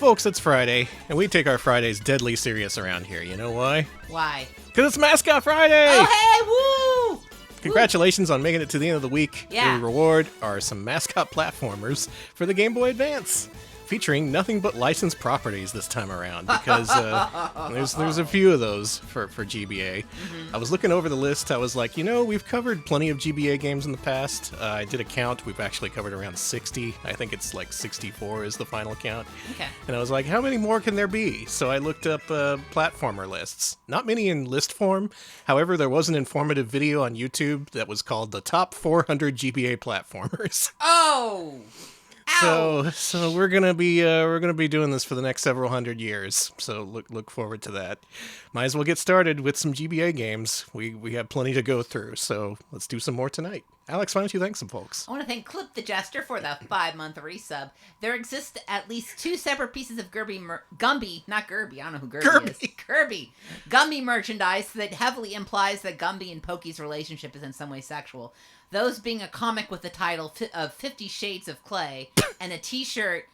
Folks, it's Friday, and we take our Fridays deadly serious around here. You know why? Why? Because it's Mascot Friday! Oh, hey, woo! Congratulations on making it to the end of the week. Yeah. Your reward are some Mascot platformers for the Game Boy Advance, featuring nothing but licensed properties this time around, because there's a few of those for GBA. I was looking over the list. I was like, we've covered plenty of GBA games in the past. I did a count. We've actually covered around 60. I think it's like 64 is the final count. Okay. And I was like, how many more can there be? So I looked up platformer lists. Not many in list form. However, there was an informative video on YouTube that was called the Top 400 GBA Platformers. Oh! Ow. So we're gonna be doing this for the next several hundred years. So look forward to that. Might as well get started with some GBA games. We have plenty to go through. So let's do some more tonight. Alex, why don't you thank some folks? I want to thank Clip the Jester for the 5-month resub. There exist at least 2 separate pieces of Gumby, not Gerby, I don't know who Gerby is. Kirby. Gumby merchandise that heavily implies that Gumby and Pokey's relationship is in some way sexual. Those being a comic with the title of 50 Shades of Clay and a t-shirt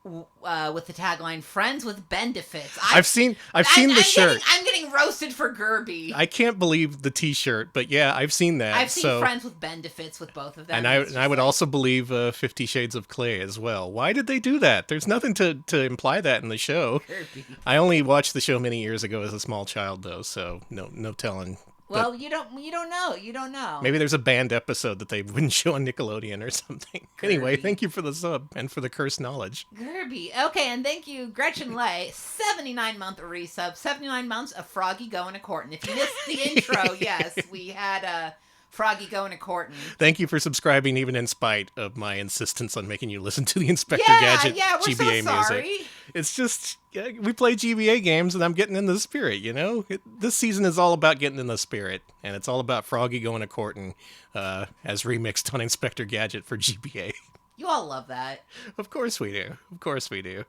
with the tagline "Friends with Benefits." I've seen the shirt. I'm getting roasted for Gerby. I can't believe the t-shirt, but yeah, I've seen that. I've seen Friends with Benefits with both of them. And I would also believe 50 Shades of Clay as well. Why did they do that? There's nothing to imply that in the show. Gerby. I only watched the show many years ago as a small child, though, so no telling. Well, you don't know. You don't know. Maybe there's a banned episode that they wouldn't show on Nickelodeon or something. Gerby. Anyway, thank you for the sub and for the cursed knowledge. Gerby. Okay, and thank you, Gretchen Lay, 79-month resub, 79 months of Froggy going to courtin'. If you missed the intro, yes, we had Froggy going to courtin'. Thank you for subscribing, even in spite of my insistence on making you listen to the Inspector Gadget we're GBA so sorry. music. It's just, we play GBA games and I'm getting in the spirit, This season is all about getting in the spirit, and it's all about Froggy going to courtin', as remixed on Inspector Gadget for GBA. You all love that. Of course we do.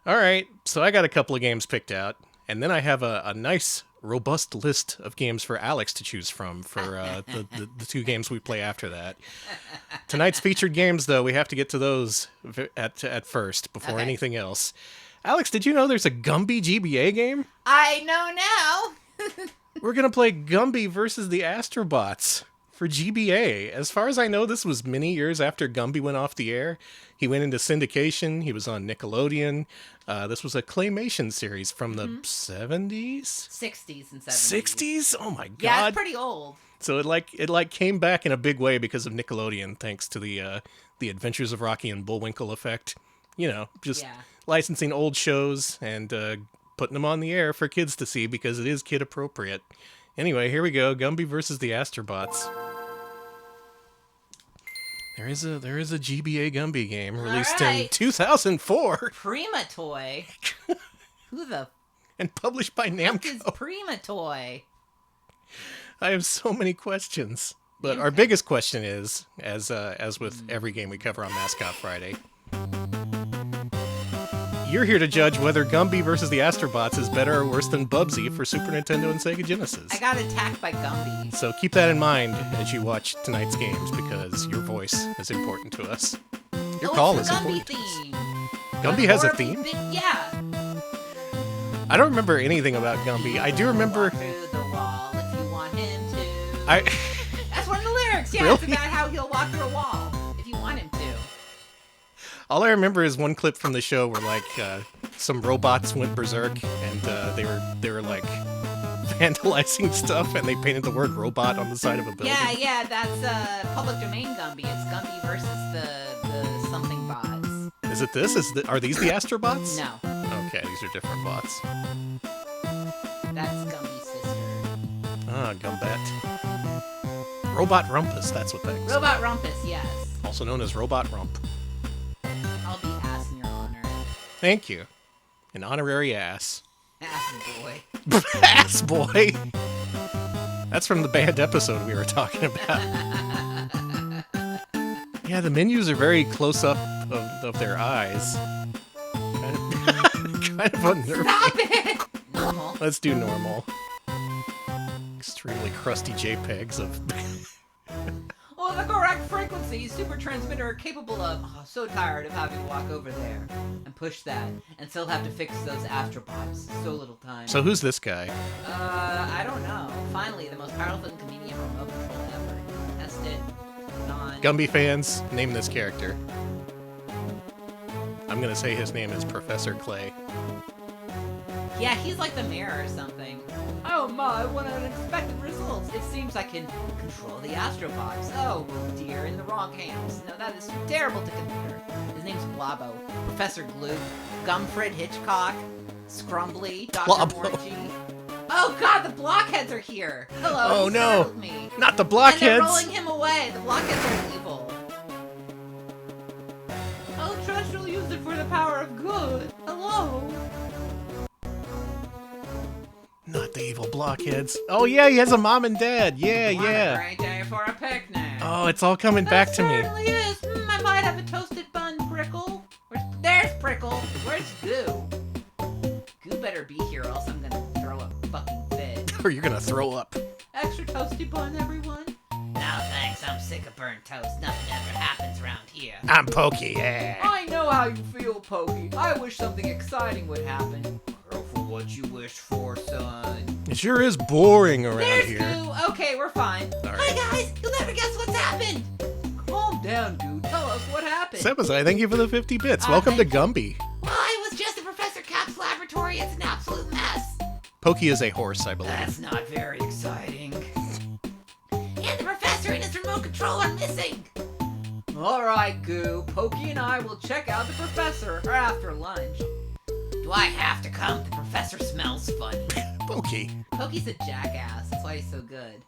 All right, so I got a couple of games picked out, and then I have a nice, robust list of games for Alex to choose from for the 2 games we play after that. Tonight's featured games, though, we have to get to those at first before anything else. Alex, did you know there's a Gumby GBA game? I know now. We're going to play Gumby versus the Astrobots for GBA. As far as I know, this was many years after Gumby went off the air. He went into syndication. He was on Nickelodeon. This was a claymation series from the 70s? 60s and 70s. 60s? Oh my god. Yeah, it's pretty old. So it came back in a big way because of Nickelodeon, thanks to the Adventures of Rocky and Bullwinkle effect. Licensing old shows and putting them on the air for kids to see because it is kid appropriate. Anyway, here we go. Gumby versus the Astrobots. There is a GBA Gumby game released in 2004. Prima Toy. Who the and published by Namco. fuck is Prima Toy? I have so many questions, but our biggest question is, as with every game we cover on Mascot Friday, you're here to judge whether Gumby versus the Astrobots is better or worse than Bubsy for Super Nintendo and Sega Genesis. I got attacked by Gumby. So keep that in mind as you watch tonight's games, because your voice is important to us. Your call is important to us. Gumby has a theme? Yeah. I don't remember anything about Gumby. I do remember... Walk through the wall if you want him to. That's one of the lyrics. Yeah, Really? It's about how he'll walk through a wall if you want him to. All I remember is one clip from the show where some robots went berserk and they were like vandalizing stuff, and they painted the word robot on the side of a building. Yeah, that's public domain Gumby. It's Gumby versus the something bots. Is it this? Are these the Astrobots? No. Okay, these are different bots. That's Gumby's sister. Ah, Gumbet. Robot Rumpus, that's what that is. Robot Rumpus, yes. Also known as Robot Rump. I'll be ass in your honor. Thank you. An honorary ass. Ass boy. Ass boy! That's from the band episode we were talking about. Yeah, the menus are very close up of their eyes. Kind of unnerving. Stop it! Normal. Let's do normal. Extremely crusty JPEGs of... Well, of the correct frequency, super transmitter capable of... Oh, so tired of having to walk over there and push that, and still have to fix those Astrobots. So little time. So who's this guy? I don't know. Finally, the most powerful and convenient remote control ever. Test it. Gumby fans, name this character. I'm gonna say his name is Professor Clay. Yeah, he's like the mayor or something. Oh my, what unexpected results. It seems I can control the Astrobots. Oh dear, in the wrong hands. No, that is terrible to consider. His name's Blobbo. Professor Gloop, Gumfred Hitchcock, Scrumbly, Dr. Blobbo. Morgie. Oh god, the blockheads are here! Hello, Oh you no! startled me. Not the And they're blockheads! rolling him away. The blockheads are evil. I'll trust you'll use it for the power of good. Hello? Not the evil blockheads. Oh yeah, he has a mom and dad. Yeah, What a yeah. great day for a picnic. Oh, it's all coming back to me. Certainly is. I might have a toasted bun, Prickle. There's Prickle. Where's Goo? Goo better be here, or else I'm gonna throw a fucking fit. Or you're gonna throw up. Extra toasty bun, everyone? No thanks, I'm sick of burnt toast. Nothing ever happens around here. I'm Pokey, yeah. I know how you feel, Pokey. I wish something exciting would happen. Careful what you wish for, son. It sure is boring around There's here. Goo. Okay, we're fine. All right. Hi guys, you'll never guess what's happened. Calm down, Goo. Tell us what happened. Sebasai, thank you for the 50 bits. Welcome to Gumby. Well, it was just in Professor Cap's laboratory. It's an absolute mess. Pokey is a horse, I believe. That's not very exciting. And the professor and his remote control are missing. All right, Goo. Pokey and I will check out the professor after lunch. Do I have to come? The professor smells funny. Pokey. Pokey's a jackass. That's why he's so good.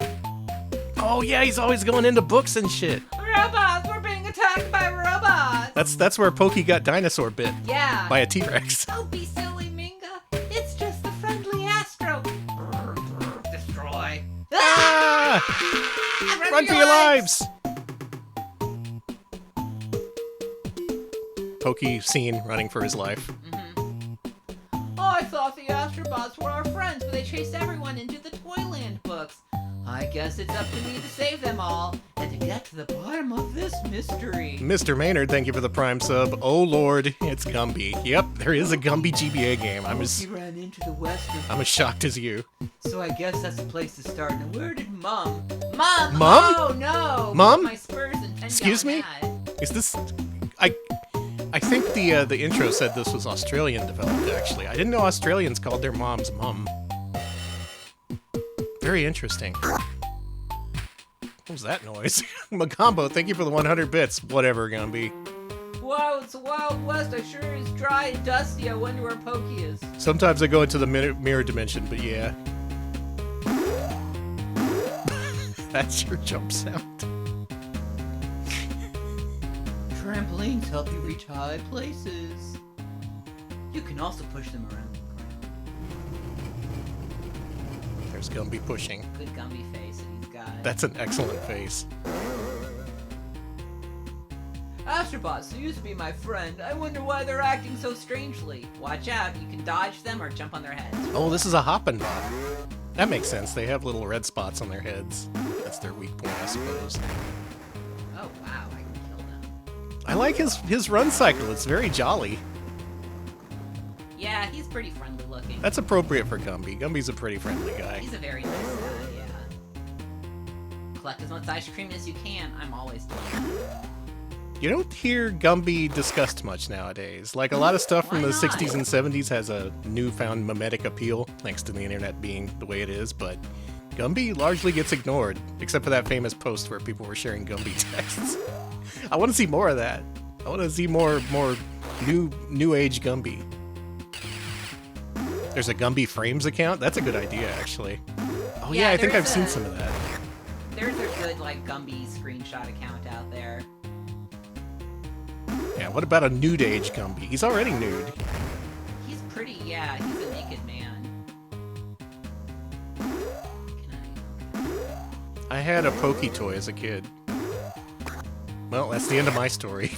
Oh yeah, he's always going into books and shit. Robots! We're being attacked by robots! That's where Pokey got dinosaur bit Yeah. by a T-Rex. Don't be silly, Minga. It's just the friendly Astro. Destroy. Ah! Run for your lives! Pokey seen running for his life. Oh, I thought the Astrobots were our friends, but they chased everyone into the Toyland books. I guess it's up to me to save them all, and to get to the bottom of this mystery. Mr. Maynard, thank you for the Prime sub. Oh lord, it's Gumby. Yep, there is a Gumby GBA game. I'm He ran into the Western. as shocked as you. So I guess that's the place to start. Now, where did Mom? Mom! Mom? Oh no! Mom? My spurs and Excuse me? Is this... I think the intro said this was Australian developed, actually. I didn't know Australians called their moms mum. Very interesting. What was that noise? Macombo, thank you for the 100 bits. Whatever, Gumby. Wow, it's the Wild West. I sure is dry and dusty. I wonder where Pokey is. Sometimes I go into the mirror dimension, but yeah. That's your jump sound. Trampolines help you reach high places. You can also push them around the ground. There's Gumby pushing. Good Gumby face that he's got. That's an excellent face. Astrobots, they used to be my friend. I wonder why they're acting so strangely. Watch out, you can dodge them or jump on their heads. Oh, this is a hoppin' bot. That makes sense. They have little red spots on their heads. That's their weak point, I suppose. Oh wow, I can kill them. I like his run cycle. It's very jolly. Yeah, he's pretty friendly looking. That's appropriate for Gumby. Gumby's a pretty friendly guy. He's a very nice guy, yeah. Collect as much ice cream as you can. I'm always doing that. You don't hear Gumby discussed much nowadays. Like, a lot of stuff from Why the not? 60s and 70s has a newfound mimetic appeal, thanks to the internet being the way it is, but Gumby largely gets ignored, except for that famous post where people were sharing Gumby texts. I want to see more of that. I want to see more new age Gumby. There's a Gumby Frames account? That's a good idea, actually. Oh yeah, Yeah, I think there's I've seen a- some of that. There's a good, like, Gumby screenshot account out there. Yeah, what about a nude age Gumby? He's already nude. He's pretty, yeah, he's a naked man. I had a Pokey toy as a kid. Well, that's the end of my story.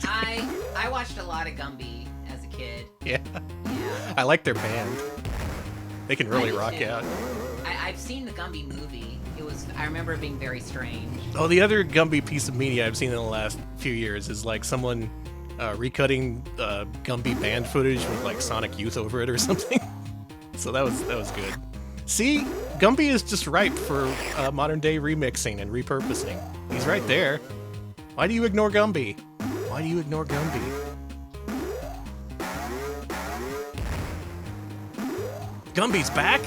I watched a lot of Gumby as a kid. Yeah, Yeah. I like their band. They can really I do rock too. out. I I've seen the Gumby movie. I remember it being very strange. Oh, the other Gumby piece of media I've seen in the last few years is like someone recutting Gumby band footage with like Sonic Youth over it or something. So that was good. See, Gumby is just ripe for modern day remixing and repurposing. He's right there. Why do you ignore Gumby? Why do you ignore Gumby? Gumby's back?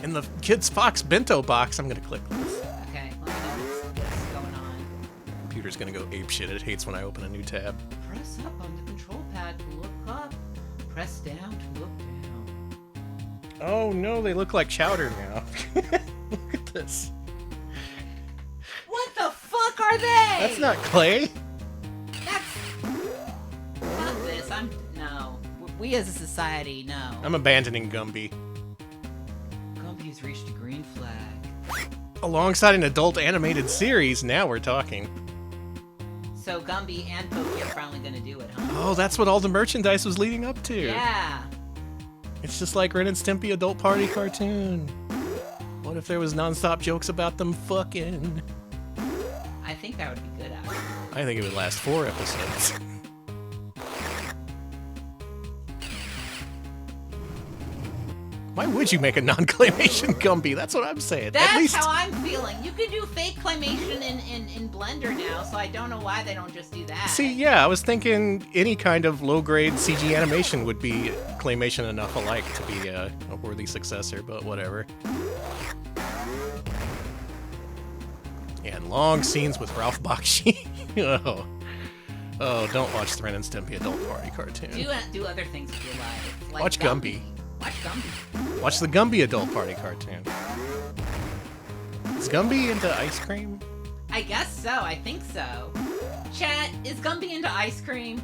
In the Kids Fox bento box. I'm gonna click this. Okay, let me know what's going on. Computer's gonna go apeshit. It hates when I open a new tab. Press up on the control pad to look up. Press down to look down. Oh no, they look like chowder now. Look at this. What the fuck are they? That's not clay. That's... Fuck this, no. We as a society, no. I'm abandoning Gumby. Gumby has reached a green flag. Alongside an adult animated series, now we're talking. So Gumby and Pokey are finally gonna do it, huh? Oh, that's what all the merchandise was leading up to. Yeah. It's just like Ren and Stimpy adult party cartoon. What if there was nonstop jokes about them fucking? I think that would be good, actually. I think it would last 4 episodes. Why would you make a non-claymation Gumby? That's what I'm saying. That's At least... how I'm feeling. You can do fake claymation in Blender now, so I don't know why they don't just do that. See, yeah, I was thinking any kind of low-grade CG animation would be claymation enough alike to be a worthy successor, but whatever. And long scenes with Ralph Bakshi. Oh, don't watch the Ren and Stimpy adult party cartoon. Do other things with your life. Like Watch Gumby. Watch Gumby. Watch the Gumby adult party cartoon. Is Gumby into ice cream? I guess so. I think so. Chat, is Gumby into ice cream?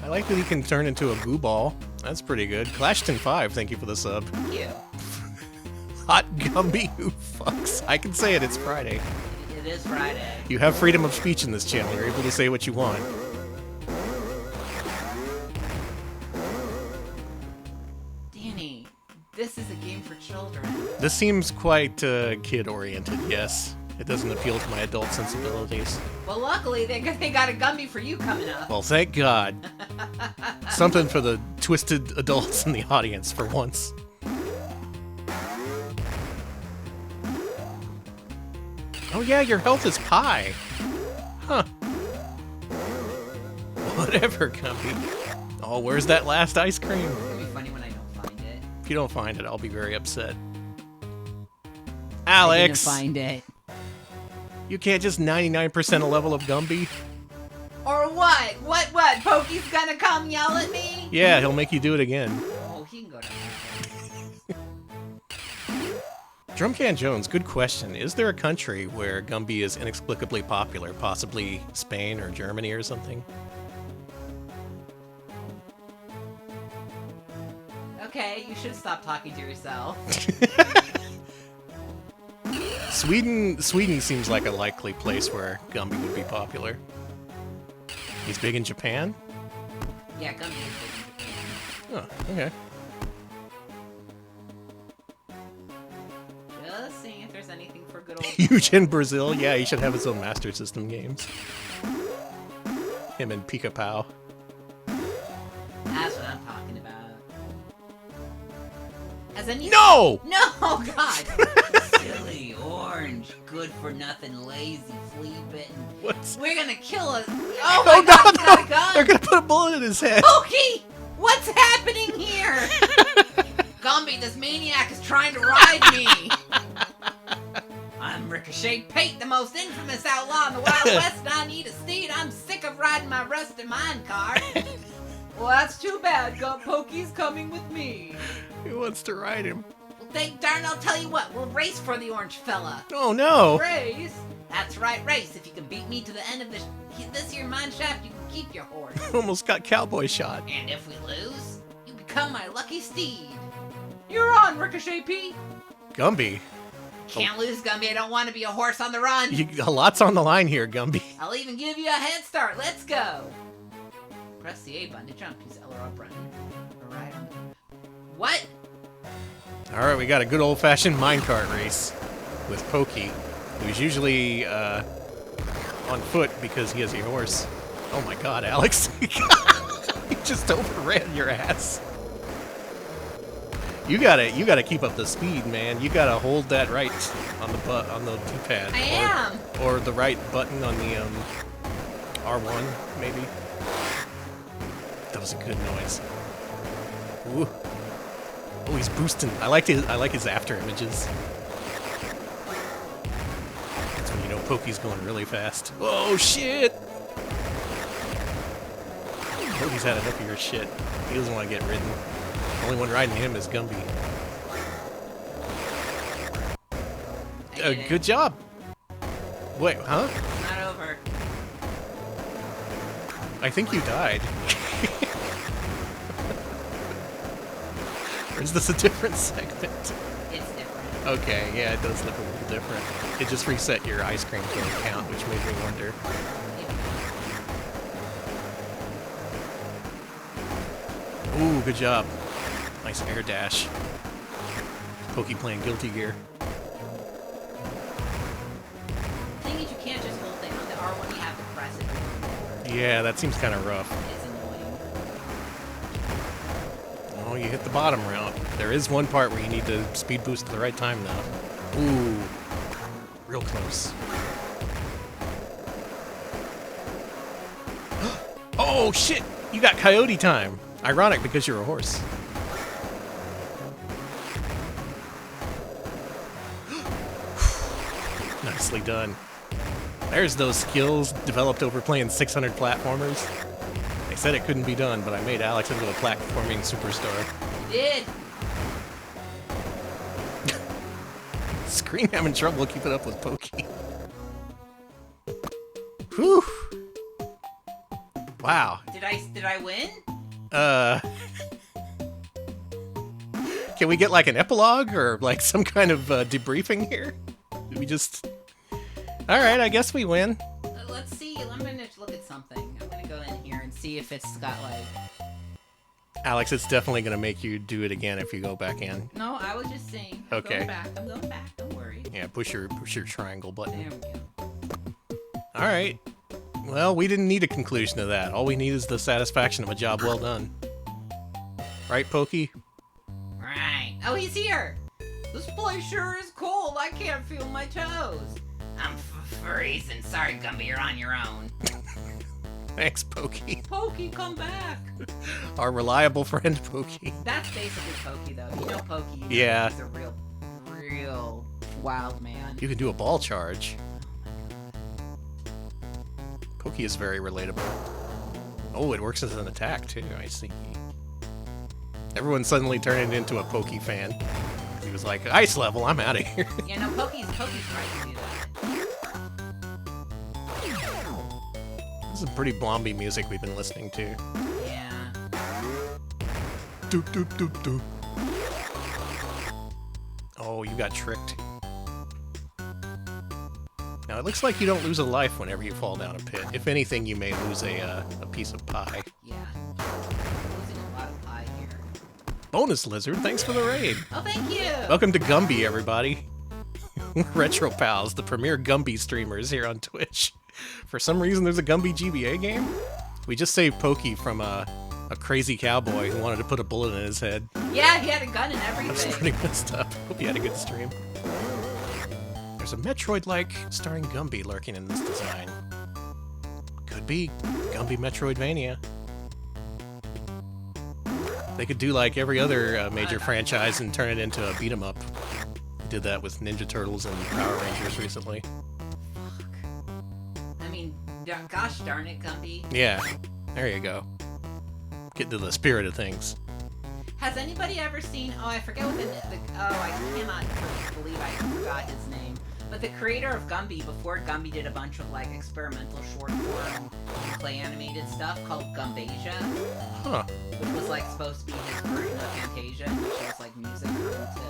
I like that he can turn into a goo ball. That's pretty good. Clashton5, thank you for the sub. Thank you. Hot Gumby who fucks. I can say it, it's Friday. It is Friday. You have freedom of speech in this channel. You're able to say what you want. Danny, this is a game for children. This seems quite kid-oriented, yes. It doesn't appeal to my adult sensibilities. Well, luckily, they got a Gumby for you coming up. Well, thank God. Something for the twisted adults in the audience for once. Oh yeah, your health is pie. Huh. Whatever, Gumby. Oh, where's that last ice cream? It'll be funny when I don't find it. If you don't find it, I'll be very upset. I didn't Alex! find it. You can't just 99% a level of Gumby? Or what? What? Pokey's gonna come yell at me? Yeah, he'll make you do it again. Oh, he can go down. Drumcan Jones, good question. Is there a country where Gumby is inexplicably popular? Possibly Spain or Germany or something? Okay, you should stop talking to yourself. Sweden seems like a likely place where Gumby would be popular. He's big in Japan? Yeah, Gumby is big. Oh, okay. Just seeing if there's anything for good old... Huge in Brazil? Yeah, he should have his own Master System games. Him and Pika Pow. That's what I'm talking about. As any... No! No, God! Silly, orange, good-for-nothing, lazy, flea-bitten. What's... We're gonna kill a... Oh my God, he's got a gun! They're gonna put a bullet in his head! Pokey! What's happening here? Gumby, this maniac is trying to ride me! I'm Ricochet Pate, the most infamous outlaw in the Wild West, and I need a steed. I'm sick of riding my rusted minecart. Well, that's too bad. Pokey's coming with me. Who wants to ride him? Well, dang darn, I'll tell you what. We'll race for the orange fella. Oh no! Race? That's right, race. If you can beat me to the end of this here mine shaft, you can keep your horse. Almost got cowboy shot. And if we lose, you become my lucky steed. You're on, Ricochet P. Gumby. Can't lose, Gumby. I don't want to be a horse on the run. A lot's on the line here, Gumby. I'll even give you a head start. Let's go. Press the A button to jump. Use L or up button. Right. What? Alright, we got a good old-fashioned minecart race with Pokey, who's usually on foot because he has a horse. Oh my god, Alex. He just overran your ass. You gotta keep up the speed, man. You gotta hold that right on the D-pad. I am. Or the right button on the R1, maybe. That was a good noise. Ooh. Oh, he's boosting. I like his after images. That's when you know Pokey's going really fast. Oh shit! Pokey's had enough of your shit. He doesn't want to get ridden. The only one riding him is Gumby. Good job. Wait, huh? It's not over. I think you died. Or is this a different segment? It's different. Okay, yeah, it does look a little different. It just reset your ice cream cone count, which made me wonder. Ooh, good job. Nice air dash. Pokey playing Guilty Gear. The thing is, you can't just hold it on the R1. You have to press it. Yeah, that seems kind of rough. It's annoying. Oh, you hit the bottom route. There is one part where you need to speed boost at the right time, though. Ooh, real close. Oh, shit! You got coyote time. Ironic because you're a horse. Nicely done. There's those skills developed over playing 600 platformers. They said it couldn't be done, but I made Alex into a platforming superstar. You did. Screen having trouble keeping up with Pokey. Whew. Wow. Did I win? Can we get like an epilogue or like some kind of debriefing here? Did we just... Alright, I guess we win. Let's see. I'm gonna look at something. I'm gonna go in here and see if it's got like... Alex, it's definitely gonna make you do it again if you go back in. No, I was just saying. Okay. I'm going back. Don't worry. Yeah, push your triangle button. There we go. Alright. Well, we didn't need a conclusion to that. All we need is the satisfaction of a job well done. Right, Pokey? Right. Oh, he's here. This place sure is cold. I can't feel my toes. I'm freezing. Sorry, Gumby, you're on your own. Thanks, Pokey. Pokey, come back. Our reliable friend, Pokey. That's basically Pokey, though. You know Pokey. Yeah. He's a real wild man. You can do a ball charge. Pokey is very relatable. Oh, it works as an attack, too. I see. Everyone's suddenly turning into a Pokey fan. He was like, ice level, I'm out of here. Yeah, no, Pokey's right to do that. This is pretty blomby music we've been listening to. Yeah. Doop, doop, doop, doop. Oh, you got tricked. Now, it looks like you don't lose a life whenever you fall down a pit. If anything, you may lose a piece of pie. Yeah. Losing a lot of pie here. Bonus Lizard, thanks for the raid. Oh, thank you. Welcome to Gumby, everybody. Retro Pals, the premier Gumby streamers here on Twitch. For some reason, there's a Gumby GBA game. We just saved Pokey from a crazy cowboy who wanted to put a bullet in his head. Yeah, he had a gun and everything. That's pretty messed up. Hope you had a good stream. There's a Metroid-like starring Gumby lurking in this design. Could be Gumby Metroidvania. They could do like every other major franchise and turn it into a beat-em-up. They did that with Ninja Turtles and Power Rangers recently. I mean, gosh darn it, Gumby. Yeah, there you go. Get to the spirit of things. Has anybody ever seen? Oh, I forget what I cannot believe I forgot his name. But the creator of Gumby, before Gumby did a bunch of like experimental short form clay animated stuff called Gumbasia, Huh. which was like supposed to be his version of Fantasia, which was like music into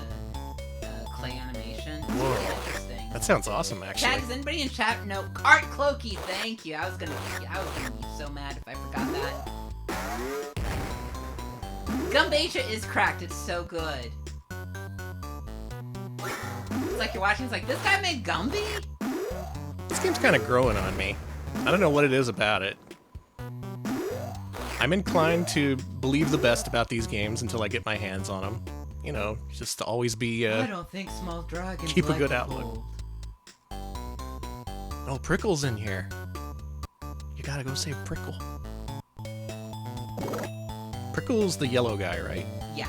clay animation. It's Whoa. really interesting. That sounds awesome, actually. Chat, does anybody in chat know Art Clokey? Thank you. I was gonna be so mad if I forgot that. Gumbasia is cracked. It's so good. like you're watching. It's like, this guy made Gumby? This game's kind of growing on me. I don't know what it is about it. I'm inclined to believe the best about these games until I get my hands on them. You know, just to always be, I don't think small dragons keep a like good the outlook. cold. Oh, Prickle's in here. You gotta go save Prickle. Prickle's the yellow guy, right? Yeah.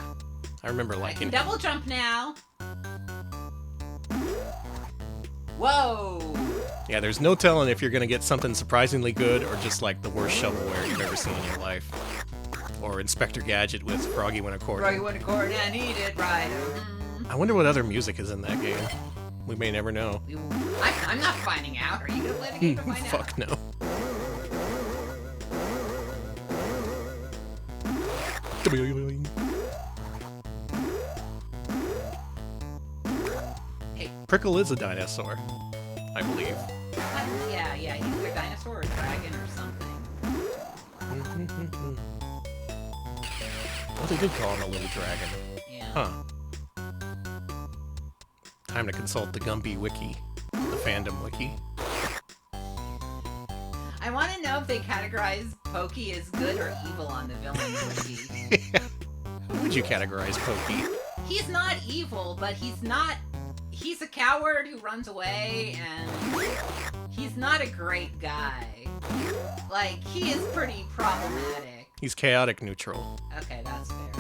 I remember I liking can him. double jump now. Whoa! Yeah, there's no telling if you're gonna get something surprisingly good or just like the worst shovelware you've ever seen in your life. Or Inspector Gadget with Froggy Wintercord. Froggy Wintercord and he did right. I wonder what other music is in that game. We may never know. I'm not finding out. Are you gonna play the game to find out? Fuck no. Hey. Prickle is a dinosaur, I believe. Yeah, he's either a dinosaur or a dragon or something. Well, they did call him a little dragon. Yeah. Huh. Time to consult the Gumby wiki, the fandom wiki. I want to know if they categorize Pokey as good or evil on the villain wiki. How would you categorize Pokey? He's not evil, but he's a coward who runs away, and he's not a great guy. Like, he is pretty problematic. He's chaotic neutral. Okay, that's fair.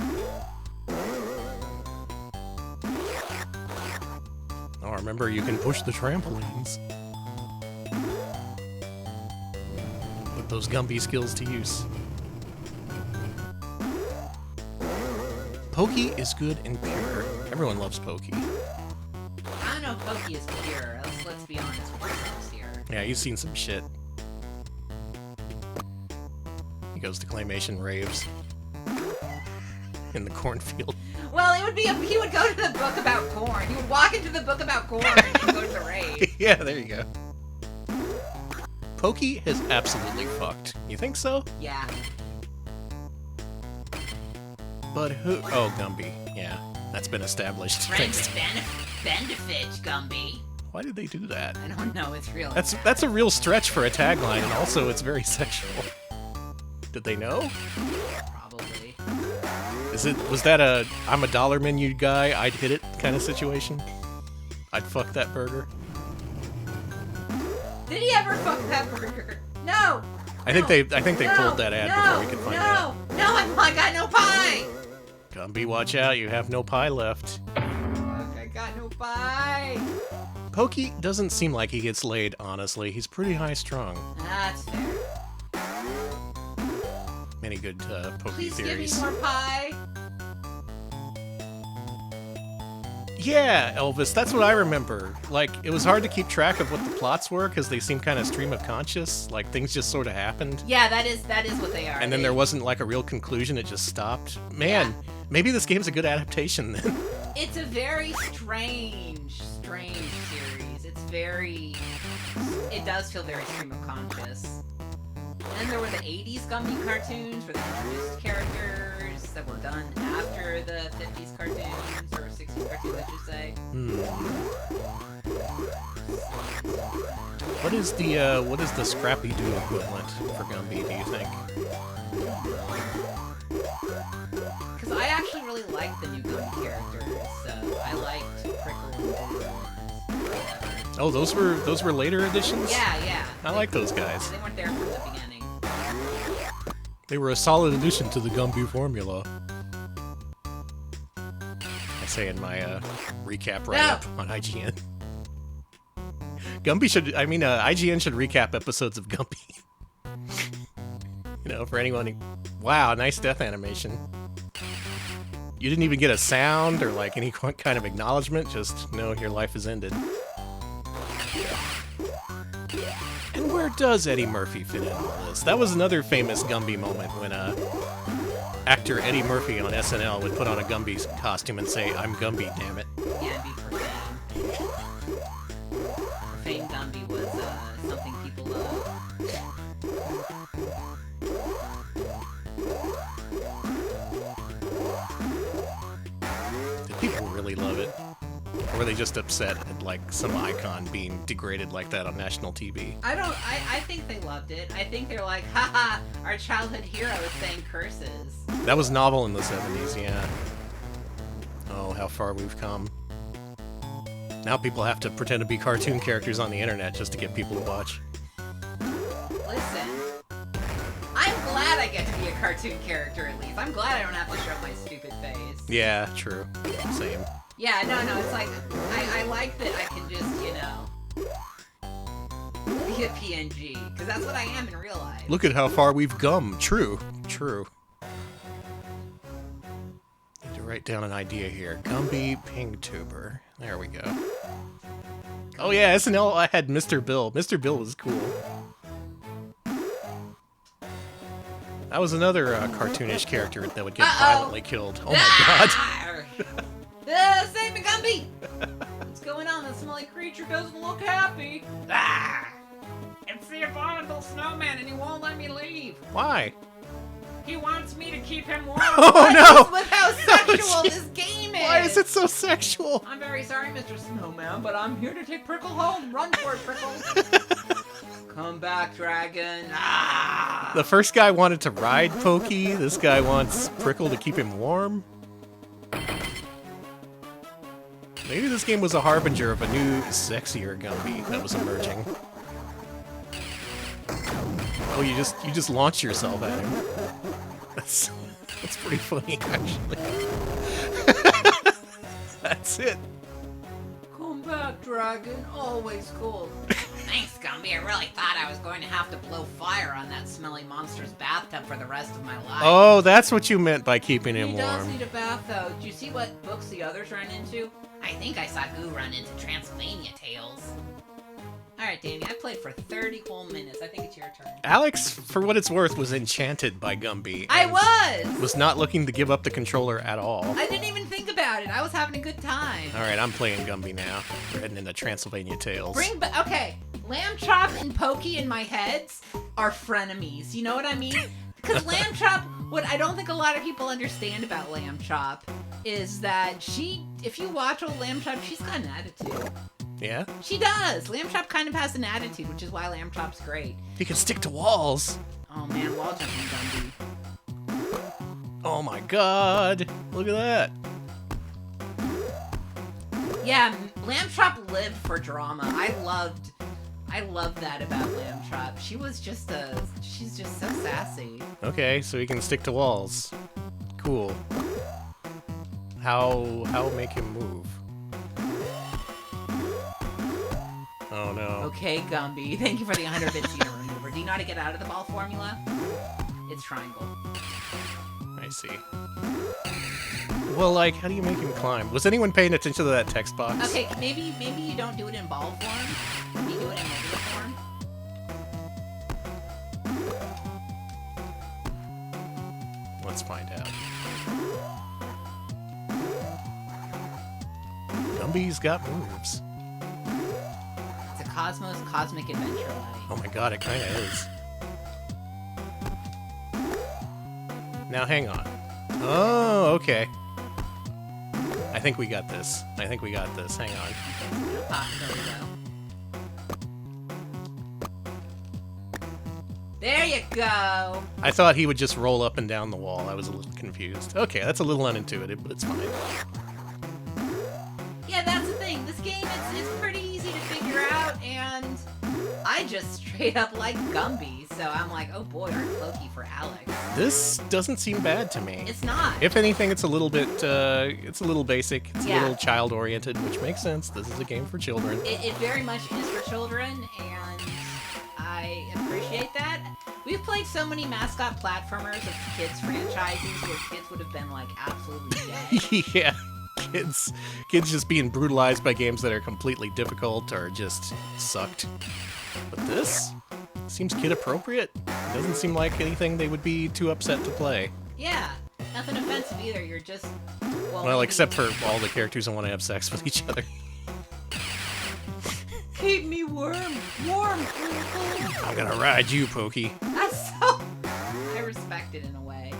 Oh, remember, you can push the trampolines. Put those Gumby skills to use. Pokey is good and pure. Everyone loves Pokey. I don't know if Pokey is pure. Let's be honest with ourselves here. Yeah, you've seen some shit. He goes to claymation raves. In the cornfield. Well, it would be he would go to the book about corn. He would walk into the book about corn and go to the rave. Yeah, there you go. Pokey is absolutely fucked. You think so? Yeah. But who? Oh, Gumby. Yeah, that's been established. Friends benefit, Gumby. Why did they do that? I don't know. It's real. That's a real stretch for a tagline, and also it's very sexual. Did they know? Probably. Was that a I'm a dollar menu guy, I'd hit it kind of situation? I'd fuck that burger. Did he ever fuck that burger? No. I think they pulled that ad before we could find out. No, I got no pie. Gumby, watch out! You have no pie left. Fuck, I got no pie. Pokey doesn't seem like he gets laid. Honestly, he's pretty high strung. That's fair. Many good Pokey Please theories. give me more pie. Yeah, Elvis, that's what I remember. Like, it was hard to keep track of what the plots were because they seem kind of stream of conscious. Like, things just sort of happened. Yeah, that is what they are. And then there wasn't like a real conclusion, it just stopped. Man, maybe this game's a good adaptation then. It's a very strange series. It does feel very stream of conscious. And then there were the 80s Gumby cartoons where they introduced characters that were done after the 50s cartoons, or 60s cartoons, I should say. What is the Scrappy Doo equivalent for Gumby, do you think? Because I actually really liked the new Gumby characters. I liked Prickle and Boo. Oh, those were later editions? Yeah. I like those guys. They weren't there from the beginning. They were a solid addition to the Gumby formula. I say in my recap write-up on IGN. IGN should recap episodes of Gumby. You know, for anyone who... Wow, nice death animation. You didn't even get a sound or like any kind of acknowledgement, just, no, your life has ended. And where does Eddie Murphy fit in all this? That was another famous Gumby moment when actor Eddie Murphy on SNL would put on a Gumby costume and say, "I'm Gumby, damn it." Yeah, be Profane. Profane Gumby was something people love. Did people really love it? Or were they just upset at, like, some icon being degraded like that on national TV? I think they loved it. I think they're like, haha, our childhood hero is saying curses. That was novel in the 70s, yeah. Oh, how far we've come. Now people have to pretend to be cartoon characters on the internet just to get people to watch. Listen, I'm glad I get to be a cartoon character at least. I'm glad I don't have to show my stupid face. Yeah, true. Same. Yeah, no, it's like, I like that I can just, you know, be a PNG, because that's what I am in real life. Look at how far we've come. True. Need to write down an idea here. Gumby Pingtuber. There we go. Oh yeah, SNL, I had Mr. Bill. Mr. Bill was cool. That was another cartoonish character that would get violently killed. Oh my god. Save me, Gumby! What's going on? That smelly creature doesn't look happy. Ah! It's the abominable snowman and he won't let me leave. Why? He wants me to keep him warm. Oh no! With how sexual this game is. Why is it so sexual? I'm very sorry, Mr. Snowman, but I'm here to take Prickle home. Run for it, Prickle. Come back, dragon. Ah! The first guy wanted to ride Pokey. This guy wants Prickle to keep him warm. Maybe this game was a harbinger of a new, sexier Gumby that was emerging. Oh, you just launch yourself at him. That's pretty funny, actually. That's it. Come back, dragon. Always cool. Thanks, Gumby. I really thought I was going to have to blow fire on that smelly monster's bathtub for the rest of my life. Oh, that's what you meant by keeping him He warm. does need a bath, though. Did you see what books the others run into? I think I saw Goo run into Transylvania Tales. Alright, Danny, I played for 30 whole minutes. I think it's your turn. Alex, for what it's worth, was enchanted by Gumby. I was! Was not looking to give up the controller at all. I didn't even think about it. I was having a good time. Alright, I'm playing Gumby now. We're heading into Transylvania Tales. Okay, Lamb Chop and Pokey in my heads are frenemies. You know what I mean? Because Lamb Chop, what I don't think a lot of people understand about Lamb Chop is that if you watch old Lamb Chop, she's got an attitude. Yeah? She does. Lamb Chop kind of has an attitude, which is why Lamb Chop's great. He can stick to walls. Oh man, wall jumping Gumby. Oh my god. Look at that. Yeah, Lamb Chop lived for drama. I loved that about Lamb Chop. She's just so sassy. Okay, so he can stick to walls. Cool. How make him move? Oh no. Okay, Gumby. Thank you for the 100 bits you maneuver. Do you know how to get out of the ball formula? It's triangle. I see. Well, like, how do you make him climb? Was anyone paying attention to that text box? Okay, maybe you don't do it in ball form. You do it in regular form. Let's find out. Gumby's got moves. It's a Cosmos Cosmic Adventure Light. Oh my god, it kinda is. Now hang on. Oh, okay. I think we got this. Hang on. Ah, there we go. There you go. I thought he would just roll up and down the wall. I was a little confused. Okay, that's a little unintuitive, but it's fine. Yeah, that's the thing. This game, it's pretty easy to figure out, and I just straight up like Gumby, so I'm like, oh boy, aren't Loki for Alex. This doesn't seem bad to me. It's not. If anything, it's a little bit, it's a little basic. It's a Yeah. little child-oriented, which makes sense. This is a game for children. It very much is for children, and I appreciate that. We've played so many Mascot platformers of kids franchises where kids would have been like absolutely dead. Yeah, kids just being brutalized by games that are completely difficult or just sucked. But this seems kid appropriate. Doesn't seem like anything they would be too upset to play. Yeah, nothing offensive either. You're just Well, except for all the characters that want to have sex with each other. keep me warm. I'm gonna ride you, Pokey. That's so. I respect it in a way.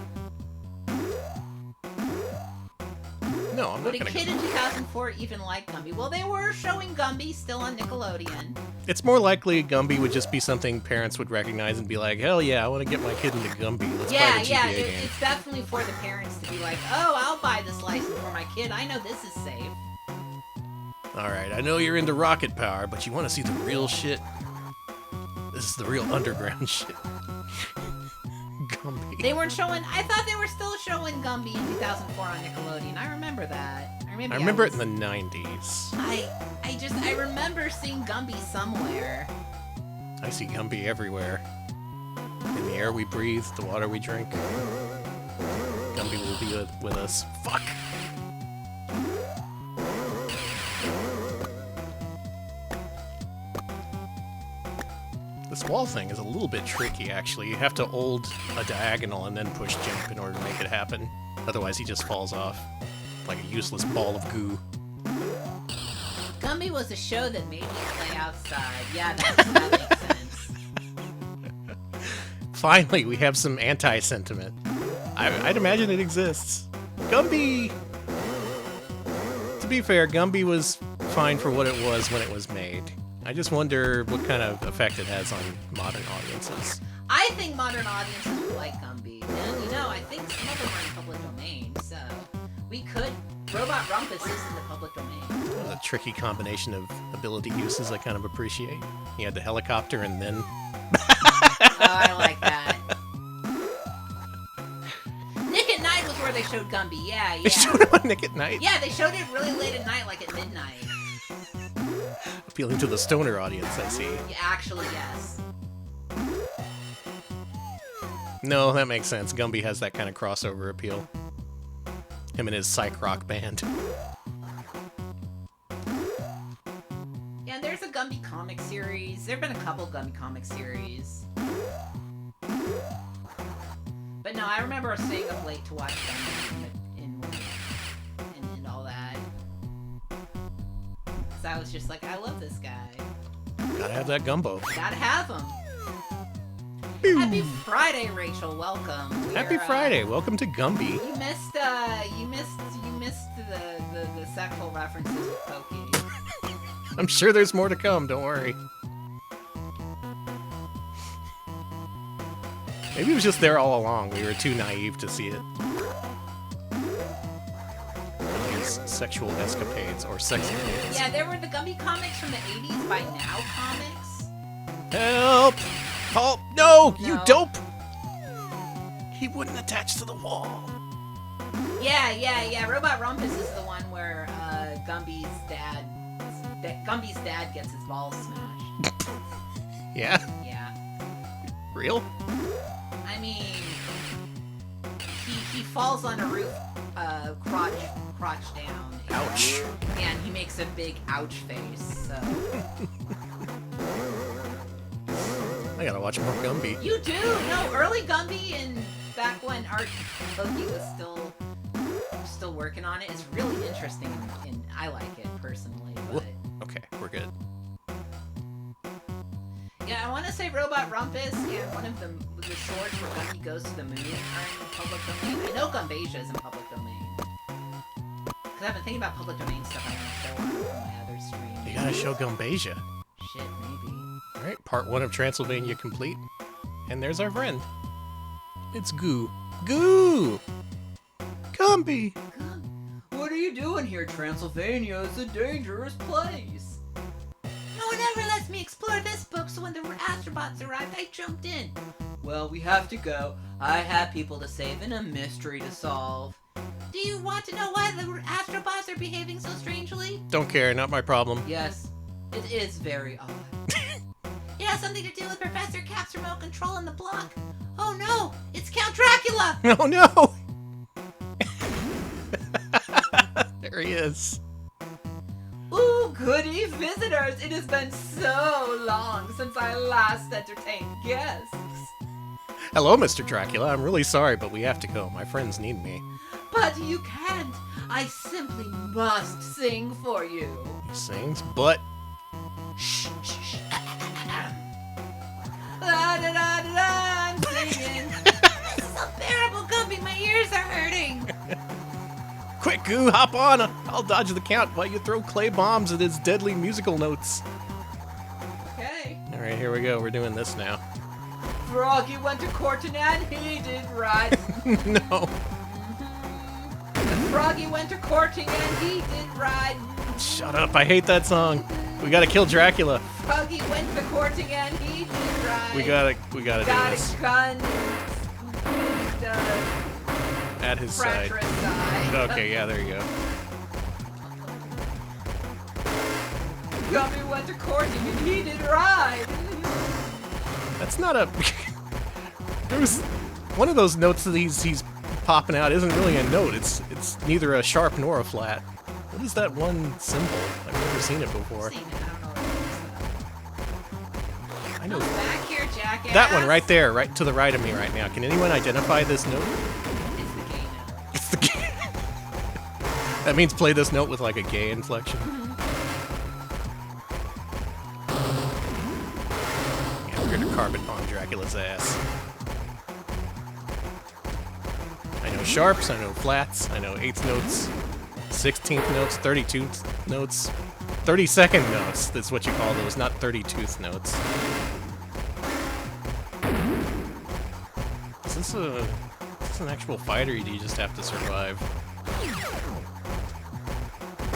No, I'm not Would a gonna kid go. in 2004 even like Gumby? Well, they were showing Gumby still on Nickelodeon. It's more likely Gumby would just be something parents would recognize and be like, hell yeah, I want to get my kid into Gumby. Let's buy the GBA game. It's definitely for the parents to be like, oh, I'll buy this license for my kid. I know this is safe. Alright, I know you're into rocket power, but you want to see the real shit? This is the real underground shit. Gumby. They weren't showing. I thought they were still showing Gumby in 2004 on Nickelodeon. I remember that. I remember it in the 90s. I remember seeing Gumby somewhere. I see Gumby everywhere. In the air we breathe, the water we drink. Gumby will be with us. Fuck! This wall thing is a little bit tricky, actually. You have to hold a diagonal and then push jump in order to make it happen. Otherwise, he just falls off like a useless ball of goo. Gumby was a show that made me play outside. Yeah, that makes sense. Finally, we have some anti-sentiment. I'd imagine it exists. Gumby! To be fair, Gumby was fine for what it was when it was made. I just wonder what kind of effect it has on modern audiences. I think modern audiences would like Gumby. And, I think some of them are in public domain, so we could... Robot Rumpus is in the public domain. A tricky combination of ability uses I kind of appreciate. You had the helicopter and then... Oh, I like that. Nick at Night was where they showed Gumby. Yeah. They showed it on Nick at Night? Yeah, they showed it really late at night, like at midnight. Appealing to the stoner audience, I see. Yeah, actually, yes. No, that makes sense. Gumby has that kind of crossover appeal. Him and his psych rock band. Yeah, there's a Gumby comic series. There have been a couple Gumby comic series. But no, I remember staying up late to watch Gumby and all that. So I was just like, I love this guy. Gotta have that gumbo. Gotta have him. Happy Friday, Rachel. Welcome. Happy Friday. Welcome to Gumby. You missed the sexual references with Pokey. I'm sure there's more to come, don't worry. Maybe it was just there all along. We were too naive to see it. These sexual escapades or sexcapades. Yeah, there were the Gumby comics from the 80s by Now Comics. Help! Oh, no! You No. dope! He wouldn't attach to the wall. Yeah. Robot Rumpus is the one where Gumby's dad gets his balls smashed. Yeah? Yeah. Real? I mean, he falls on a roof, crotch down. Ouch. And he makes a big ouch face, so... I gotta watch more Gumby. You do! No, early Gumby and back when Art Loki was still working on it is really interesting and I like it personally, but... Okay, we're good. Yeah, I want to say Robot Rumpus and one of the shorts where Gumby goes to the moon are in public domain. I know Gumbasia is in public domain. Because I've been thinking about public domain stuff I want to show on my other stream. You gotta show Gumbasia. Shit, maybe. Alright, part 1 of Transylvania complete. And there's our friend. It's Goo. Goo! Gumby! What are you doing here? Transylvania is a dangerous place. No one ever lets me explore this book, so when the Astrobots arrived, I jumped in. Well, we have to go. I have people to save and a mystery to solve. Do you want to know why the Astrobots are behaving so strangely? Don't care, not my problem. Yes, it is very odd. It has something to do with Professor Cap's remote control in the block. Oh no, it's Count Dracula! Oh no! There he is. Ooh, goody visitors! It has been so long since I last entertained guests. Hello, Mr. Dracula. I'm really sorry, but we have to go. My friends need me. But you can't. I simply must sing for you. He sings, but... Shh, shh, shh. La da da da da, I'm singing. This is unbearable, Gumby. My ears are hurting. Quick, Goo, hop on! I'll dodge the count while you throw clay bombs at his deadly musical notes. Okay. Alright, here we go. We're doing this now. Froggy went to courting and he did right. No. Froggy went to courting and he did right. Shut up, I hate that song. We gotta kill Dracula. Froggy went to courting and he did right. We gotta do this. Gun. At his side. Fratricide. Okay, yeah, there you go. Gumby went to courting and he did right. That's not a... There's one of those notes that he's popping out isn't really a note. It's neither a sharp nor a flat. What is that one symbol? I've never seen it before. I know. Back here, jackass. That one right there, right to the right of me right now. Can anyone identify this note? It's the gay note. It's the gay. That means play this note with like a gay inflection. Yeah, we're gonna carpet bomb Dracula's ass. I know sharps, I know flats, I know 8th notes, 16th notes, 32th notes, 32nd notes. That's what you call those, not 32th notes. Is this an actual fight, or do you just have to survive?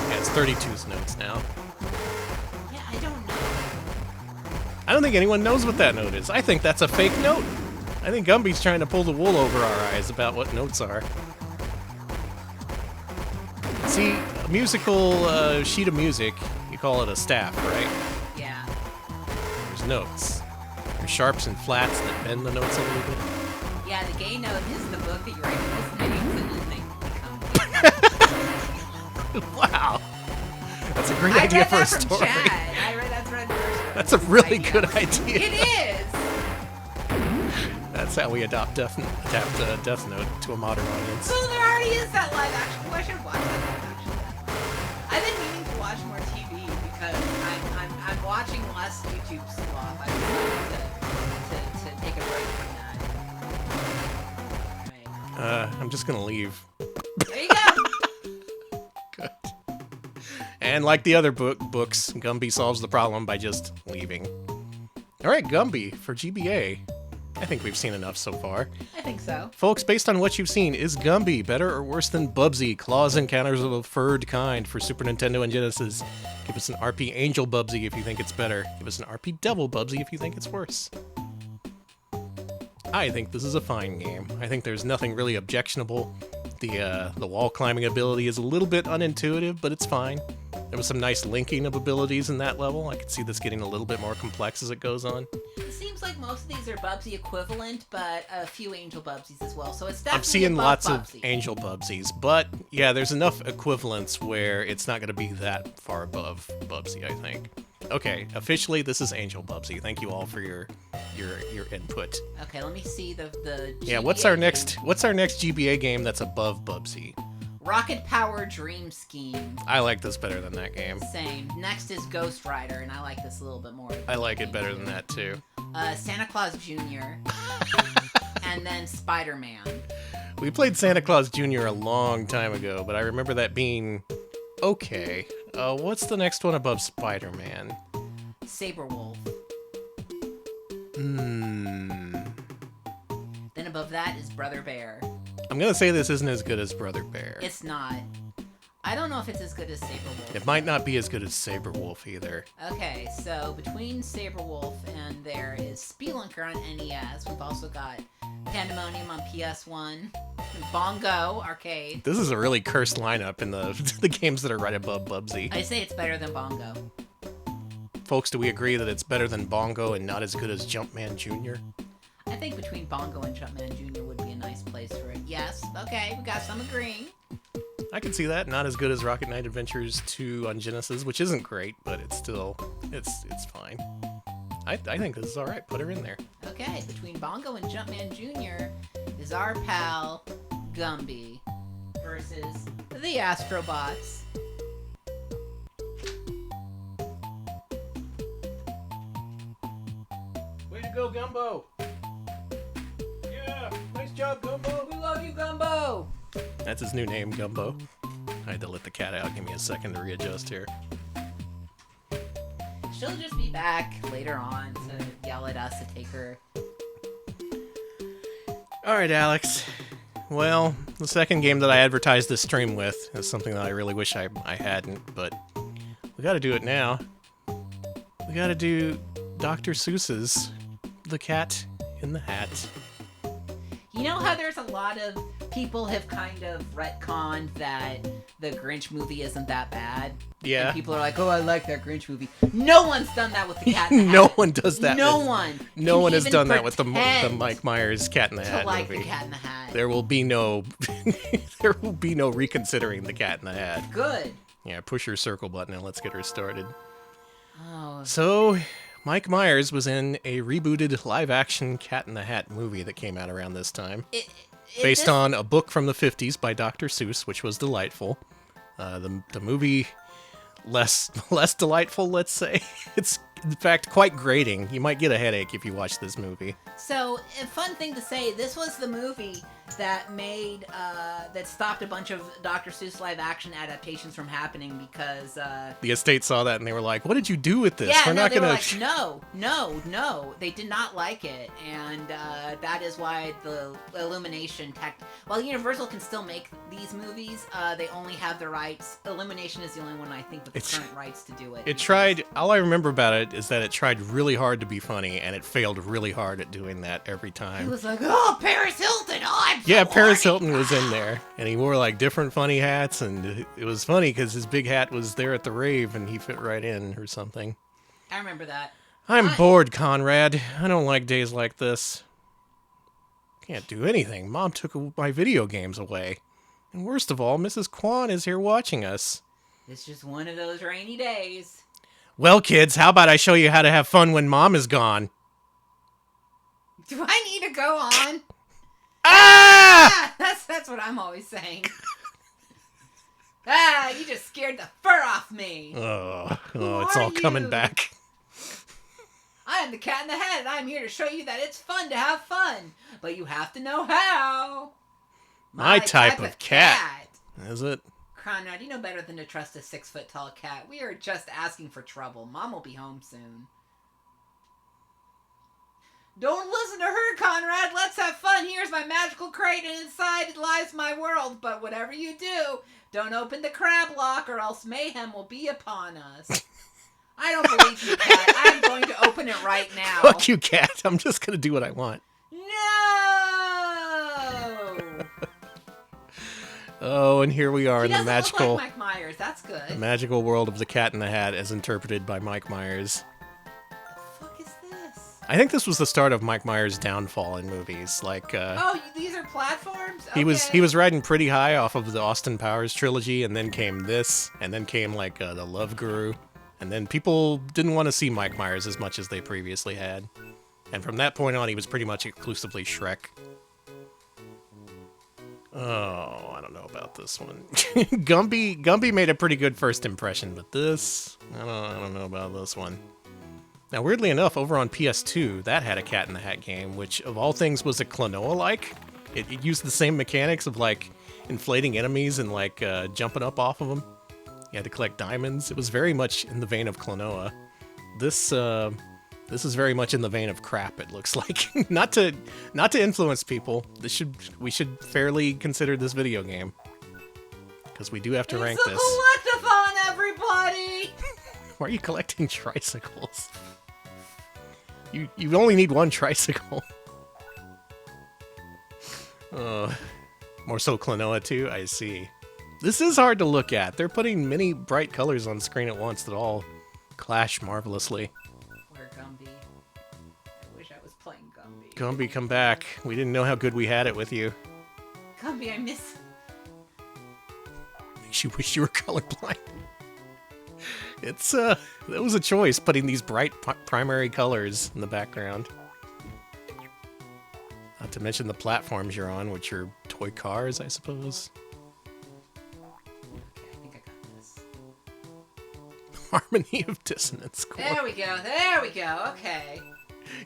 Yeah, it's 32th notes now. Yeah, I don't know. I don't think anyone knows what that note is. I think that's a fake note. I think Gumby's trying to pull the wool over our eyes about what notes are. See, a musical sheet of music, you call it a staff, right? Yeah. There's notes. There's sharps and flats that bend the notes a little bit. Yeah, the gay note is the book that you write most names and then they become. Wow. That's a great idea for a story. I read that from Chad. That's a really good idea. It is. That's how we adapt Death Note to a modern audience. So there already is that live action. Oh, I should watch that live action. I've been meaning to watch more TV because I'm watching less YouTube slop. I decided to take a break from that. Right. I'm just gonna leave. There you go. Good. And like the other books, Gumby solves the problem by just leaving. All right, Gumby for GBA. I think we've seen enough so far. I think so. Folks, based on what you've seen, is Gumby better or worse than Bubsy, Claws Encounters of a Furred Kind for Super Nintendo and Genesis? Give us an RP Angel Bubsy if you think it's better. Give us an RP Devil Bubsy if you think it's worse. I think this is a fine game. I think there's nothing really objectionable. The wall climbing ability is a little bit unintuitive, but it's fine. There was some nice linking of abilities in that level. I could see this getting a little bit more complex as it goes on. It seems like most of these are Bubsy equivalent, but a few Angel Bubsies as well. So it's definitely I'm seeing above lots Bubsy. of Angel Bubsies, but yeah, there's enough equivalence where it's not going to be that far above Bubsy, I think. Okay, officially this is Angel Bubsy. Thank you all for your input. Okay, let me see the Yeah, GBA what's our game. next GBA game that's above Bubsy? Rocket Power Dream Scheme. I like this better than that game. Same. Next is Ghost Rider, and I like this a little bit more. I like it better than that too. Santa Claus Jr. and then Spider-Man. We played Santa Claus Jr. a long time ago, but I remember that being okay. What's the next one above Spider-Man? Saberwolf. Then Then above that is Brother Bear. I'm gonna say this isn't as good as Brother Bear. It's not. I don't know if it's as good as Saberwolf. It might not be as good as Saberwolf either. Okay, so between Saberwolf and there is Spelunker on NES. We've also got Pandemonium on PS1. Bongo Arcade. This is a really cursed lineup in the the games that are right above Bubsy. I say it's better than Bongo. Folks, do we agree that it's better than Bongo and not as good as Jumpman Jr.? I think between Bongo and Jumpman Jr. would be a nice place for it. Yes, okay, we got some agreeing. I can see that. Not as good as Rocket Knight Adventures 2 on Genesis, which isn't great, but it's still it's fine. I think this is all right. Put her in there. Okay, between Bongo and Jumpman Jr. is our pal Gumby versus the Astrobots. Way to go, Gumbo! Yeah, nice job, Gumbo. We love you, Gumbo! That's his new name, Gumbo. I had to let the cat out. Give me a second to readjust here. She'll just be back later on to yell at us to take her. Alright, Alex. Well, the second game that I advertised this stream with is something that I really wish I hadn't, but we gotta do it now. We gotta do Dr. Seuss's The Cat in the Hat. You know how there's a lot of people have kind of retconned that the Grinch movie isn't that bad? Yeah. And people are like, oh, I like that Grinch movie. No one's done that with the Cat in the Hat. No one does that. No one. No one has done that with the Mike Myers Cat in the Hat like movie. The Cat in the Hat. There will be no there will be no reconsidering the Cat in the Hat. Good. Yeah, push your circle button and let's get her started. Oh. So, Mike Myers was in a rebooted live-action Cat in the Hat movie that came out around this time. Based on a book from the 50s by Dr. Seuss, which was delightful. The movie, less delightful, let's say. It's, in fact, quite grating. You might get a headache if you watch this movie. So, a fun thing to say, this was the movie that made, that stopped a bunch of Dr. Seuss live-action adaptations from happening because, The estate saw that and they were like, what did you do with this? Yeah, We're not they were gonna... like, no. They did not like it, and that is why the Illumination while Universal can still make these movies, they only have the rights. Illumination is the only one, I think, with the current rights to do it. It tried, all I remember about it is that it tried really hard to be funny, and it failed really hard at doing that every time. It was like, oh, Paris Hilton, Paris Hilton was in there, and he wore like different funny hats, and it was funny because his big hat was there at the rave, and he fit right in or something. I remember that. I'm bored, Conrad. I don't like days like this. Can't do anything. Mom took my video games away. And worst of all, Mrs. Kwan is here watching us. It's just one of those rainy days. Well, kids, how about I show you how to have fun when Mom is gone? Do I need to go on? Ah! That's what I'm always saying. You just scared the fur off me. Oh, it's all coming back. I am the Cat in the Hat, and I'm here to show you that it's fun to have fun, but you have to know how. My type of cat. Is it? Conrad, you know better than to trust a 6-foot-tall cat. We are just asking for trouble. Mom will be home soon. Don't listen to her, Conrad. Let's have fun. Here's my magical crate, and inside lies my world. But whatever you do, don't open the crab lock, or else mayhem will be upon us. I don't believe you, Cat. I'm going to open it right now. Fuck you, Cat. I'm just going to do what I want. No! Oh, and here we are in the magical... Look like Mike Myers. That's good. The magical world of the Cat in the Hat as interpreted by Mike Myers. I think this was the start of Mike Myers' downfall in movies. Like, oh, these are platforms? Okay. He was riding pretty high off of the Austin Powers trilogy, and then came this, and then came like the Love Guru, and then people didn't want to see Mike Myers as much as they previously had. And from that point on, he was pretty much exclusively Shrek. Oh, I don't know about this one. Gumby made a pretty good first impression, but this, I don't know about this one. Now, weirdly enough, over on PS2, that had a Cat in the Hat game, which, of all things, was a Klonoa-like. It used the same mechanics of, like, inflating enemies and, like, jumping up off of them. You had to collect diamonds. It was very much in the vein of Klonoa. This is very much in the vein of crap, it looks like. Not to influence people. We should fairly consider this video game. Because we do have to rank this. It's a collectathon, everybody! Why are you collecting tricycles? You only need one tricycle. More so Klonoa too? I see. This is hard to look at. They're putting many bright colors on screen at once that all clash marvelously. Where Gumby? I wish I was playing Gumby. Gumby, come back. We didn't know how good we had it with you. Gumby, I miss... Makes you wish you were colorblind. It's, that was a choice, putting these bright primary colors in the background. Not to mention the platforms you're on, which are toy cars, I suppose. Okay, I think I got this. Harmony of Dissonance. Cool. There we go, okay.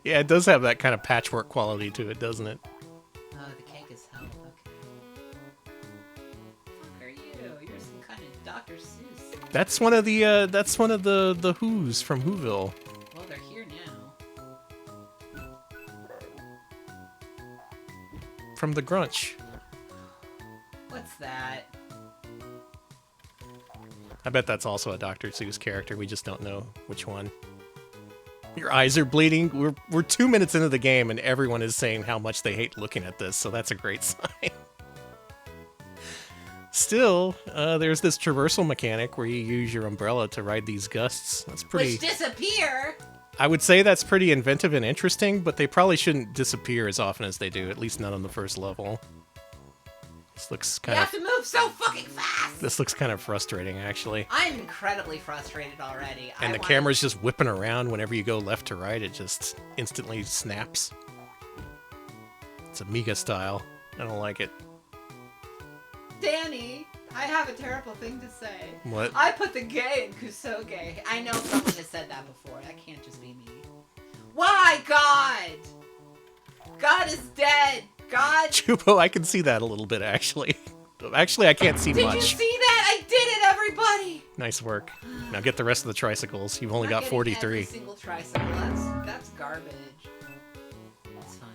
Yeah, it does have that kind of patchwork quality to it, doesn't it? Oh, the cake is held, okay. Fuck are you? You're some kind That's one of the the Who's from Whoville. Well, they're here now. From the Grunch. What's that? I bet that's also a Dr. Seuss character. We just don't know which one. Your eyes are bleeding. We're 2 minutes into the game and everyone is saying how much they hate looking at this, so that's a great sign. Still, there's this traversal mechanic where you use your umbrella to ride these gusts. That's pretty... Which disappear! I would say that's pretty inventive and interesting, but they probably shouldn't disappear as often as they do, at least not on the first level. This looks kind of... You have to move so fucking fast! This looks kind of frustrating, actually. I'm incredibly frustrated already. And the camera's just whipping around whenever you go left to right. It just instantly snaps. It's Amiga style. I don't like it. Danny, I have a terrible thing to say. What? I put the gay in Kusoge. I know someone has said that before. That can't just be me. Why, God? God is dead. God. Chupo, I can see that a little bit, actually. Actually, I can't see much. Did you see that? I did it, everybody. Nice work. Now get the rest of the tricycles. You've only got 43. Every single tricycle. That's garbage. That's fine.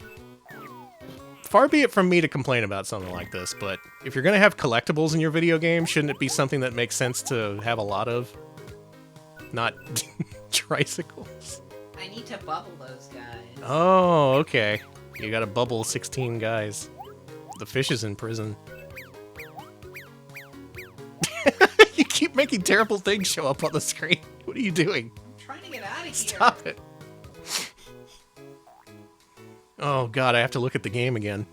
Far be it from me to complain about something like this, but if you're going to have collectibles in your video game, shouldn't it be something that makes sense to have a lot of? Not tricycles. I need to bubble those guys. Oh, okay. You gotta bubble 16 guys. The fish is in prison. You keep making terrible things show up on the screen. What are you doing? I'm trying to get out of here. Stop it. Oh god, I have to look at the game again.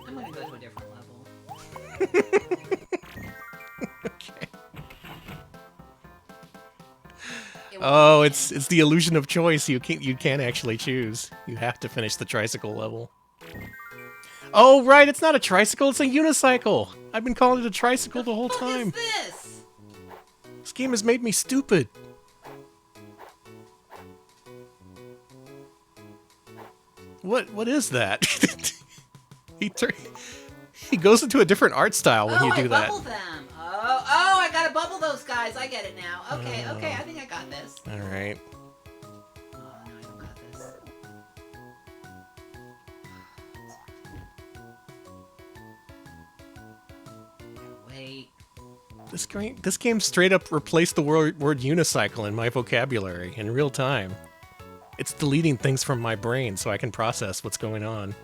I'm gonna go to a different level. Okay. Oh, it's the illusion of choice. You can't actually choose. You have to finish the tricycle level. Oh right, it's not a tricycle, it's a unicycle. I've been calling it a tricycle the whole time. What is this? This game has made me stupid. What is that? He goes into a different art style when you do that. Oh, I bubble them. Oh, I gotta bubble those guys. I get it now. Okay, okay, I think I got this. All right. Oh, no, I don't got this. Wait. This game straight up replaced the word unicycle in my vocabulary in real time. It's deleting things from my brain so I can process what's going on.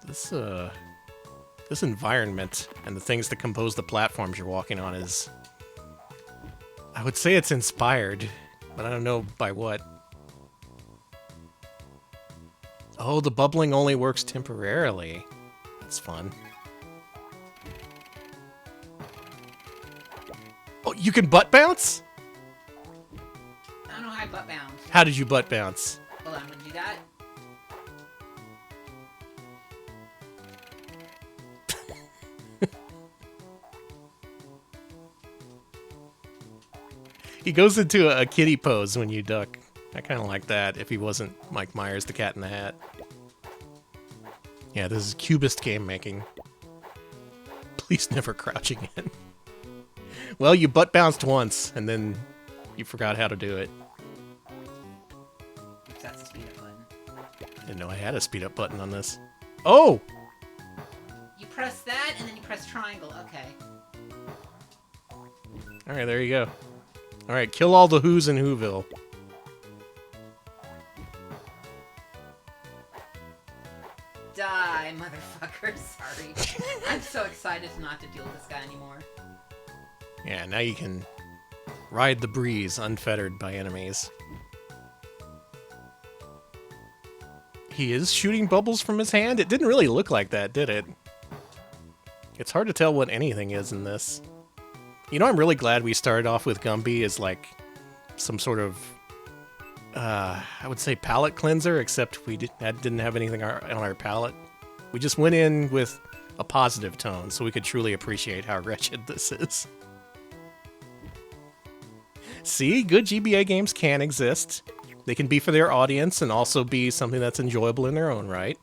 This environment and the things that compose the platforms you're walking on is... I would say it's inspired, but I don't know by what. Oh, the bubbling only works temporarily. That's fun. Oh, you can butt bounce? I don't know how I butt bounce. How did you butt bounce? Hold on, I'm gonna do that. He goes into a kitty pose when you duck. I kind of like that if he wasn't Mike Myers, the Cat in the Hat. Yeah, this is cubist game making. Please never crouching in. Well, you butt bounced once, and then you forgot how to do it. That's the speed up button. Didn't know I had a speed up button on this. Oh! You press that, and then you press triangle. Okay. Alright, there you go. Alright, kill all the Who's in Whoville. Die, motherfucker. Sorry. I'm so excited not to deal with this guy anymore. Yeah, now you can ride the breeze unfettered by enemies. He is shooting bubbles from his hand? It didn't really look like that, did it? It's hard to tell what anything is in this. You know, I'm really glad we started off with Gumby as like some sort of, I would say palate cleanser, except we didn't have anything on our palate. We just went in with a positive tone so we could truly appreciate how wretched this is. See, good GBA games can exist. They can be for their audience and also be something that's enjoyable in their own right.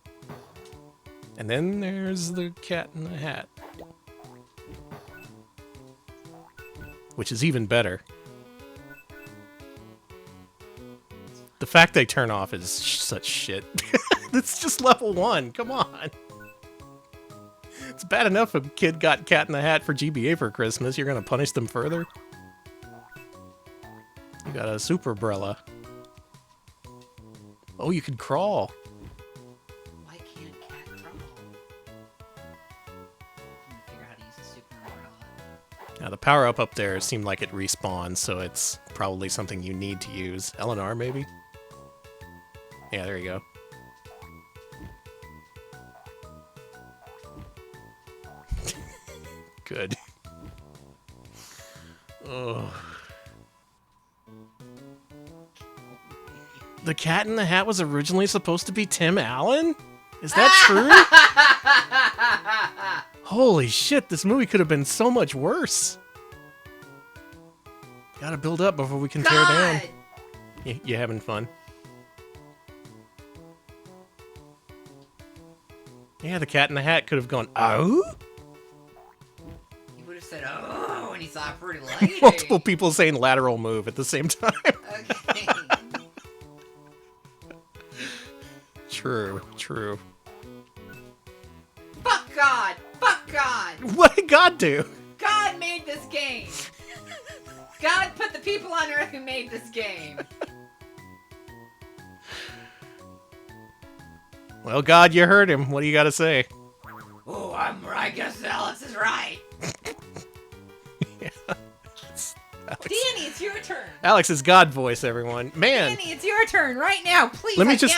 And then there's the Cat in the Hat. which is even better. The fact they turn off is such shit. It's just level 1. Come on. It's bad enough a kid got Cat in the Hat for GBA for Christmas. You're gonna punish them further? You got a super umbrella. Oh, you can crawl. Why can't Cat crawl? I'm gonna figure out how to use the super umbrella. Now, the power-up up there seemed like it respawns, so it's probably something you need to use. LNR, maybe? Yeah, there you go. Good. Oh. The Cat in the Hat was originally supposed to be Tim Allen? Is that true? Holy shit, this movie could have been so much worse. Gotta build up before we can tear down. You having fun? Yeah, the Cat in the Hat could have gone, oh? He would have said, oh, when he saw a pretty lady. Multiple people saying lateral move at the same time. Okay. True, true. Fuck God! Fuck God! What did God do? God made this game! God put the people on Earth who made this game! Well, God, you heard him. What do you got to say? Oh, I guess Alex is right. Yeah. Alex. Danny, it's your turn. Alex's God voice, everyone. Man. Danny, it's your turn right now. Please, Let me just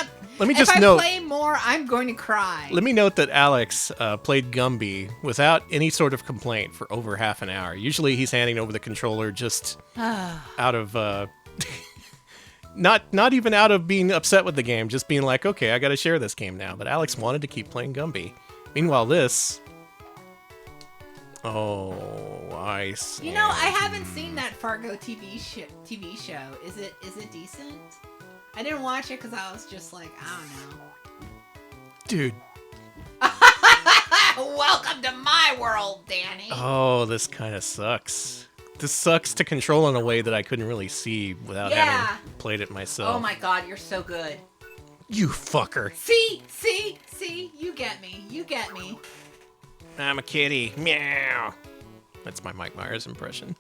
if note. I play more, I'm going to cry. Let me note that Alex played Gumby without any sort of complaint for over half an hour. Usually he's handing over the controller just out of... Not even out of being upset with the game, just being like, okay, I gotta share this game now. But Alex wanted to keep playing Gumby. Meanwhile, this... Oh, I see. You know, I haven't seen that Fargo TV show. Is it decent? I didn't watch it because I was just like, I don't know. Dude. Welcome to my world, Danny. Oh, this kind of sucks. This sucks to control in a way that I couldn't really see without having played it myself. Oh my God, you're so good. You fucker. See, you get me. You get me. I'm a kitty. Meow. That's my Mike Myers impression.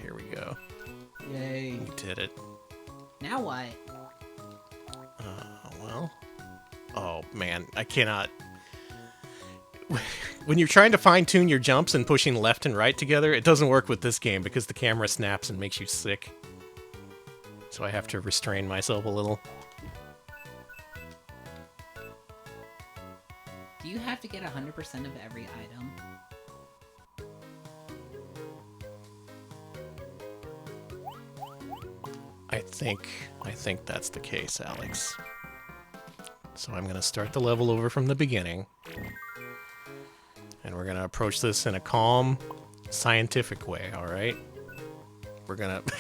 Here we go. Yay. You did it. Now what? Well. Oh, man. I cannot... When you're trying to fine-tune your jumps and pushing left and right together, it doesn't work with this game because the camera snaps and makes you sick. So I have to restrain myself a little. Do you have to get 100% of every item? I think that's the case, Alex. So I'm going to start the level over from the beginning. And we're going to approach this in a calm, scientific way, alright? We're going to...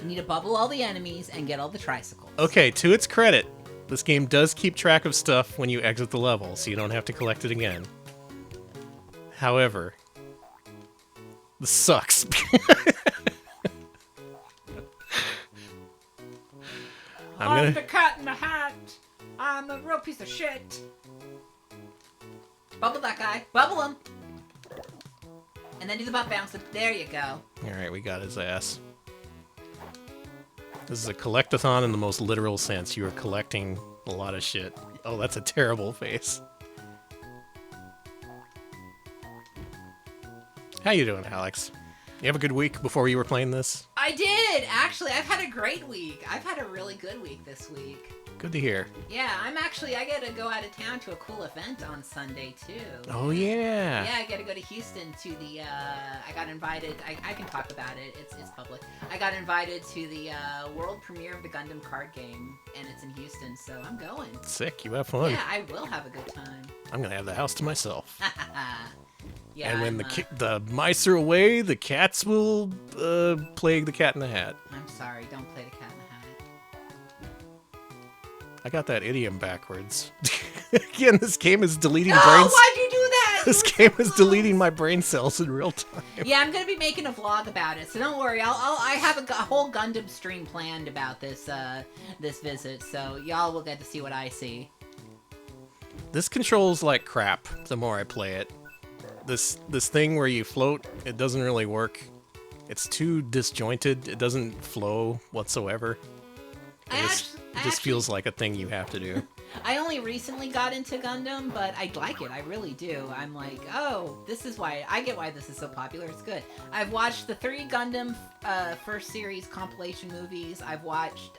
You need to bubble all the enemies and get all the tricycles. Okay, to its credit, this game does keep track of stuff when you exit the level, so you don't have to collect it again. However, this sucks. I'm the Cat in the Hat. I'm a real piece of shit. Bubble that guy. Bubble him. And then do the butt bounce. There you go. Alright, we got his ass. This is a collectathon in the most literal sense. You are collecting a lot of shit. Oh, that's a terrible face. How you doing, Alex? You have a good week before you were playing this? I did! Actually, I've had a great week. I've had a really good week this week. Good to hear. Yeah, I get to go out of town to a cool event on Sunday, too. Oh, yeah. Yeah, I get to go to Houston to the, I got invited, I can talk about it, it's public. I got invited to the world premiere of the Gundam card game, and it's in Houston, so I'm going. Sick, you have fun. Yeah, I will have a good time. I'm gonna have the house to myself. Yeah, and when the mice are away, the cats will plague the Cat in the Hat. I'm sorry, don't play the Cat in the Hat. I got that idiom backwards. Again, this game is deleting No, brains. why'd you do that? This game is deleting my brain cells in real time. Yeah, I'm gonna be making a vlog about it, so don't worry. I have a whole Gundam stream planned about this this visit, so y'all will get to see what I see. This controls like crap the more I play it. This thing where you float, it doesn't really work. It's too disjointed. It doesn't flow whatsoever. It just feels like a thing you have to do. I only recently got into Gundam, but I like it. I really do. I'm like, oh, this is why I get why this is so popular. It's good. I've watched the 3 Gundam first series compilation movies. I've watched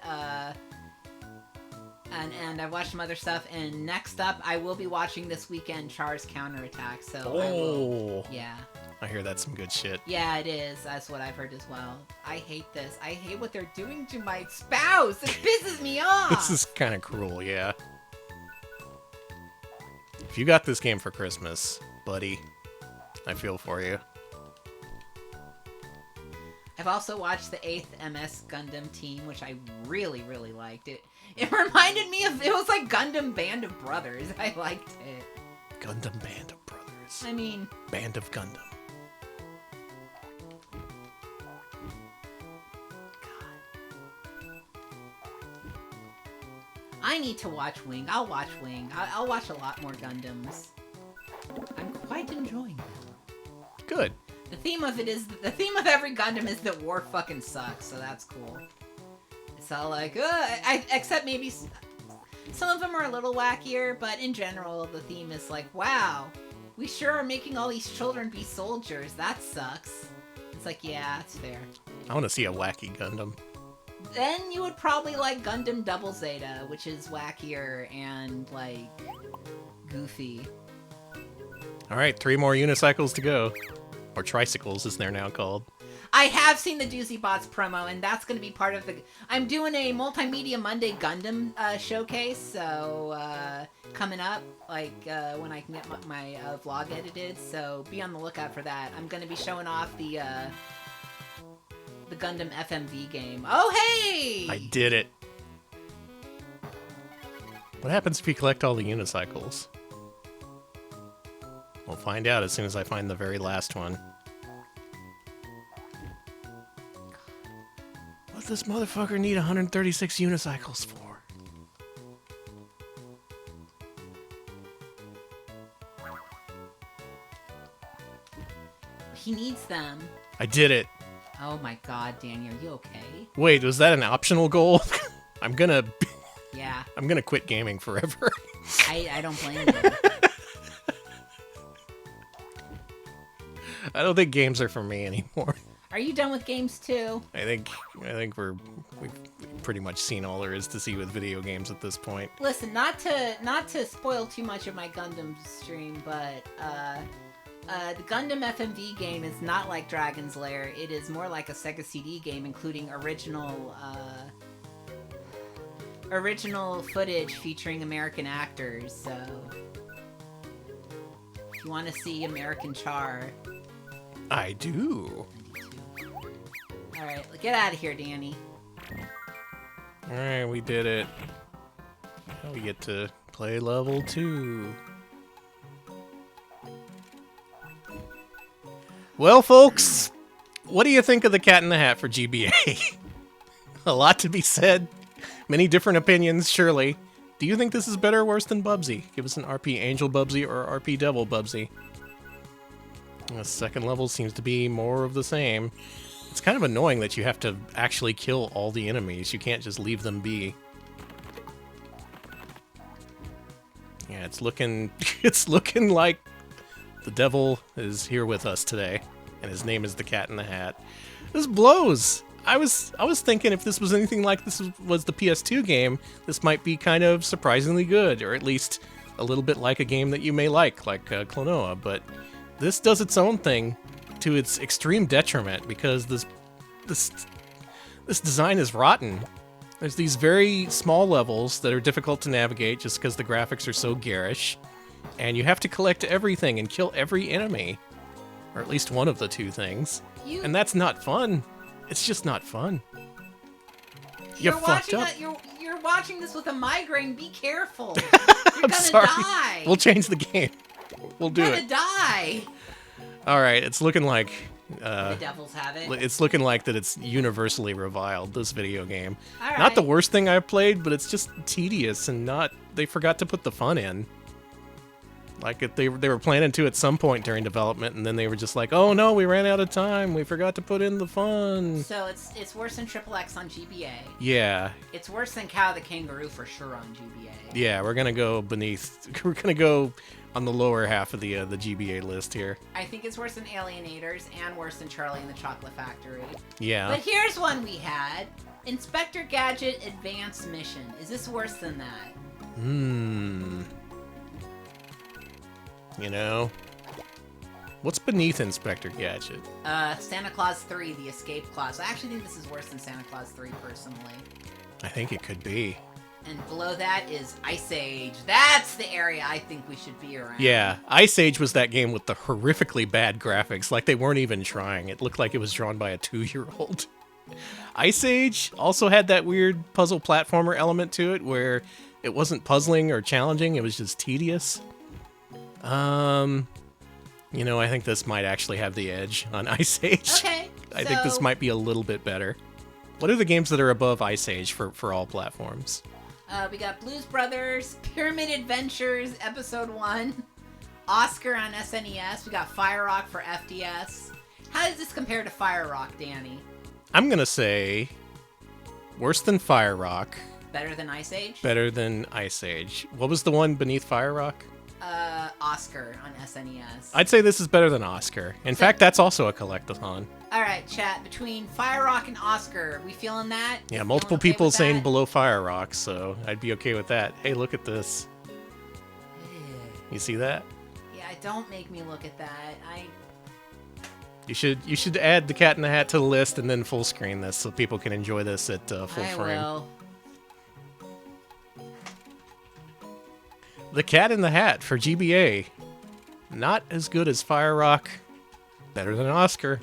and I've watched some other stuff. And next up, I will be watching this weekend Char's Counterattack. So yeah. I hear that's some good shit. Yeah, it is. That's what I've heard as well. I hate this. I hate what they're doing to my spouse. It pisses me off. This is kind of cruel, yeah. If you got this game for Christmas, buddy, I feel for you. I've also watched the 8th MS Gundam team, which I really, really liked. It reminded me of, it was like Gundam Band of Brothers. I liked it. Gundam Band of Brothers. I mean... Band of Gundam. I need to watch Wing. I'll watch Wing. I'll watch a lot more Gundams. I'm quite enjoying them. Good. The theme of every Gundam is that war fucking sucks, so that's cool. It's all like, except maybe some of them are a little wackier, but in general, the theme is like, wow, we sure are making all these children be soldiers. That sucks. It's like, yeah, it's fair. I want to see a wacky Gundam. Then you would probably like Gundam Double Zeta, which is wackier and, like, goofy. Alright, 3 more unicycles to go. Or tricycles, as they're now called. I have seen the Doozy Bots promo, and that's going to be part of the... I'm doing a Multimedia Monday Gundam showcase, so coming up, like, when I can get my vlog edited, so be on the lookout for that. I'm going to be showing off the Gundam FMV game. Oh, hey! I did it. What happens if you collect all the unicycles? We'll find out as soon as I find the very last one. What does this motherfucker need 136 unicycles for? He needs them. I did it. Oh my god, Danny, are you okay? Wait, was that an optional goal? I'm gonna quit gaming forever. I don't blame you. I don't think games are for me anymore. Are you done with games too? I think we've pretty much seen all there is to see with video games at this point. Listen, not to spoil too much of my Gundam stream, but the Gundam FMV game is not like Dragon's Lair. It is more like a Sega CD game, including original footage featuring American actors. So, if you want to see American Char, I do. All right, get out of here, Danny. All right, we did it. Now we get to play level 2. Well, folks, what do you think of the Cat in the Hat for GBA? A lot to be said. Many different opinions, surely. Do you think this is better or worse than Bubsy? Give us an RP Angel Bubsy or RP Devil Bubsy. The second level seems to be more of the same. It's kind of annoying that you have to actually kill all the enemies. You can't just leave them be. Yeah, it's looking like the devil is here with us today, and his name is the Cat in the Hat. This blows. I was thinking if this was anything like this was the PS2 game, this might be kind of surprisingly good, or at least a little bit like a game that you may like Klonoa, but this does its own thing to its extreme detriment because this design is rotten. There's these very small levels that are difficult to navigate just because the graphics are so garish, and you have to collect everything and kill every enemy, or at least one of the two things. And that's not fun. It's just not fun. You're watching this with a migraine. Be careful. You're I'm gonna sorry. die. We'll change the game. We'll do Gonna it. die. All right, it's looking like The devils have it. it's looking like that it's universally reviled, this video game. All right. Not the worst thing I've played, but it's just tedious and they forgot to put the fun in. Like they were planning to at some point during development, and then they were just like, "Oh no, we ran out of time. We forgot to put in the fun." So it's worse than Triple X on GBA. Yeah. It's worse than Cow the Kangaroo for sure on GBA. Yeah, we're gonna go beneath. We're gonna go on the lower half of the GBA list here. I think it's worse than Alienators and worse than Charlie and the Chocolate Factory. Yeah. But here's one we had: Inspector Gadget Advanced Mission. Is this worse than that? You know, what's beneath Inspector Gadget? Santa Claus 3, The Escape Clause. I actually think this is worse than Santa Claus 3 personally. I think it could be. And below that is Ice Age. That's the area I think we should be around. Yeah, Ice Age was that game with the horrifically bad graphics. Like they weren't even trying. It looked like it was drawn by a 2-year-old. Ice Age also had that weird puzzle platformer element to it where it wasn't puzzling or challenging. It was just tedious. You know, I think this might actually have the edge on Ice Age. Okay. I think this might be a little bit better. What are the games that are above Ice Age for all platforms? We got Blues Brothers, Pyramid Adventures, Episode 1, Oscar on SNES. We got Fire Rock for FDS. How does this compare to Fire Rock, Danny? I'm gonna say worse than Fire Rock. Better than Ice Age? Better than Ice Age. What was the one beneath Fire Rock? Oscar on SNES. I'd say this is better than Oscar. In fact, that's also a collectathon. All right, chat. Between Fire Rock and Oscar, we feeling that? Yeah, You multiple feeling okay people with saying that? below Fire Rock, so I'd be okay with that. Hey, look at this. You see that? Yeah, don't make me look at that. You should add the Cat in the Hat to the list and then full screen this so people can enjoy this at full frame. Will. The Cat in the Hat for GBA. Not as good as Fire Rock. Better than Oscar.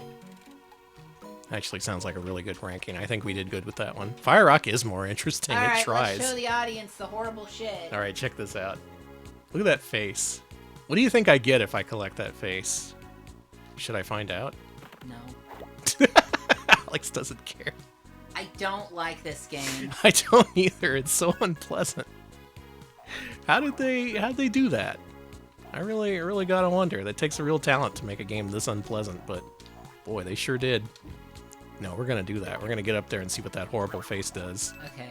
Actually sounds like a really good ranking. I think we did good with that one. Fire Rock is more interesting. All right, it tries. let's show the audience the horrible shit. All right, check this out. Look at that face. What do you think I get if I collect that face? Should I find out? No. Alex doesn't care. I don't like this game. I don't either. It's so unpleasant. How'd they do that? I really gotta wonder. That takes a real talent to make a game this unpleasant, but boy, they sure did. No, we're gonna do that. We're gonna get up there and see what that horrible face does. Okay.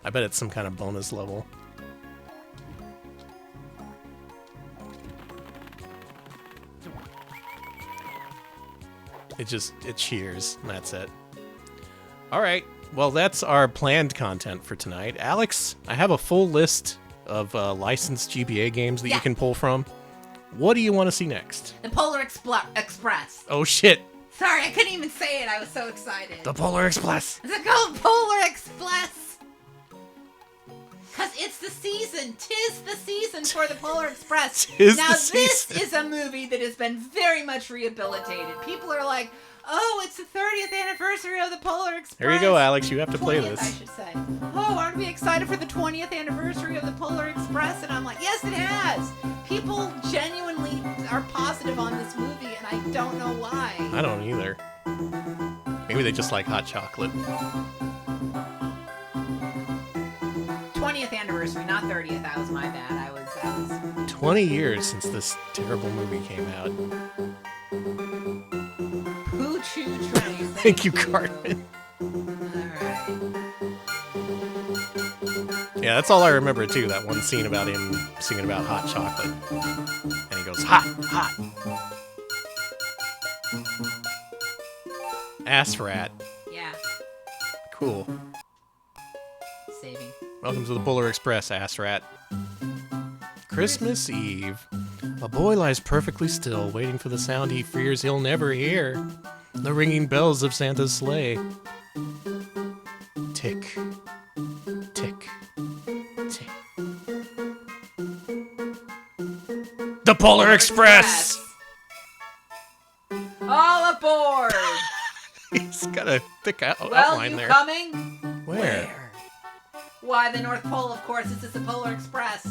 I bet it's some kind of bonus level. It cheers, and that's it. Alright, well that's our planned content for tonight. Alex, I have a full list of licensed GBA games that you can pull from. What do you want to see next? The Polar Express. Oh shit! Sorry, I couldn't even say it. I was so excited. The Polar Express! The Polar Express! Because it's the season. 'Tis the season for the Polar Express. Tis now, the this season. is a movie that has been very much rehabilitated. People are like, oh, it's the 30th anniversary of the Polar Express. Here you go, Alex. You have to play 20th, this. I should say. Oh, aren't we excited for the 20th anniversary of the Polar Express? And I'm like, yes, it has. People genuinely are positive on this movie, and I don't know why. I don't either. Maybe they just like hot chocolate. 20th anniversary, not 30th. That was my bad. I was 20 years since this terrible movie came out. Poo Choo Train. Thank you, Cartman. Alright. Yeah, that's all I remember too, that one scene about him singing about hot chocolate. And he goes, hot, hot. Ass rat. Yeah, Cool. saving. Welcome to the Polar Express, ass rat. Christmas Eve. A boy lies perfectly still, waiting for the sound he fears he'll never hear. The ringing bells of Santa's sleigh. Tick. Tick. Tick. The Polar Express! All aboard! He's got a thick Well, outline you there. coming? Where? Why, the North Pole, of course. This is the Polar Express.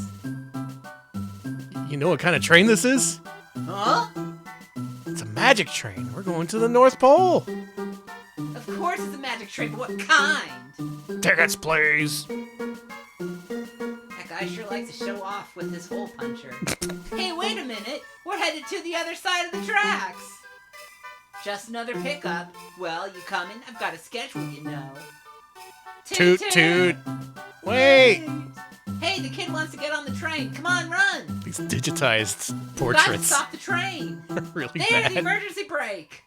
You know what kind of train this is? Huh? It's a magic train. We're going to the North Pole. Of course it's a magic train, but what kind? Tickets, please. That guy sure likes to show off with his hole puncher. Hey, wait a minute. We're headed to the other side of the tracks. Just another pickup. Well, you coming? I've got a schedule, you know. Toot, toot. Wait. Hey, the kid wants to get on the train. Come on, run. These digitized Got to portraits stop the train. are really There's bad. the emergency brake.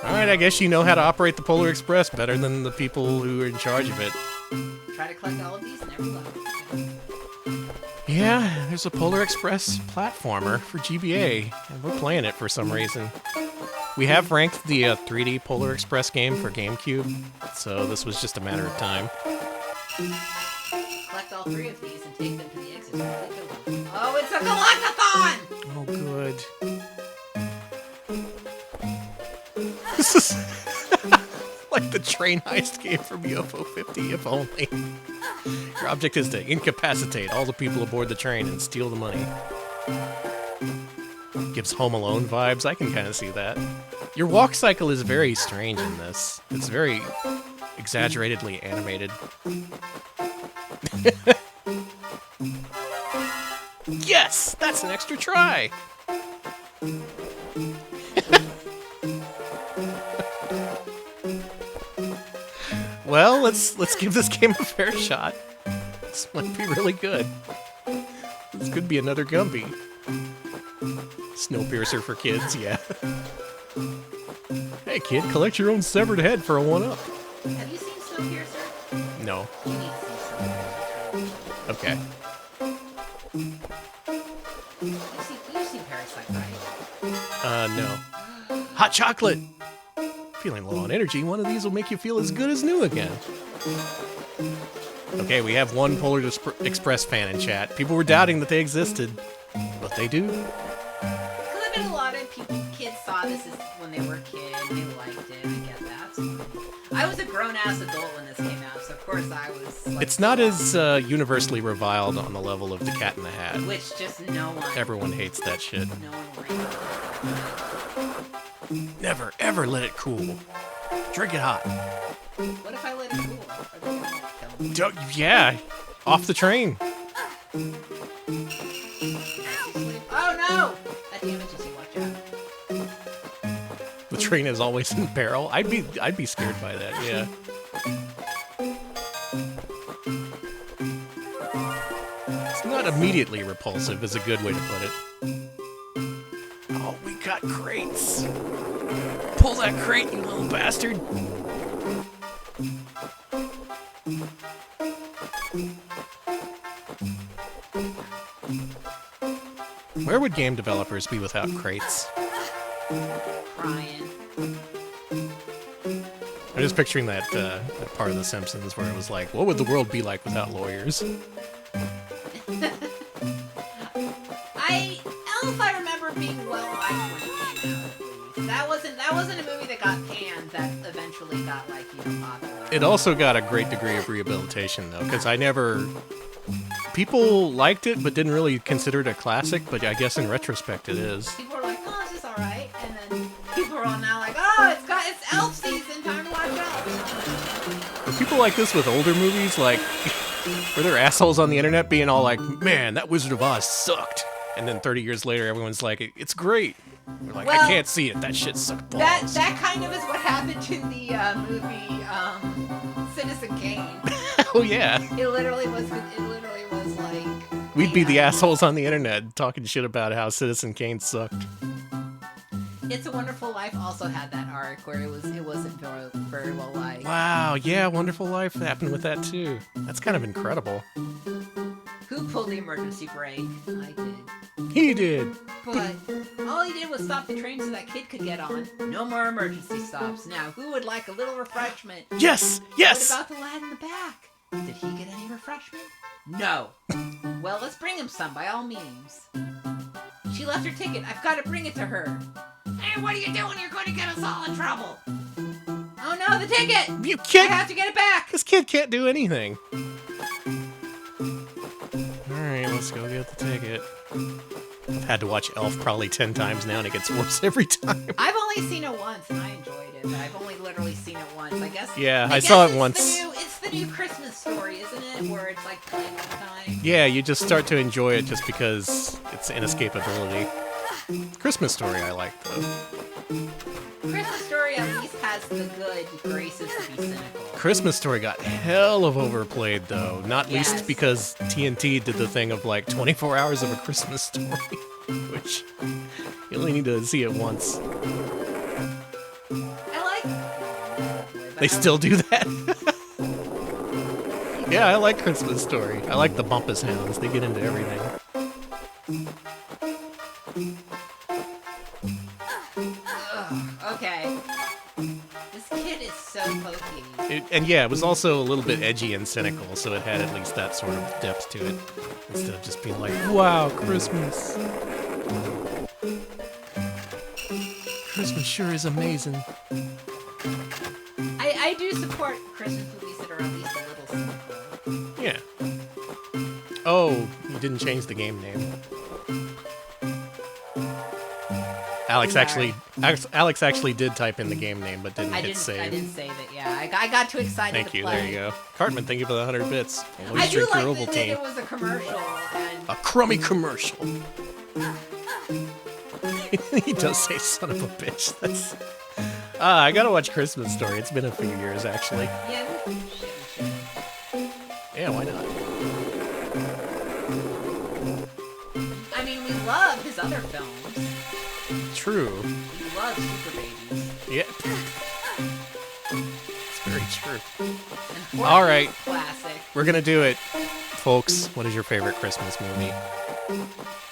Alright, I guess you know how to operate the Polar Express better than the people who are in charge of it. Try to collect all of these and never load. Yeah, there's a Polar Express platformer for GBA, and we're playing it for some reason. We have ranked the 3D Polar Express game for GameCube, so this was just a matter of time. Collect all 3 of these and take them to the exit. Oh, it's a collectathon! Oh, good. This is like the train heist game from UFO 50, if only. Your object is to incapacitate all the people aboard the train and steal the money. Gives Home Alone vibes, I can kind of see that. Your walk cycle is very strange in this. It's very exaggeratedly animated. Yes! That's an extra try! Well, let's give this game a fair shot. This might be really good. This could be another Gumby. Snowpiercer for kids, yeah. Hey kid, collect your own severed head for a 1-up. Have you seen Snowpiercer? No. You need to see Snowpiercer. Okay. You've seen Parasite, right? No. Hot chocolate! Feeling low on energy, one of these will make you feel as good as new again. Okay, we have one Polar Express fan in chat. People were doubting that they existed, but they do. Because I bet a lot of kids saw this when they were kids, and they liked it. I get that. I was a grown-ass adult when this came out, so of course I was... Like, It's not as universally reviled on the level of The Cat in the Hat. which just no one... Everyone hates that shit. No one read. Never, ever let it cool. Drink it hot. What if I let it cool? Are they gonna kill me? Yeah, off the train. Oh no! That damages you, watch out. The train is always in peril. I'd be scared by that, yeah. It's not immediately repulsive is a good way to put it. Oh, we got crates. Pull that crate, you little bastard. Where would game developers be without crates? Crying. I'm just picturing that part of The Simpsons where it was like, what would the world be like without lawyers? Elf, I remember being well liked when it came out. At least. That wasn't a movie that got panned. That eventually got popular. It also got a great degree of rehabilitation though, because people liked it but didn't really consider it a classic. But I guess in retrospect it is. People were like, "Oh, it's just all right," and then people are all now like, "Oh, it's Elf season, time to watch Elf." But people like this with older movies, like where they're assholes on the internet being all like, "Man, that Wizard of Oz sucked," and then 30 years later, everyone's like, "It's great." We're like, Well, "I can't see it. That shit sucked balls." That kind of is what happened to the movie Citizen Kane. Oh yeah. It literally was like We'd be the assholes on the internet talking shit about how Citizen Kane sucked. It's a Wonderful Life also had that arc where it wasn't very well liked. Wow, yeah, Wonderful Life happened with that too. That's kind of incredible. Who pulled the emergency brake? I did. He did. But all he did was stop the train so that kid could get on. No more emergency stops. Now, who would like a little refreshment? Yes, yes. What about the lad in the back? Did he get any refreshment? No. Well, let's bring him some, by all means. She left her ticket. I've got to bring it to her. Hey, what are you doing? You're going to get us all in trouble. Oh no, the ticket! You I can't. have to get it back. This kid can't do anything. All right, let's go get the ticket. I've had to watch Elf probably 10 times now, and it gets worse every time. I've only seen it once, and I enjoyed it. But I've only literally seen it once. I guess. Yeah, I guess saw it it's once. It's the new Christmas Story, isn't it? Where it's like playing all the time. Yeah, you just start to enjoy it just because it's inescapability. Christmas Story I like, though. Christmas Story at least has the good graces to be cynical. Christmas Story got hell of overplayed, though. Not Yes. least because TNT did the thing of like 24 hours of a Christmas Story, which you only need to see it once. I like. They still do that? Yeah, I like Christmas Story. I like the Bumpus Hounds. They get into everything. Okay. This kid is so pokey. And yeah, it was also a little bit edgy and cynical, so it had at least that sort of depth to it. Instead of just being like, wow, Christmas. Christmas sure is amazing. I do support Christmas movies that are at least a little cynical. Yeah. Oh, you didn't change the game name. Alex actually did type in the game name, but didn't hit save. I didn't save it. Yeah, I got too excited. Thank to you. play. There you go. Cartman, thank you for the 100 bits. Always I do drink your like that Ovaltine. it was a commercial. And A crummy commercial. He does say "son of a bitch." That's. I gotta watch Christmas Story. It's been a few years actually. yeah, shit. Yeah, why not? I mean, we love his other films. True. We love Super Babies. Yeah. It's very true. And All right. Classic. We're gonna do it, folks. What is your favorite Christmas movie?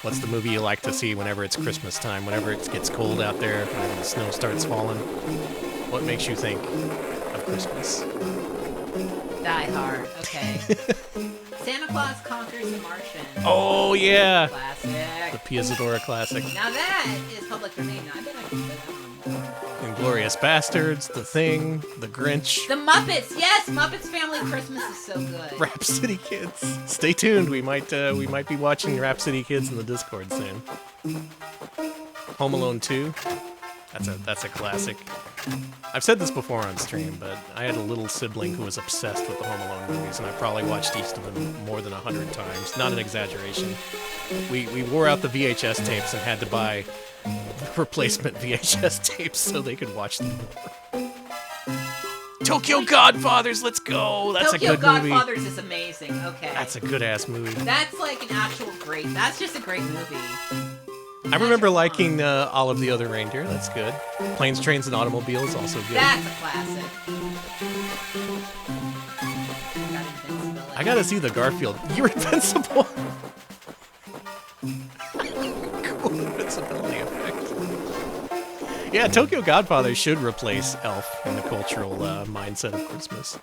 What's the movie you like to see whenever it's Christmas time, whenever it gets cold out there, whenever the snow starts falling? What makes you think of Christmas? Die Hard. Okay. Santa Claus Conquers the Martian. Oh, yeah. The Classic. Pia Zadora classic. Now that is public domain. I bet I can put that on. Inglourious Bastards, The Thing, The Grinch, The Muppets. Yes, Muppets Family Christmas is so good. Rhapsody Kids. Stay tuned. We might be watching Rhapsody Kids in the Discord soon. Home Alone 2. That's a classic. I've said this before on stream, but I had a little sibling who was obsessed with the Home Alone movies, and I probably watched each of them more than 100 times. Not an exaggeration. We wore out the VHS tapes and had to buy replacement VHS tapes so they could watch them more. Tokyo Godfathers, let's go! That's Tokyo a good movie. Godfathers is amazing. Okay. That's a good-ass movie. That's like an actual great. That's just a great movie. I remember liking All of the Other Reindeer. That's good. Planes, Trains, and Automobiles, also good. That's a classic. I gotta see the Garfield. You're invincible! Cool invincibility effect. Yeah, Tokyo Godfather should replace Elf in the cultural mindset of Christmas.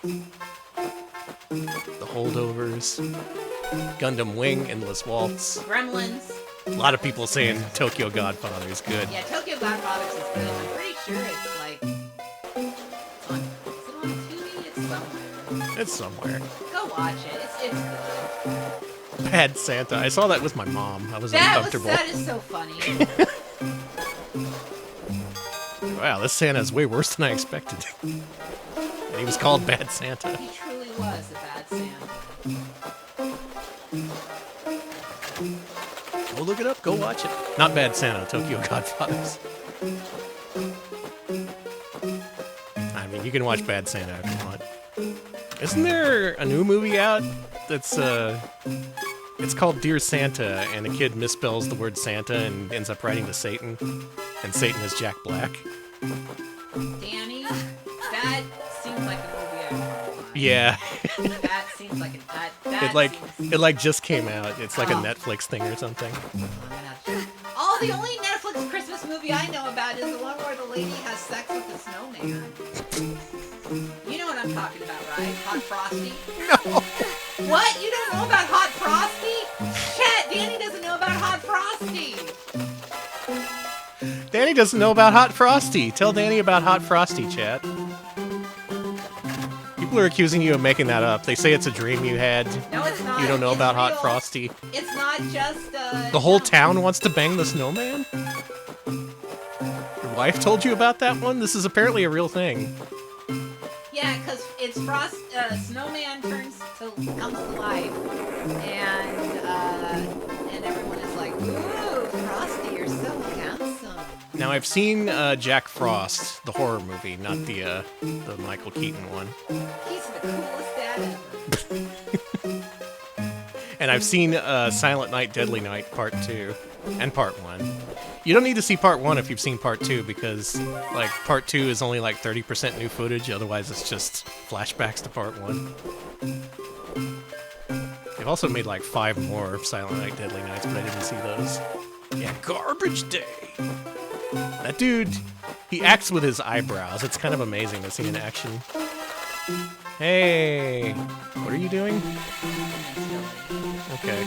The Holdovers, Gundam Wing, Endless Waltz. Gremlins. A lot of people saying Tokyo Godfather is good. Yeah, Tokyo Godfathers is good. I'm pretty sure it's like. Is it on TV? It's somewhere. It's somewhere. Go watch it. It's good. Bad Santa. I saw that with my mom. I was uncomfortable. That is so funny. Wow, this Santa's way worse than I expected. And he was called Bad Santa. He truly was a bad Santa. Go look it up. Go watch it. Not Bad Santa. Tokyo Godfathers. I mean, you can watch Bad Santa if you want. Isn't there a new movie out that's it's called Dear Santa, and the kid misspells the word Santa and ends up writing to Satan, and Satan is Jack Black. Danny, that seems like a movie I want to watch. Yeah. That seems like It like just came out. It's like a Netflix thing or something. Oh, the only Netflix Christmas movie I know about is the one where the lady has sex with the snowman. You know what I'm talking about, right? Hot Frosty? No. What? You don't know about Hot Frosty? Chat, Danny doesn't know about Hot Frosty. Danny doesn't know about Hot Frosty. Tell Danny about Hot Frosty, chat. People are accusing you of making that up. They say it's a dream you had. No, it's not. You don't know It's about Hot real. Frosty. It's not just, The whole no. town wants to bang the snowman? Your wife told you about that one? This is apparently a real thing. Yeah, because it's snowman comes to life, and everyone is like, ooh, Frosty, you're so handsome. Now, I've seen Jack Frost, the horror movie, not the Michael Keaton one. He's the coolest dad ever. And I've seen Silent Night, Deadly Night Part 2 and Part 1. You don't need to see Part 1 if you've seen Part 2 because, like, Part 2 is only like 30% new footage, otherwise it's just flashbacks to Part 1. They've also made like 5 more Silent Night, Deadly Nights, but I didn't see those. Yeah, Garbage Day! That dude, he acts with his eyebrows. It's kind of amazing to see in action. Hey! What are you doing? Okay.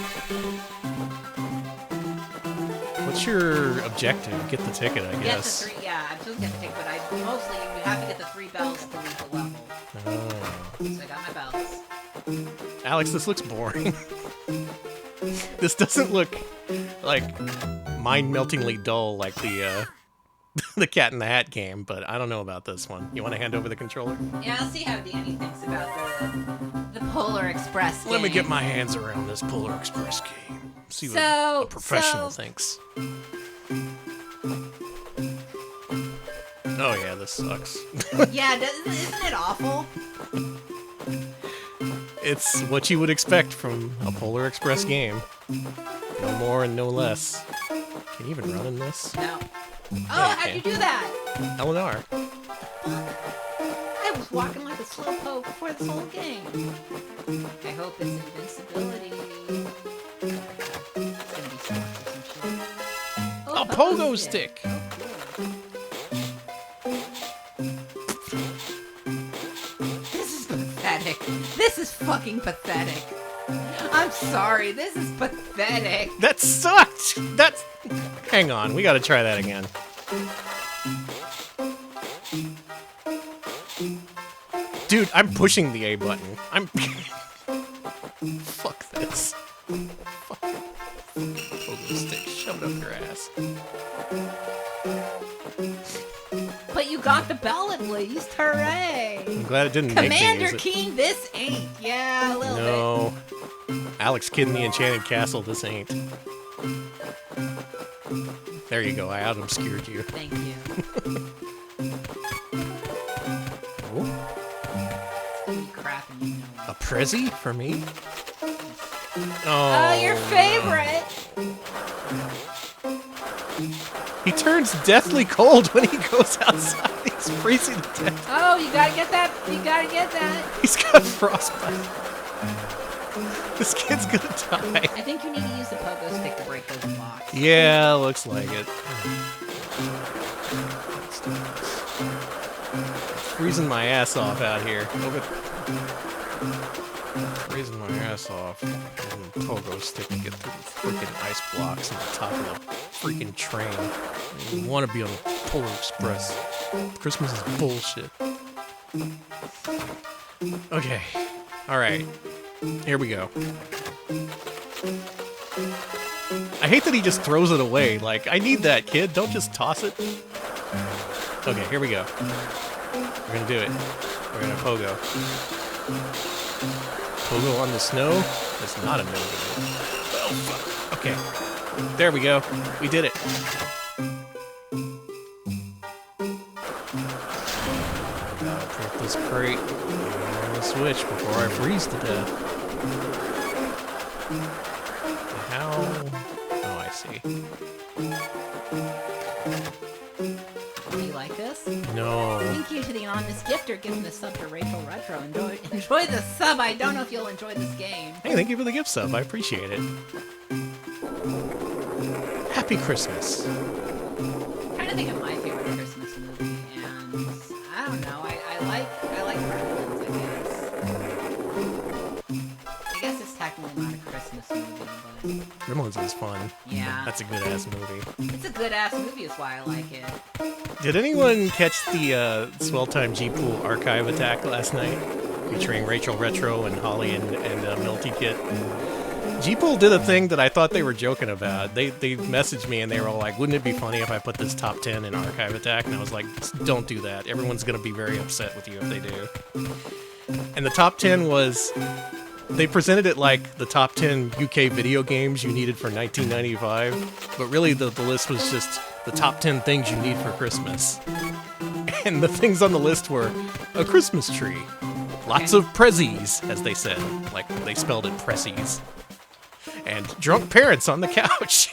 What's your objective? Get the ticket, I guess. Get the 3, yeah, I'm supposed to get the ticket, but mostly you have to get the 3 bells to leave the level. Oh. So I got my bells. Alex, this looks boring. This doesn't look like mind-meltingly dull like the the Cat in the Hat game, but I don't know about this one. You want to hand over the controller? Yeah, I'll see how Danny thinks about the Polar Express game. Let me get my hands around this Polar Express game. See what a professional thinks. Oh yeah, this sucks. Yeah, isn't it awful? It's what you would expect from a Polar Express game. No more and no less. Can you even run in this? No. Oh, Yeah, how'd you do that? L&R. I was walking like a slowpoke before this whole game. I hope it's invincibility. It's gonna be some shit. Oh, A pogo stick! Oh, cool. This is pathetic. This is fucking pathetic. I'm sorry, this is pathetic. That sucked! That's... Hang on, we gotta try that again. Dude, I'm pushing the A button. I'm... Fuck this. Fuck. Pogo stick, shove it up your ass. But you got the bell at least, hooray! I'm glad it didn't make me Commander use it. King, this ain't. Yeah, a little bit. No. Alex Kidd in the Enchanted Castle, this ain't. There you go, I out-obscured you. Thank you. Oh, It's gonna be crap and you know it. a Prezi for me? Oh, your favorite! He turns deathly cold when he goes outside. He's freezing to death. Oh, you gotta get that. You gotta get that. He's got frostbite. This kid's gonna die. I think you need to use the pogo stick to break those blocks. Yeah, looks like it. Freezing my ass off out here. Freezing my ass off. Using pogo stick to get through the freaking ice blocks on the top of the freaking train. You want to be on the Polar Express. Christmas is bullshit. Okay. Alright. Here we go. I hate that he just throws it away. Like, I need that, kid. Don't just toss it. Okay, here we go. We're gonna do it. We're gonna pogo. Pogo on the snow? That's not a no-go. Oh, fuck. Okay. There we go. We did it. Gotta put this crate on the switch before I freeze to death. How? Oh, I see. Do you like this? No. Thank you to the anonymous gifter giving the sub to Rachel Retro. Enjoy the sub. I don't know if you'll enjoy this game. Hey, thank you for the gift sub. I appreciate it. Happy Christmas. I'm trying to think of my favorite Christmas movie, and I don't know. I like Gremlins, I guess it's technically not a Christmas movie, Gremlins is fun. but yeah. That's a good ass movie. It's a good ass movie, is why I like it. Did anyone catch the Swell Time G Pool archive attack last night? featuring Rachel Retro and Holly and Milty Kit. G-Pool did a thing that I thought they were joking about. They messaged me and they were all like, wouldn't it be funny if I put this top 10 in Archive Attack? And I was like, don't do that. Everyone's going to be very upset with you if they do. And the top 10 was, they presented it like the top 10 UK video games you needed for 1995. But really the list was just the top 10 things you need for Christmas. And the things on the list were a Christmas tree, lots of prezzies, as they said, like they spelled it pressies. And drunk parents on the couch.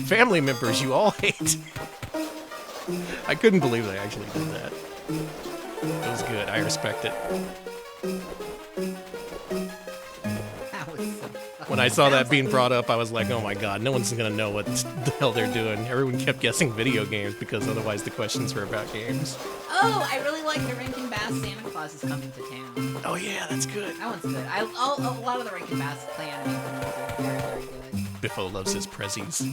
Family members you all hate. I couldn't believe they actually did that. It was good. I respect it. That was so When I saw that being brought up, I was like, oh my god, no one's going to know what the hell they're doing. Everyone kept guessing video games because otherwise the questions were about games. Oh, I really like the Rankin Bass Santa Claus is Coming to Town. Oh yeah, that's good. That one's good. A lot of the Rankin Bass play animated ones are very, very good. Biffo loves his prezzies.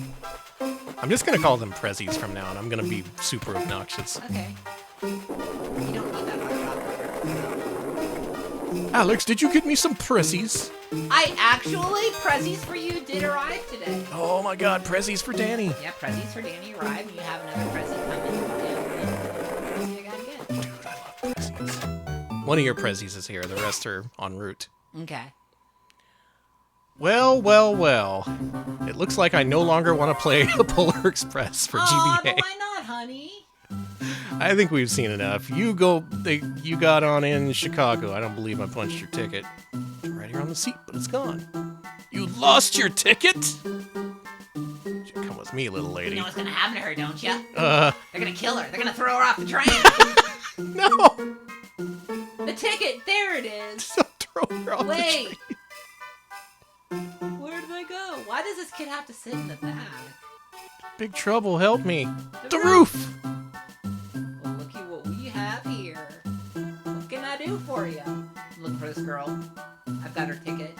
I'm just going to call them prezzies from now on. I'm going to be super obnoxious. Okay. You don't need that hot chocolate. Alex, did you get me some prezzies? Prezzies for you did arrive today. Oh my god, prezzies for Danny. Yeah, Prezzies for Danny arrived, and you have another Prezzie coming. And you gotta get. Dude, I love prezzies. One of your prezzies is here, the rest are en route. Okay. Well, well, well. It looks like I no longer want to play a Polar Express for GBA. But why not, honey? I think we've seen enough. You got on in Chicago. I don't believe I punched your ticket. It's right here on the seat, but it's gone. You lost your ticket? You should come with me, little lady. You know what's gonna happen to her, don't you? They're gonna kill her. They're gonna throw her off the train. No! The ticket, there it is. Don't throw her off the Wait. train. Where did they go? Why does this kid have to sit in the back? Big trouble, help me. The roof! Well, looky what we have here. What can I do for you? Looking for this girl. I've got her ticket.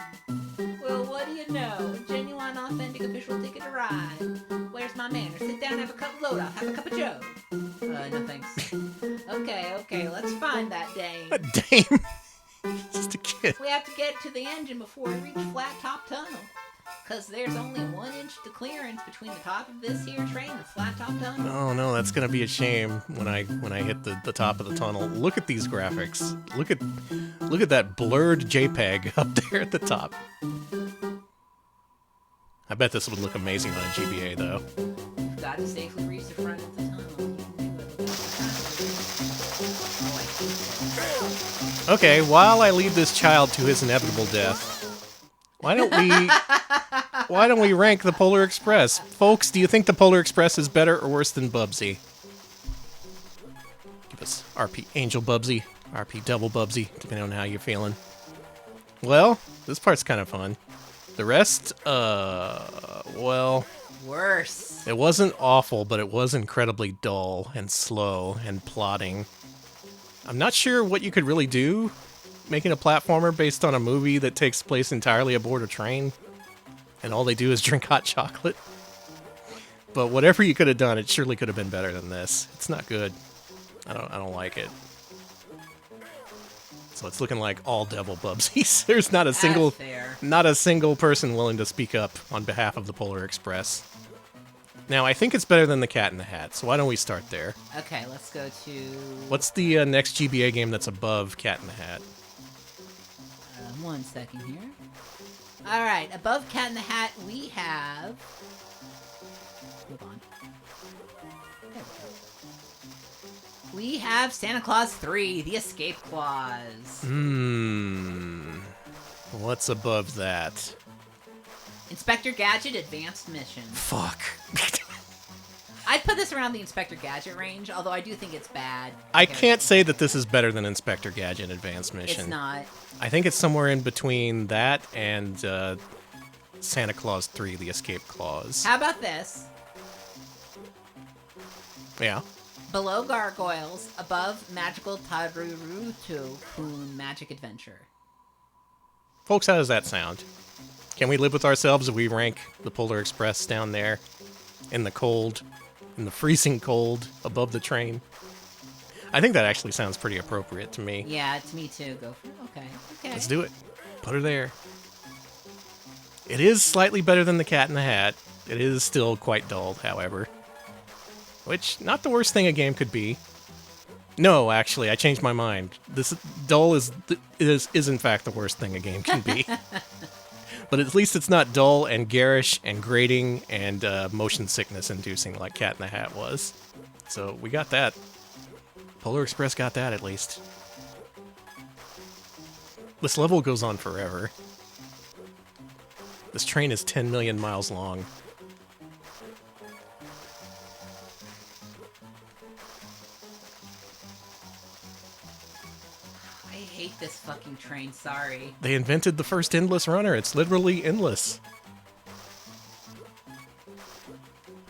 Well, what do you know? A genuine, authentic, official ticket to ride. Where's my manner? Sit down, have a cup, load off, have a cup of joe. No thanks. Okay, let's find that dame. A dame? Just a kid. We have to get to the engine before we reach Flat Top Tunnel. Because there's only 1 inch to clearance between the top of this here train and the Flat Top Tunnel. Oh no, that's gonna be a shame when I hit the top of the tunnel. Look at these graphics. Look at that blurred JPEG up there at the top. I bet this would look amazing on a GBA though. We've got to safely reach the front of the tunnel. Okay, while I lead this child to his inevitable death, why don't we rank the Polar Express? Folks, do you think the Polar Express is better or worse than Bubsy? Give us RP Angel Bubsy, RP Double Bubsy, depending on how you're feeling. Well, this part's kind of fun. The rest, well... Worse. It wasn't awful, but it was incredibly dull and slow and plodding. I'm not sure what you could really do making a platformer based on a movie that takes place entirely aboard a train, and all they do is drink hot chocolate. But whatever you could have done, it surely could have been better than this. It's not good. I don't like it. So it's looking like all devil Bubsies. There's not a single person willing to speak up on behalf of the Polar Express. Now, I think it's better than the Cat in the Hat, so why don't we start there? Okay, let's go to... What's the next GBA game that's above Cat in the Hat? 1 second here. Alright, above Cat in the Hat, we have... Hold on. There we go. We have Santa Claus 3, The Escape Clause. What's above that? Inspector Gadget Advanced Mission. Fuck. I'd put this around the Inspector Gadget range, although I do think it's bad. I can't say that this is better than Inspector Gadget Advanced Mission. It's not. I think it's somewhere in between that and Santa Claus 3, The Escape Clause. How about this? Yeah. Below Gargoyles, above Magical Tarurutu Poon Magic Adventure. Folks, how does that sound? Can we live with ourselves if we rank the Polar Express down there in the cold, in the freezing cold above the train? I think that actually sounds pretty appropriate to me. Yeah, to me too. Go for it. Okay. Okay. Let's do it. Put her there. It is slightly better than the Cat in the Hat. It is still quite dull, however. Which, not the worst thing a game could be. No, actually, I changed my mind. This dull is in fact the worst thing a game can be. But at least it's not dull and garish and grating and motion sickness inducing like Cat in the Hat was. So we got that. Polar Express got that at least. This level goes on forever. This train is 10 million miles long. I hate this fucking train, sorry. They invented the first endless runner. It's literally endless.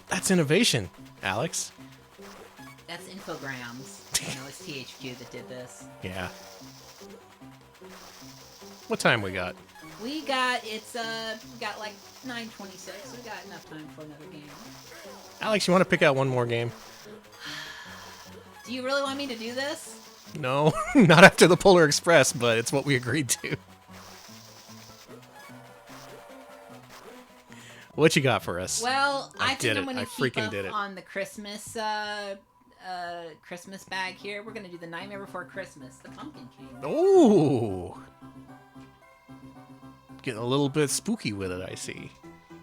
That's innovation, Alex. That's Infograms. It's THQ that did this. Yeah. What time we got? We got like 9:26. We got enough time for another game. Alex, you want to pick out one more game? Do you really want me to do this? No, not after the Polar Express, but it's what we agreed to. What you got for us? Well, I think I'm I gonna keep freaking up did it. on the Christmas Christmas bag here. We're gonna do the Nightmare Before Christmas, the Pumpkin King. Ooh. Getting a little bit spooky with it, I see.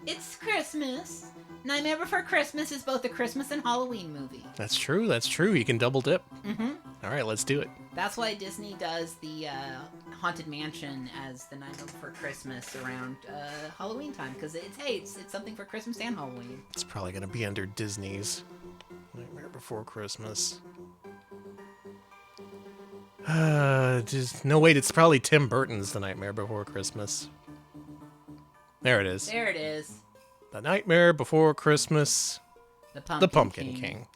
It's Christmas. Nightmare Before Christmas is both a Christmas and Halloween movie. That's true, that's true. You can double dip. Mm-hmm. All right, let's do it. That's why Disney does the Haunted Mansion as the Nightmare Before Christmas around Halloween time, because it's something for Christmas and Halloween. It's probably going to be under Disney's Nightmare Before Christmas. No, wait, it's probably Tim Burton's The Nightmare Before Christmas. There it is. There it is. The Nightmare Before Christmas. The Pumpkin King.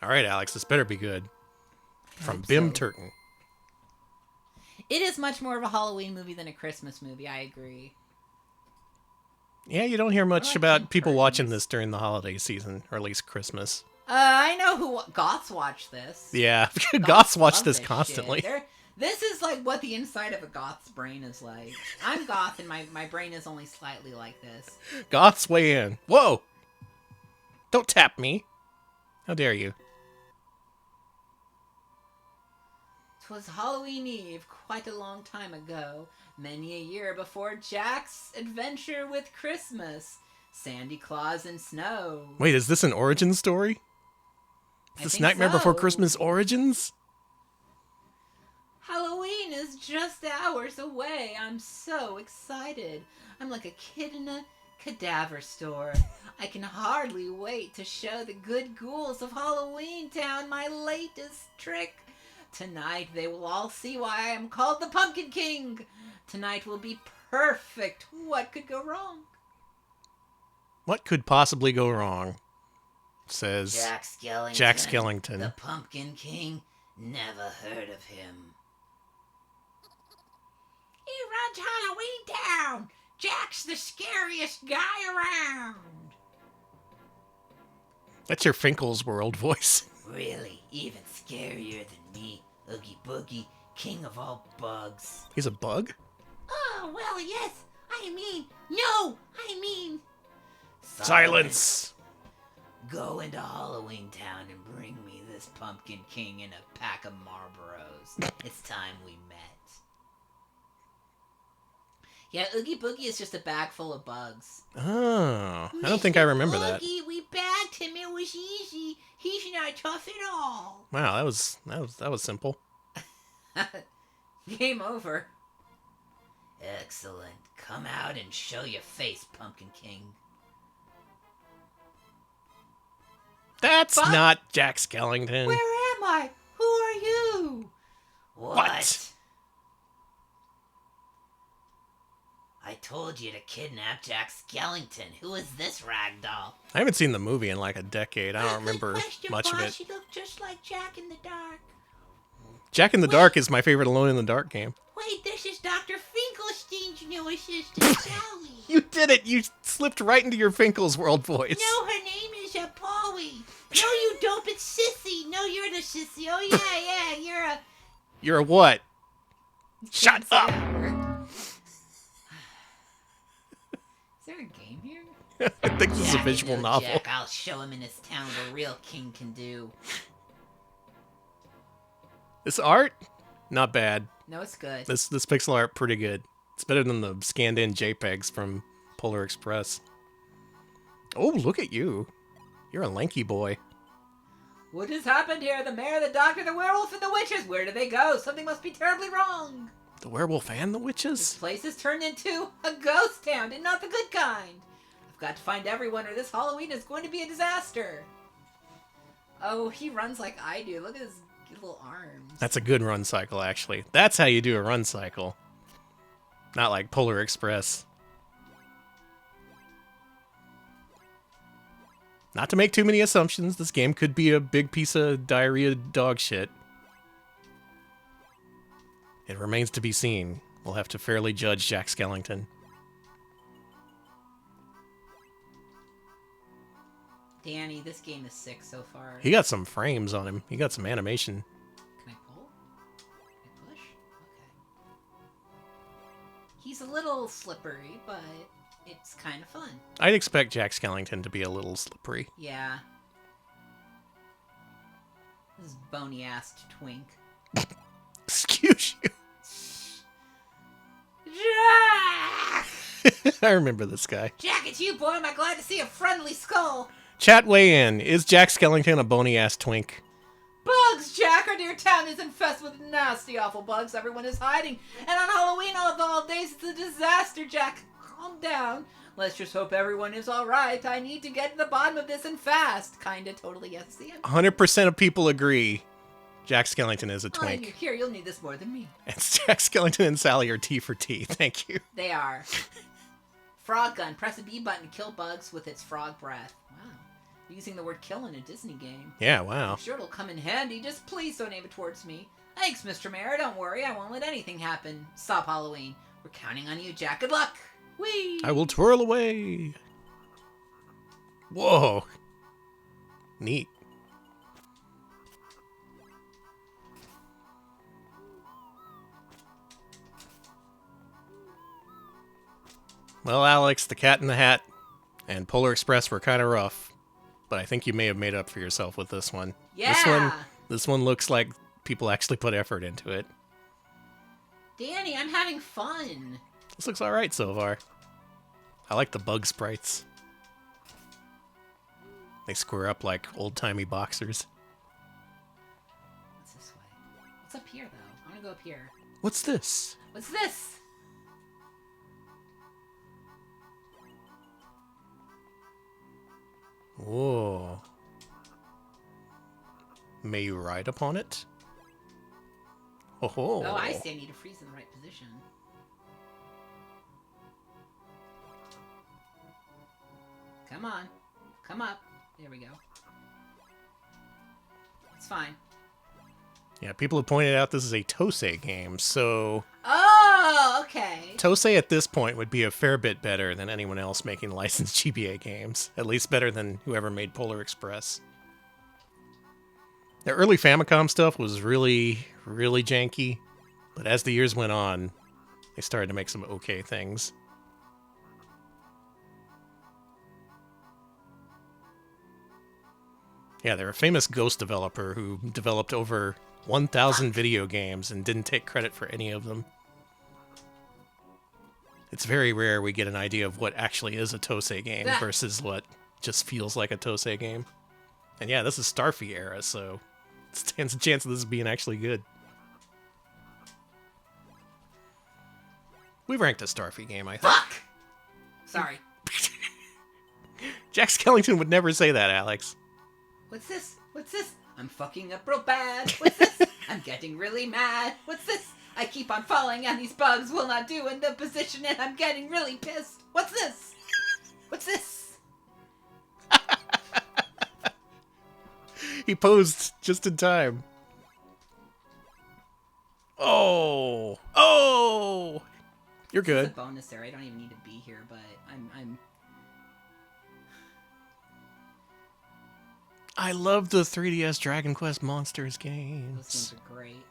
All right, Alex, this better be good. From Bim Turton. It is much more of a Halloween movie than a Christmas movie, I agree. Yeah, you don't hear much like about Tim people Burton's. watching this during the holiday season, or at least Christmas. I know who goths watch this. Yeah, goths watch love this constantly. shit. This is like what the inside of a goth's brain is like. I'm goth and my brain is only slightly like this. Goths weigh in. Whoa! Don't tap me. How dare you? 'Twas Halloween Eve, quite a long time ago, many a year before Jack's adventure with Christmas, Sandy Claus and Snow. Wait, is this an origin story? Is I this think Nightmare Before so. Christmas origins? Halloween is just hours away. I'm so excited. I'm like a kid in a cadaver store. I can hardly wait to show the good ghouls of Halloween Town my latest trick. Tonight they will all see why I am called the Pumpkin King. Tonight will be perfect. What could go wrong? What could possibly go wrong? Says Jack Skellington. Jack Skellington. The Pumpkin King. Never heard of him. He runs Halloween Town. Jack's the scariest guy around. That's your Finkel's World voice. Really, even scarier than me, Oogie Boogie, king of all bugs. He's a bug? Oh, well, yes. I mean... Silence! Go into Halloween Town and bring me this Pumpkin King and a pack of Marlboros. It's time we met. Yeah, Oogie Boogie is just a bag full of bugs. Oh, I don't think I remember that. Oogie, we bagged him. It was easy. He's not tough at all. Wow, that was simple. Game over. Excellent. Come out and show your face, Pumpkin King. That's But- not Jack Skellington. Where am I? Who are you? What? I told you to kidnap Jack Skellington. Who is this ragdoll? I haven't seen the movie in like a decade. I don't remember much of it. He looked just like Jack in the Dark. Jack in the Dark is my favorite Alone in the Dark game. Wait, this is Dr. Finkelstein's new assistant, Sally. You did it! You slipped right into your Finkel's World voice. No, her name is Polly. No, you don't. It's Sissy. No, Oh, you're the shissy. Oh, yeah, you're a... You're a what? Shut up! Is there a game here? I think this is a Jack visual and no novel. Jack, I'll show him in his town what a real king can do. This art, not bad. No, it's good. This pixel art, pretty good. It's better than the scanned-in JPEGs from Polar Express. Oh, look at you. You're a lanky boy. What has happened here? The mayor, the doctor, the werewolf, and the witches. Where do they go? Something must be terribly wrong. The werewolf and the This witches? place has turned into a ghost town, and not the good kind. I've got to find everyone, or this Halloween is going to be a disaster. Oh, he runs like I do. Look at his little arms. That's a good run cycle, actually. That's how you do a run cycle. Not like Polar Express. Not to make too many assumptions, this game could be a big piece of diarrhea dog shit. It remains to be seen. We'll have to fairly judge Jack Skellington. Danny, this game is sick so far. He got some frames on him. He got some animation. Can I pull? Can I push? Okay. He's a little slippery, but it's kind of fun. I'd expect Jack Skellington to be a little slippery. Yeah. This bony-assed twink. Excuse you. Jack! I remember this guy. Jack, it's you, boy. Am I glad to see a friendly skull? Chat weigh in. Is Jack Skellington a bony-ass twink? Bugs, Jack! Our dear town is infested with nasty, awful bugs. Everyone is hiding. And on Halloween of all days, it's a disaster, Jack. Calm down. Let's just hope everyone is alright. I need to get to the bottom of this and fast. Kinda, totally, yes. See, 100% of people agree Jack Skellington is a Oh, you're twink. here. You'll need this more than me. And Jack Skellington and Sally are T for T. Thank you. They are. Frog gun. Press the B button to kill bugs with its frog breath. Wow. Using the word kill in a Disney game. Yeah, wow. I'm sure it'll come in handy. Just please don't aim it towards me. Thanks, Mr. Mayor. Don't worry. I won't let anything happen. Stop Halloween. We're counting on you, Jack. Good luck. Whee! I will twirl away. Whoa. Neat. Well, Alex, the Cat in the Hat and Polar Express were kind of rough, but I think you may have made up for yourself with this one. Yeah! This one looks like people actually put effort into it. Danny, I'm having fun. This looks alright so far. I like the bug sprites. They square up like old-timey boxers. What's this way? What's up here, though? I want to go up here. What's this? What's this? Whoa. May you ride upon it? Oh, Oh, I see. I need to freeze in the right position. Come on. Come up. There we go. It's fine. Yeah, people have pointed out this is a Tosei game, so Oh, okay. Tosei at this point would be a fair bit better than anyone else making licensed GBA games. At least better than whoever made Polar Express. The early Famicom stuff was really, really janky, but as the years went on, they started to make some okay things. Yeah, they're a famous Ghost developer who developed over 1,000 video games and didn't take credit for any of them. It's very rare we get an idea of what actually is a Tosei game versus what just feels like a Tosei game. And yeah, this is Starfy era, so it stands a chance of this being actually good. We ranked a Starfy game, I think. Fuck! Sorry. Jack Skellington would never say that, Alex. What's this? What's this? I'm fucking up real bad. What's this? I'm getting really mad. What's this? I keep on falling and these bugs will not do in the position and I'm getting really pissed. What's this? What's this? He posed just in time. Oh! Oh! You're There's good. a bonus there. I don't even need to be here, but I'm I love the 3DS Dragon Quest Monsters Those games. games are great.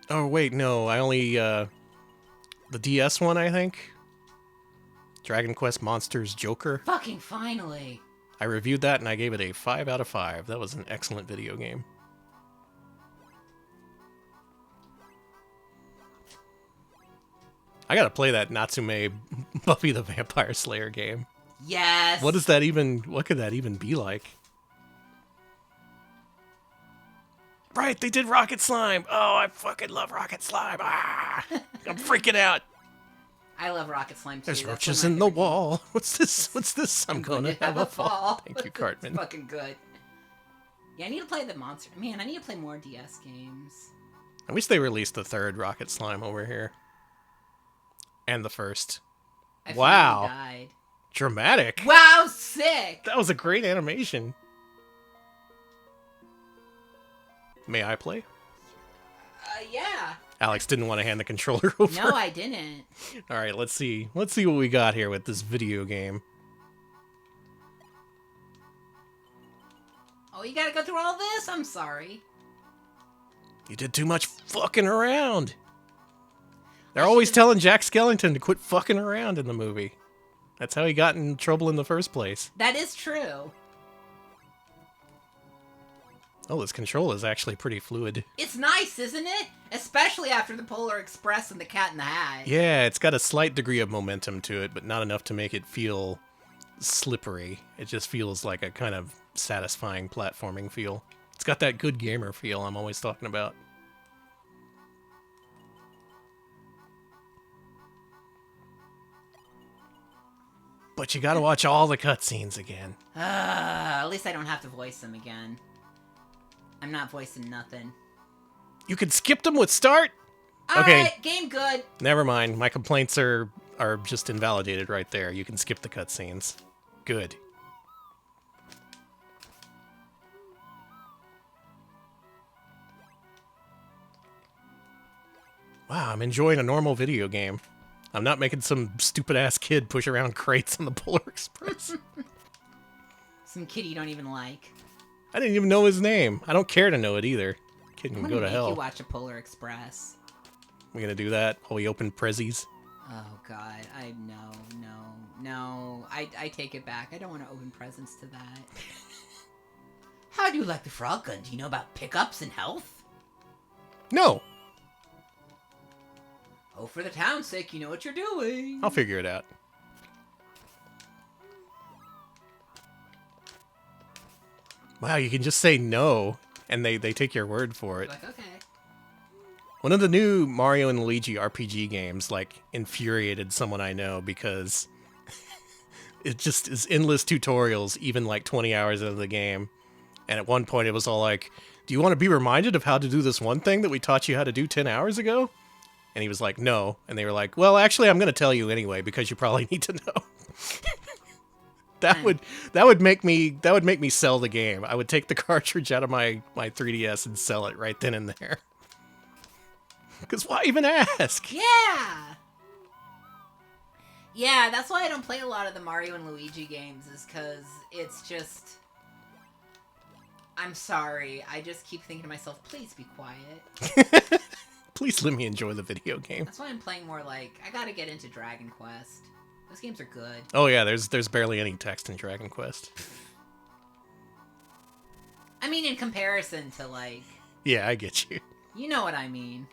Oh, wait, no. I only, the DS one, I think. Dragon Quest Monsters Joker. Fucking finally. I reviewed that and I gave it a 5 out of 5. That was an excellent video game. I gotta play that Natsume Buffy the Vampire Slayer game. Yes. What could that even be like? Right, they did Rocket Slime. Oh, I fucking love Rocket Slime. Ah, I'm freaking out. I love Rocket Slime too. There's That's roaches one in of the my favorite wall. What's this? I'm games. gonna have a fall. Thank you, It's Cartman. fucking good. Yeah, I need to play the monster. Man, I need to play more DS games. I wish they released the third Rocket Slime over here. And the first. I Wow. finally died. Dramatic. Wow, sick. That was a great animation. May I play? Yeah. Alex didn't want to hand the controller over. No, I didn't. All right, let's see. Let's see what we got here with this video game. Oh, you gotta go through all this? I'm sorry. You did too much fucking around. They're always telling Jack Skellington to quit fucking around in the movie. That's how he got in trouble in the first place. That is true. Oh, this control is actually pretty fluid. It's nice, isn't it? Especially after the Polar Express and the Cat in the Hat. Yeah, it's got a slight degree of momentum to it, but not enough to make it feel slippery. It just feels like a kind of satisfying platforming feel. It's got that good gamer feel I'm always talking about. But you gotta watch all the cutscenes again. At least I don't have to voice them again. I'm not voicing nothing. You can skip them with start? Alright, Okay. game good. Never mind. My complaints are just invalidated right there. You can skip the cutscenes. Good. Wow, I'm enjoying a normal video game. I'm not making some stupid-ass kid push around crates on the Polar Express. Some kid you don't even like. I didn't even know his name. I don't care to know it either. Kid I'm can gonna go to make hell. you watch a Polar Express. We gonna do that while we open Prezzies? Oh god, no. I take it back. I don't want to open presents to that. How do you like the frog gun? Do you know about pickups and health? No! Oh, for the town's sake, you know what you're doing. I'll figure it out. Wow, you can just say no, and they take your word for it. Like, okay. One of the new Mario and Luigi RPG games, like, infuriated someone I know because it just is endless tutorials, even like 20 hours into the game. And at one point it was all like, do you want to be reminded of how to do this one thing that we taught you how to do 10 hours ago? And he was like, no. And they were like, well, actually, I'm going to tell you anyway because you probably need to know. That would make me sell the game. I would take the cartridge out of my 3DS and sell it right then and there. Because why even ask? Yeah! Yeah, that's why I don't play a lot of the Mario and Luigi games, is because it's just... I'm sorry, I just keep thinking to myself, please be quiet. Please let me enjoy the video game. That's why I'm playing more like, I gotta get into Dragon Quest. Those games are good. Oh yeah, there's barely any text in Dragon Quest. I mean, in comparison to, like... Yeah, I get you. You know what I mean.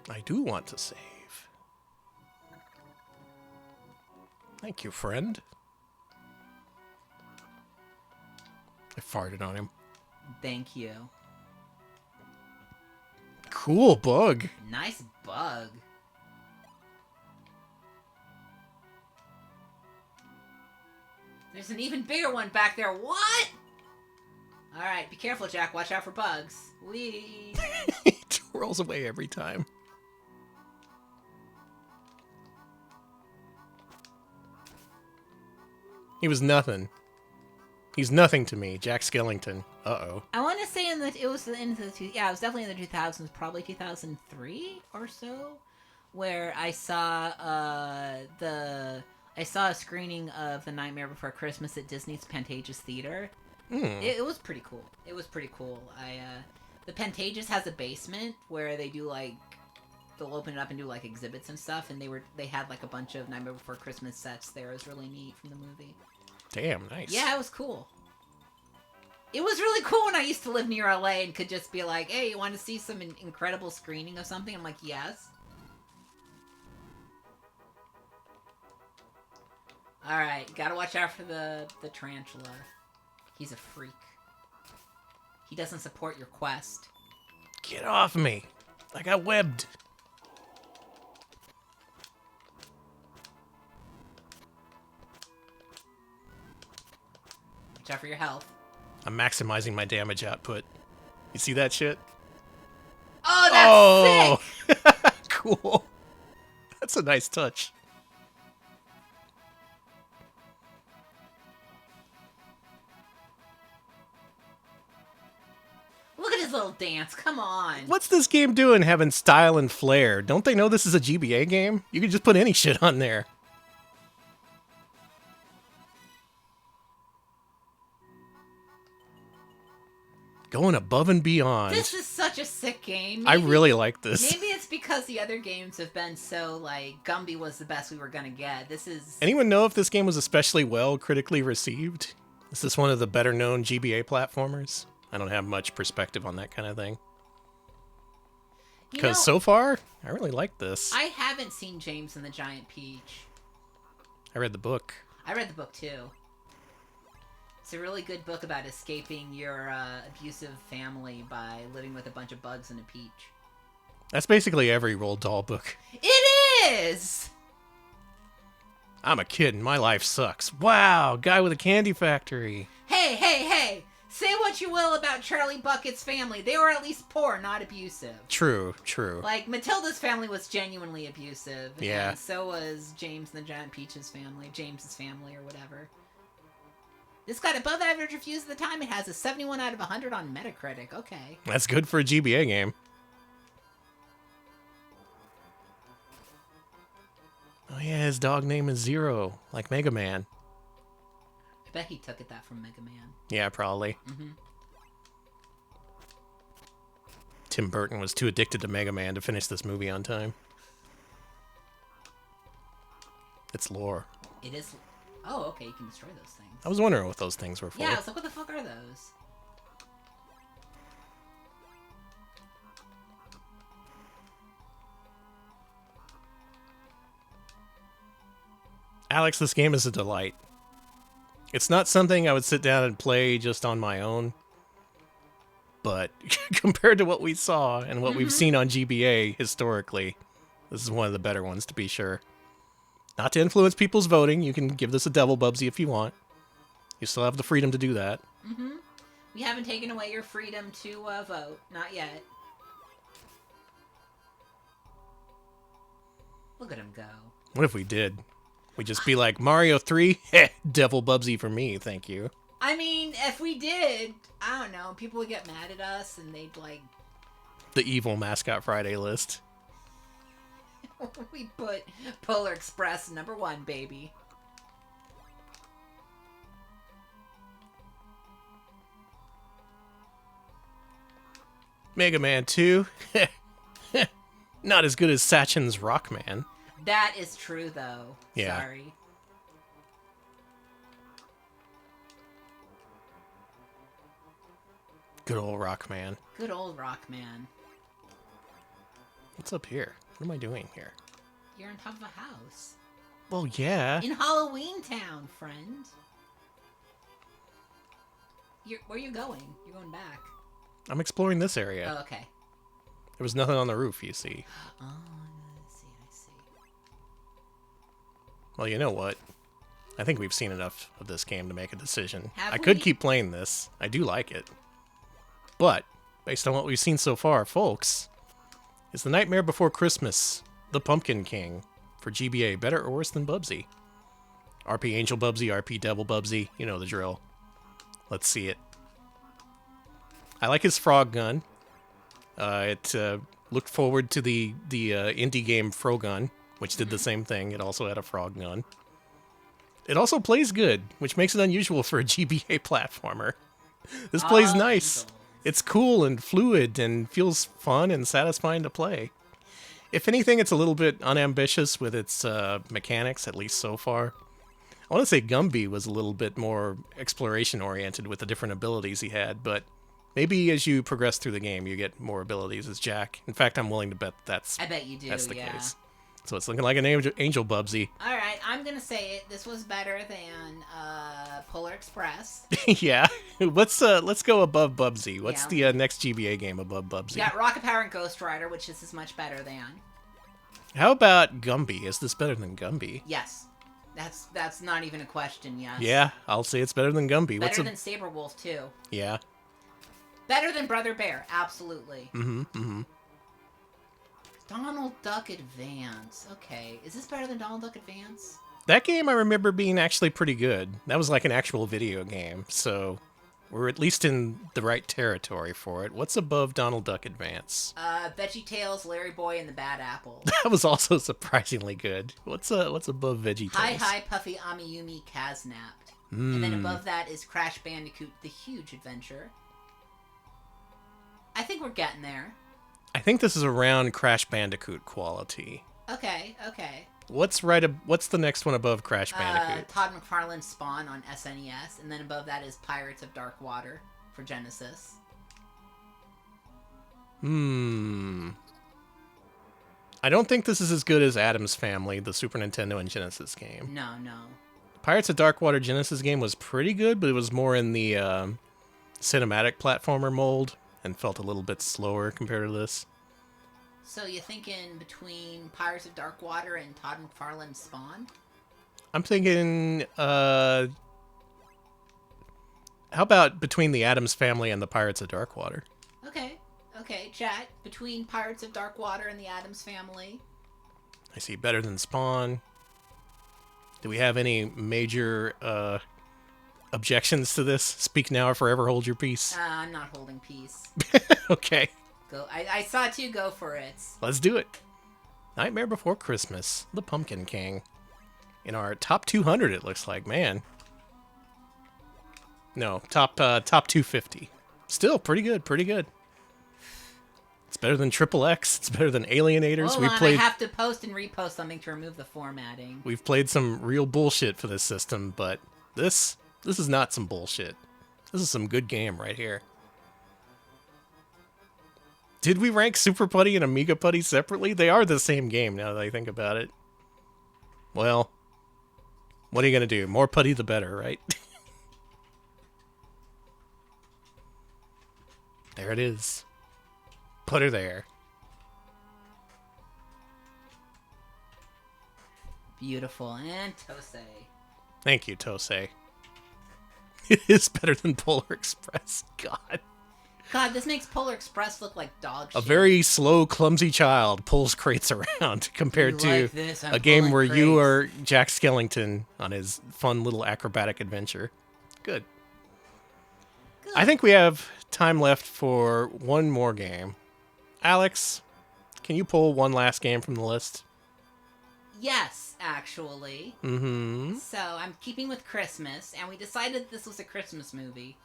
I do want to save. Thank you, friend. I farted on him. Thank you. Cool bug. Nice bug. There's an even bigger one back there. What? Alright, be careful, Jack. Watch out for bugs. Whee! He rolls away every time. He was nothing. He's nothing to me, Jack Skellington. Uh-oh. I want to say it was definitely in the 2000s, probably 2003 or so, where I saw the I saw a screening of The Nightmare Before Christmas at Disney's Pantages Theater. Hmm. It was pretty cool. It was pretty cool. The Pantages has a basement where they do like they'll open it up and do like exhibits and stuff, and they had like a bunch of Nightmare Before Christmas sets there. It was really neat from the movie. Damn, nice. Yeah, it was cool. It was really cool when I used to live near LA and could just be like, "Hey, you want to see some incredible screening of something?" I'm like, "Yes." All right, gotta watch out for the tarantula. He's a freak. He doesn't support your quest. Get off me. I got webbed. Watch out for your health. I'm maximizing my damage output. You see that shit? Oh, that's sick! Cool. That's a nice touch. Look at his little dance. Come on. What's this game doing having style and flair? Don't they know this is a GBA game? You can just put any shit on there. Going above and beyond. This is such a sick game. I really like this. Maybe it's because the other games have been so, like, Gumby was the best we were gonna get. This is... Anyone know if this game was especially well critically received? Is this one of the better-known GBA platformers? I don't have much perspective on that kind of thing. Because so far, I really like this. I haven't seen James and the Giant Peach. I read the book. I read the book, too. It's a really good book about escaping your abusive family by living with a bunch of bugs and a peach. That's basically every Roald Dahl book. It is! I'm a kid and my life sucks. Wow, guy with a candy factory. Hey, hey, hey! Say what you will about Charlie Bucket's family. They were at least poor, not abusive. True, true. Like, Matilda's family was genuinely abusive. Yeah. And so was James and the Giant Peach's family. James's family or whatever. This got above average reviews at the time. It has a 71 out of 100 on Metacritic. Okay. That's good for a GBA game. Oh yeah, his dog name is Zero, like Mega Man. I bet he took that from Mega Man. Yeah, probably. Mm-hmm. Tim Burton was too addicted to Mega Man to finish this movie on time. It's lore. It is... Oh, okay, you can destroy those things. I was wondering what those things were for. Yeah, I was like, what the fuck are those? Alex, this game is a delight. It's not something I would sit down and play just on my own. But compared to what we saw and what we've seen on GBA historically, this is one of the better ones to be sure. Not to influence people's voting. You can give this a devil bubsy if you want. You still have the freedom to do that. Mm-hmm. We haven't taken away your freedom to vote. Not yet. Look at him go. What if we did? We'd just be like, Mario 3? Heh, devil bubsy for me, thank you. I mean, if we did, I don't know, people would get mad at us and they'd like... The evil Mascot Friday list. We put Polar Express #1, baby. Mega Man 2? Not as good as Sachin's Rockman. That is true, though. Yeah. Sorry. Good old Rockman. Good old Rockman. What's up here? What am I doing here? You're on top of a house. Well, yeah. In Halloween Town, friend. Where are you going? You're going back. I'm exploring this area. Oh, okay. There was nothing on the roof, you see. Oh, I see. Well, you know what? I think we've seen enough of this game to make a decision. Have I could we? keep playing this. I do like it. But, based on what we've seen so far, folks, is The Nightmare Before Christmas, The Pumpkin King, for GBA better or worse than Bubsy? RP Angel Bubsy, RP Devil Bubsy, you know the drill. Let's see it. I like his frog gun. It looked forward to the indie game Frogun, which did the same thing. It also had a frog gun. It also plays good, which makes it unusual for a GBA platformer. This plays nice. It's cool and fluid and feels fun and satisfying to play. If anything, it's a little bit unambitious with its mechanics, at least so far. I want to say Gumby was a little bit more exploration-oriented with the different abilities he had, but maybe as you progress through the game, you get more abilities as Jack. In fact, I'm willing to bet I bet you do, that's the case. So it's looking like an angel Bubsy. All right, I'm going to say it. This was better than Polar Express. Yeah. Let's go above Bubsy. What's the next GBA game above Bubsy? You got Rocket Power and Ghost Rider, which this is much better than. How about Gumby? Is this better than Gumby? Yes. That's not even a question, yes. Yeah, I'll say it's better than Gumby. Better than Saberwolf, too. Yeah. Better than Brother Bear, absolutely. Mm-hmm. Donald Duck Advance. Okay. Is this better than Donald Duck Advance? That game I remember being actually pretty good. That was like an actual video game, so we're at least in the right territory for it. What's above Donald Duck Advance? VeggieTales, Larry Boy, and the Bad Apple. That was also surprisingly good. What's above VeggieTales? Hi, Puffy, Amiyumi, Kaznapped. And then above that is Crash Bandicoot, The Huge Adventure. I think we're getting there. I think this is around Crash Bandicoot quality. Okay. What's the next one above Crash Bandicoot? Todd McFarlane's Spawn on SNES, and then above that is Pirates of Dark Water for Genesis. I don't think this is as good as Addams Family, the Super Nintendo and Genesis game. No. Pirates of Dark Water Genesis game was pretty good, but it was more in the cinematic platformer mold and felt a little bit slower compared to this. So you're thinking between Pirates of Dark Water and Todd McFarlane's Spawn? I'm thinking, how about between the Addams Family and the Pirates of Dark Water? Okay, chat. Between Pirates of Dark Water and the Addams Family. I see. Better than Spawn. Do we have any major objections to this? Speak now or forever hold your peace. I'm not holding peace. Okay. Go. I saw two. Go for it. Let's do it. Nightmare Before Christmas, The Pumpkin King. In our top 200, it looks like, man. No, top 250. Still pretty good. It's better than Triple X. It's better than Alienators. I have to post and repost something to remove the formatting. We've played some real bullshit for this system, but this is not some bullshit. This is some good game right here. Did we rank Super Putty and Amiga Putty separately? They are the same game now that I think about it. Well, what are you going to do? More putty the better, right? There it is. Put her there. Beautiful. And Tose. Thank you, Tose. It is better than Polar Express. God, this makes Polar Express look like dog shit. A very slow, clumsy child pulls crates around compared to a game where you are Jack Skellington on his fun little acrobatic adventure. Good. I think we have time left for one more game. Alex, can you pull one last game from the list? Yes, actually. Mm-hmm. So I'm keeping with Christmas, and we decided this was a Christmas movie.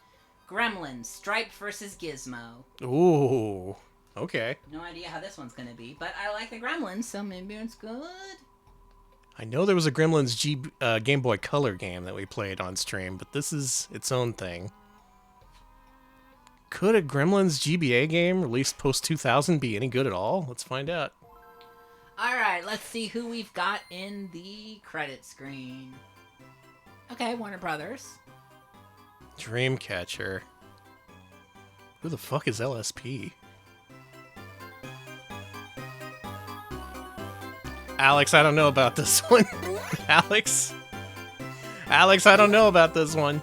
Gremlins, Stripe versus Gizmo. Ooh, okay. No idea how this one's gonna be, but I like the Gremlins, so maybe it's good. I know there was a Gremlins Game Boy Color game that we played on stream, but this is its own thing. Could a Gremlins GBA game released post-2000 be any good at all? Let's find out. Alright, let's see who we've got in the credit screen. Okay, Warner Brothers. Dreamcatcher. Who the fuck is LSP? Alex, I don't know about this one. Alex, I don't know about this one.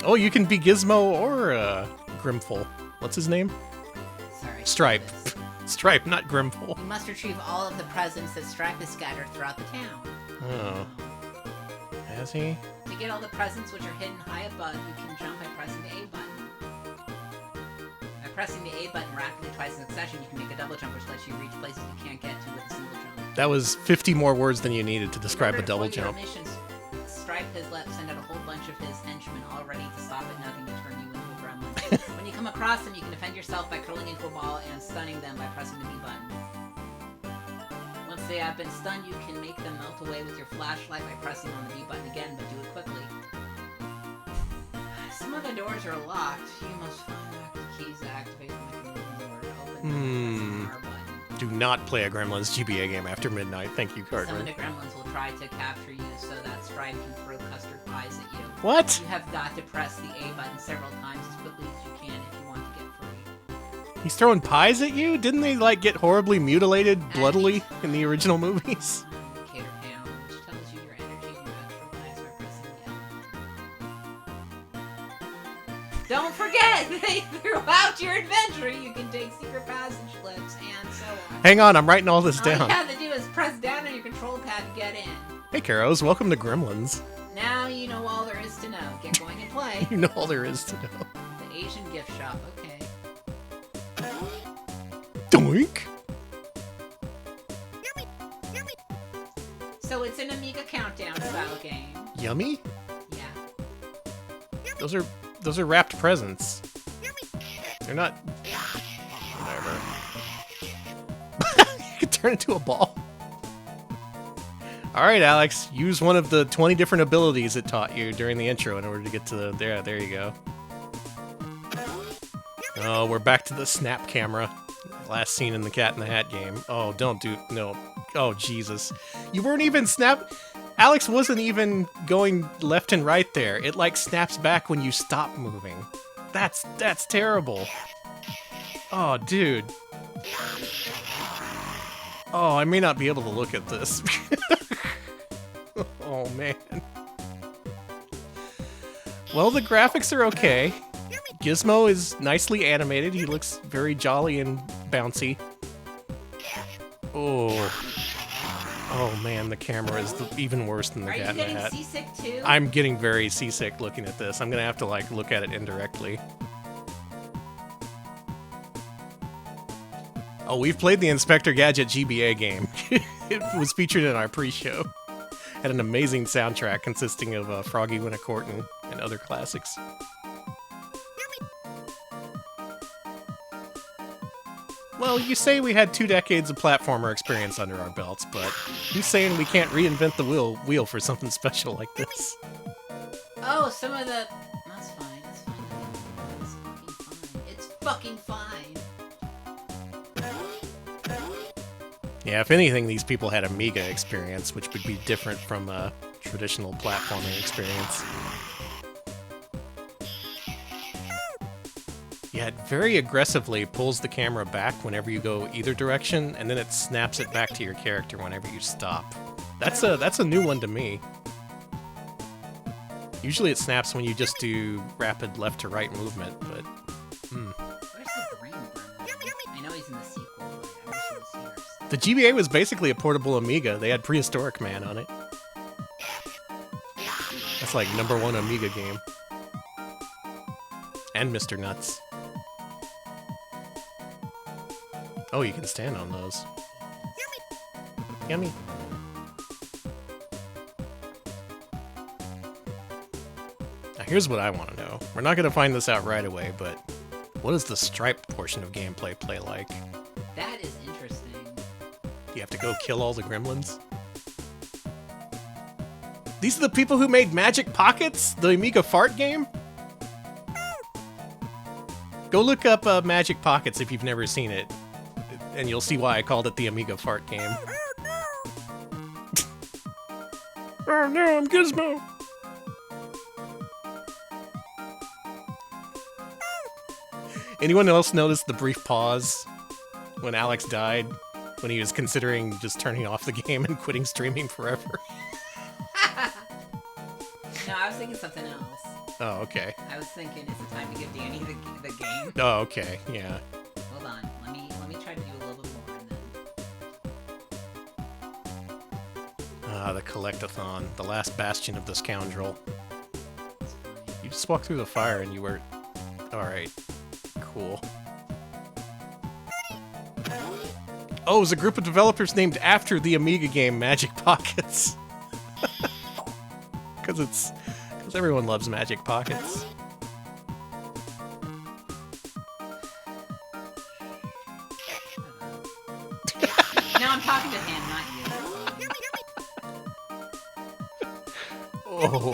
Oh, you can be Gizmo or Grimful. What's his name? Sorry. Stripe. Stripe, not Grimful. You must retrieve all of the presents that Stripe has scattered throughout the town. Oh. Has he? To get all the presents which are hidden high above, you can jump by pressing the A button. pressing the A button rapidly twice in succession, you can make a double jump, which lets you reach places you can't get to with a single jump. That was 50 more words than you needed to describe a double jump. Missions, Stripe has send out a whole bunch of his henchmen all ready to stop at nothing to turn you into a gremlin. When you come across them, you can defend yourself by curling into a ball and stunning them by pressing the B button. Once they have been stunned, you can make them melt away with your flashlight by pressing on the B button again, but do it quickly. Some of the doors are locked. You must find the keys to activate the mechanism door to open them by pressing the R button. Do not play a Gremlins GBA game after midnight. Thank you, Cartman. Some of the gremlins will try to capture you so that Stripe can throw custard pies at you. What? You have got to press the A button several times as quickly as you can if you want to get free. He's throwing pies at you? Didn't they, like, get horribly mutilated bloodily in the original movies? Indicator panel, which tells you your energy and natural lives by pressing the L button. Don't forget, throughout your adventure, you can take secret passage slips and so on. Hang on, I'm writing all this All you down. have to do is press down on your control pad to get in. Hey, Karos, welcome to Gremlins. Now you know all there is to know. Get going and play. You know all there is to know. The Asian gift shop, okay. Doink! So it's an Amiga Countdown style game. Yummy? Yeah. Those are wrapped presents. They're not... Whatever. You could turn into a ball. Alright, Alex. Use one of the 20 different abilities it taught you during the intro in order to get to the... There you go. Oh, we're back to the snap camera. Last scene in the Cat in the Hat game. Oh, don't do... No. Oh, Jesus. You weren't even snap... Alex wasn't even going left and right there. It, like, snaps back when you stop moving. That's terrible. Oh, dude. Oh, I may not be able to look at this. Oh, man. Well, the graphics are okay. Gizmo is nicely animated. He looks very jolly and bouncy. Oh. Oh, man, the camera is even worse than the Cat in the Hat. Are you getting seasick, too? I'm getting very seasick looking at this. I'm gonna have to, like, look at it indirectly. Oh, we've played the Inspector Gadget GBA game. It was featured in our pre-show. Had an amazing soundtrack consisting of Froggy Winnicorton and other classics. Well, you say we had 2 decades of platformer experience under our belts, but who's saying we can't reinvent the wheel for something special like this? Oh, some of the... That's fine, that's fine. It's fucking fine. Yeah, if anything, these people had Amiga experience, which would be different from a traditional platforming experience. Yeah, it very aggressively pulls the camera back whenever you go either direction, and then it snaps it back to your character whenever you stop. That's a new one to me. Usually it snaps when you just do rapid left to right movement, but... Where's the brain gremlin? I know he's in the sequel, but I wish he was here. The GBA was basically a portable Amiga. They had Prehistoric Man on it. That's like #1 Amiga game. And Mr. Nuts. Oh, you can stand on those. Yummy. Now here's what I want to know. We're not going to find this out right away, but what does the Stripe portion of gameplay play like? That is interesting. Do you have to go kill all the gremlins? These are the people who made Magic Pockets, the Amiga fart game? Go look up Magic Pockets if you've never seen it, and you'll see why I called it the Amiga fart game. Oh no, I'm Gizmo! Anyone else notice the brief pause when Alex died? When he was considering just turning off the game and quitting streaming forever? No, I was thinking something else. Oh, okay. I was thinking, is it time to give Danny the game? Oh, okay, yeah. Hold on, let me try to do a little bit more, and then... Ah, the Collectathon, the last bastion of the scoundrel. It's fine. You just walked through the fire and you were... Alright, cool. Oh, it was a group of developers named after the Amiga game Magic Pockets. Because everyone loves Magic Pockets. No, I'm talking to him, not you. Oh.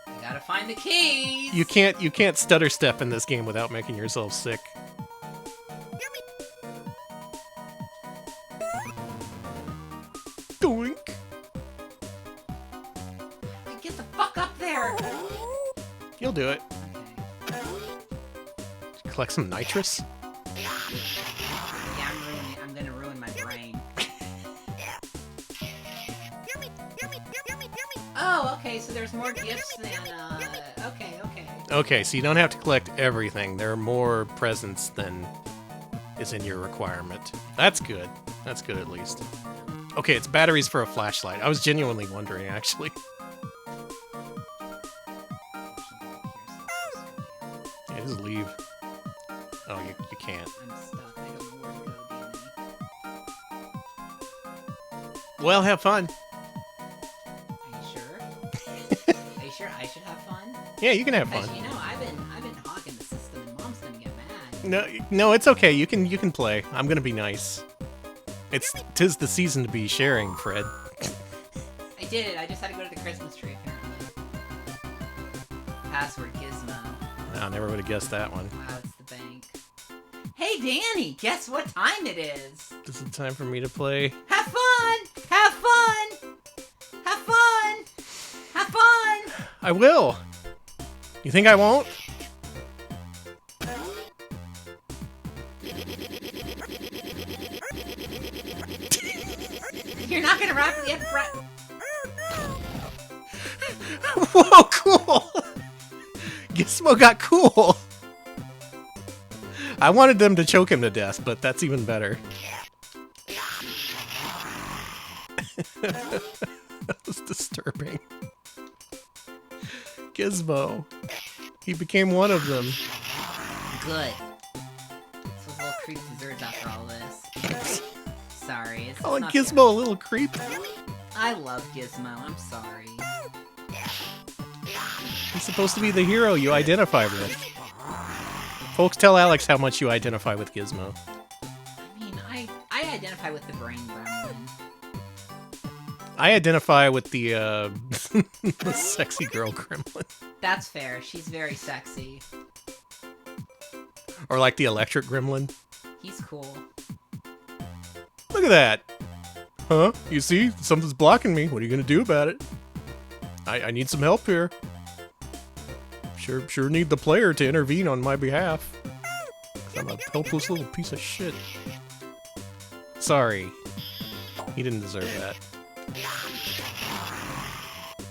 I gotta find the keys. You can't stutter step in this game without making yourself sick. Doink. Get the fuck up there. You'll do it. Okay. Collect some nitrous. Yeah, I'm gonna ruin my brain. Oh, okay, so there's more gifts than, okay. Okay, so you don't have to collect everything. There are more presents than is in your requirement. That's good. That's good, at least. Okay, it's batteries for a flashlight. I was genuinely wondering, actually. Yeah, just leave. Oh, you can't. I'm stuck. I don't know where to go, Well, have fun. Danny. Are you sure? Are you sure I should have fun? Yeah, you can have fun. Because, you know, I've been hogging the system, and Mom's gonna get mad. No, it's okay. You can play. I'm gonna be nice. Tis the season to be sharing, Fred. I did it. I just had to go to the Christmas tree, apparently. Password Gizmo. I never would have guessed that one. Wow, it's the bank. Hey, Danny, guess what time it is? Is it time for me to play? Have fun! Have fun! Have fun! Have fun! I will. You think I won't? You're not gonna rapidly have Whoa, cool! Gizmo got cool! I wanted them to choke him to death, but that's even better. That was disturbing. Gizmo. He became one of them. Good. So little creep deserves after all this. Sorry. It's Calling not Gizmo a little creep. I love Gizmo. I'm sorry. He's supposed to be the hero you identify with. Folks, tell Alex how much you identify with Gizmo. I mean, I identify with the brain gremlin. I identify with the, the sexy girl gremlin. That's fair. She's very sexy. Or like the electric gremlin. He's cool. Look at that! Huh? You see? Something's blocking me. What are you gonna do about it? I need some help here. Sure need the player to intervene on my behalf. 'Cause I'm a helpless little piece of shit. Sorry. He didn't deserve that.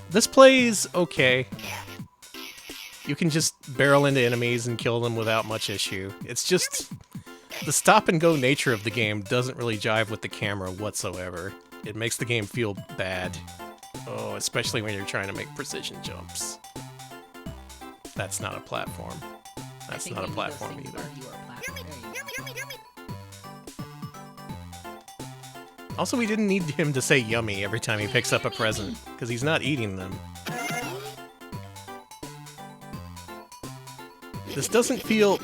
This plays okay. You can just barrel into enemies and kill them without much issue. It's just... the stop-and-go nature of the game doesn't really jive with the camera whatsoever. It makes the game feel bad. Oh, especially when you're trying to make precision jumps. That's not a platform. That's not a platform either. Also, we didn't need him to say yummy every time he picks up a present, because he's not eating them. This doesn't feel...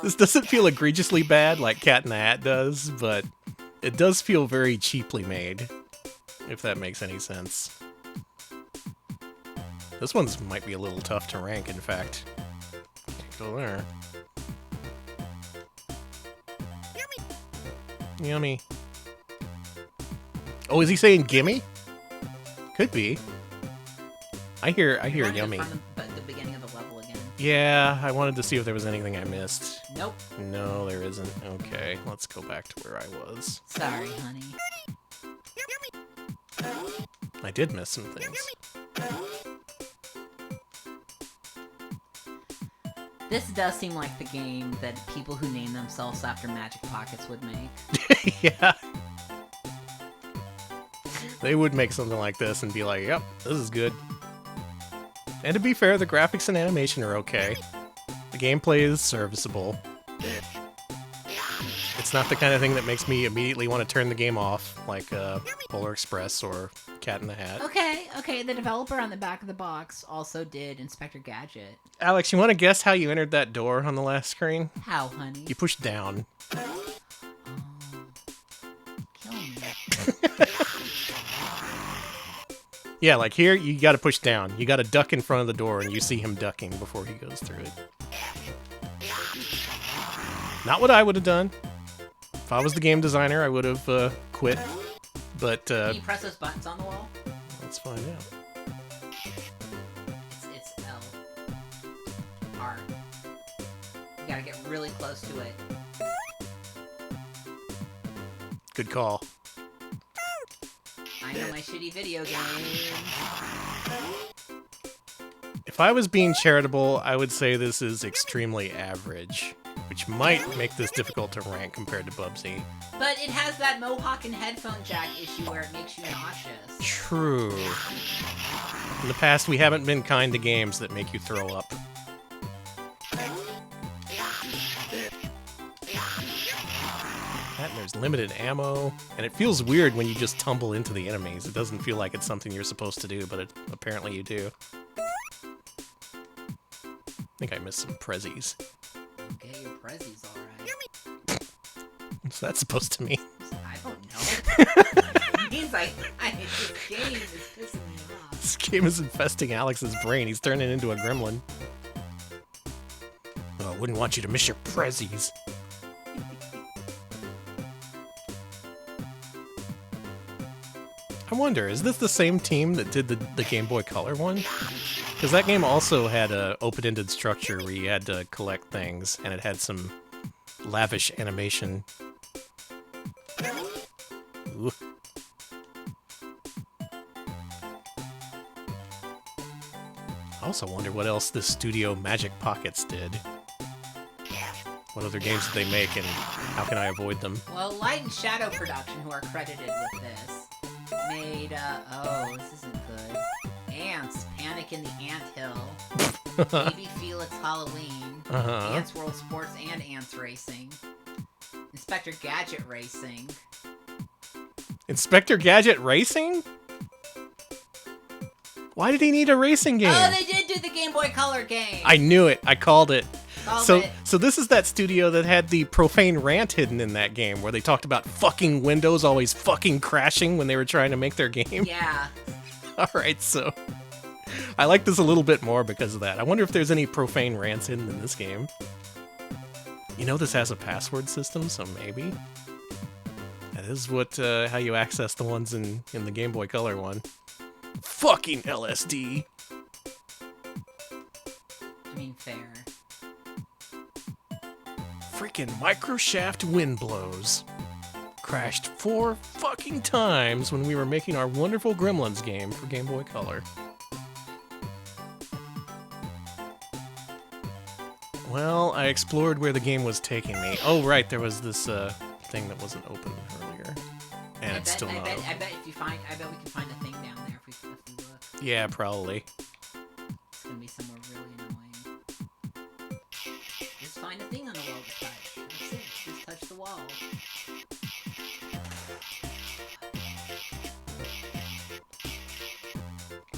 This doesn't feel egregiously bad like Cat in the Hat does, but it does feel very cheaply made, if that makes any sense. This one's might be a little tough to rank, in fact. Can't go there. Yummy. Oh, is he saying gimme? Could be. I hear yummy. From the beginning of the level again. Yeah, I wanted to see if there was anything I missed. Nope. No, there isn't. Okay, let's go back to where I was. Sorry, honey. I did miss some things. This does seem like the game that people who name themselves after Magic Pockets would make. Yeah. They would make something like this and be like, yep, this is good. And to be fair, the graphics and animation are okay. The gameplay is serviceable. not the kind of thing that makes me immediately want to turn the game off, like Polar Express or Cat in the Hat. Okay. The developer on the back of the box also did Inspector Gadget. Alex, you want to guess how you entered that door on the last screen? How, honey? You pushed down. Kill me. Yeah, like here, you gotta push down. You gotta duck in front of the door, and you see him ducking before he goes through it. Not what I would have done. If I was the game designer, I would have quit. But, Can you press those buttons on the wall? let's find out. It's L. R. You gotta get really close to it. Good call. I know my shitty video games. If I was being charitable, I would say this is extremely average, which might make this difficult to rank compared to Bubsy. But it has that mohawk and headphone jack issue where it makes you nauseous. True. In the past, we haven't been kind to games that make you throw up. That, and there's limited ammo, and it feels weird when you just tumble into the enemies. It doesn't feel like it's something you're supposed to do, but apparently you do. I think I missed some prezzies. Okay, your prezzies alright. What's that supposed to mean? I don't know. It means this game is pissing me off. This game is infesting Alex's brain. He's turning into a gremlin. Oh, I wouldn't want you to miss your prezzies. I wonder, is this the same team that did the Game Boy Color one? Because that game also had a open-ended structure where you had to collect things, and it had some lavish animation. Ooh. I also wonder what else this studio Magic Pockets did. What other games did they make, and how can I avoid them? Well, Light and Shadow Production, who are credited with this, made, this isn't good. Ants, Panic in the Anthill, Baby Felix Halloween, Ants World Sports and Ants Racing, Inspector Gadget Racing. Inspector Gadget Racing? Why did he need a racing game? Oh, they did do the Game Boy Color game! I knew it. I called it. So this is that studio that had the profane rant hidden in that game, where they talked about fucking Windows always fucking crashing when they were trying to make their game. Yeah. Alright, so I like this a little bit more because of that. I wonder if there's any profane rants hidden in this game. You know this has a password system, so maybe. That is what how you access the ones in the Game Boy Color one. Fucking LSD! I mean, fair. Freaking microshaft wind blows. Crashed 4 fucking times when we were making our wonderful Gremlins game for Game Boy Color. Well, I explored where the game was taking me. Oh, right, there was this thing that wasn't open earlier. And it's still not open. I bet we can find a thing down there if we look. Yeah, probably. It's gonna be somewhere really annoying. Just find a thing on the wall to touch. That's it. Just touch the wall.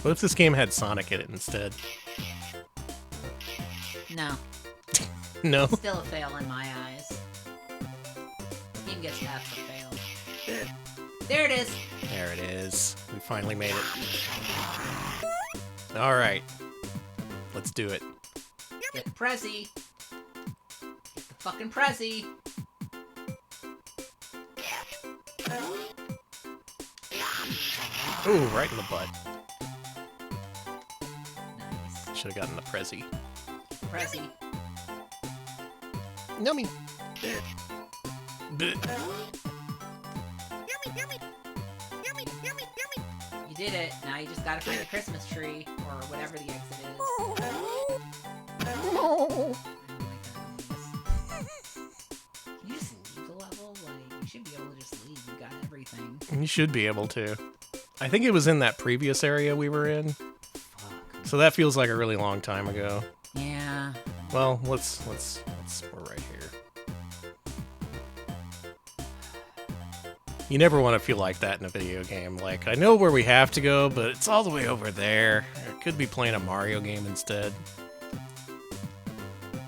What if this game had Sonic in it instead? No. No? Still a fail in my eyes. Game gets F for fail. There it is. There it is. We finally made it. Alright. Let's do it. Get the Prezi. Get the fucking Prezi. Ooh, right in the butt. Nice. Should have gotten the Prezi. Prezi. Yummy. You did it. Now you just gotta find the Christmas tree, or whatever the exit is. I don't like that noise. Can you just leave the level? Like, you should be able to just leave. You got everything. You should be able to. I think it was in that previous area we were in. Fuck. So that feels like a really long time ago. Yeah. Well, we're right here. You never want to feel like that in a video game. Like, I know where we have to go, but it's all the way over there. I could be playing a Mario game instead.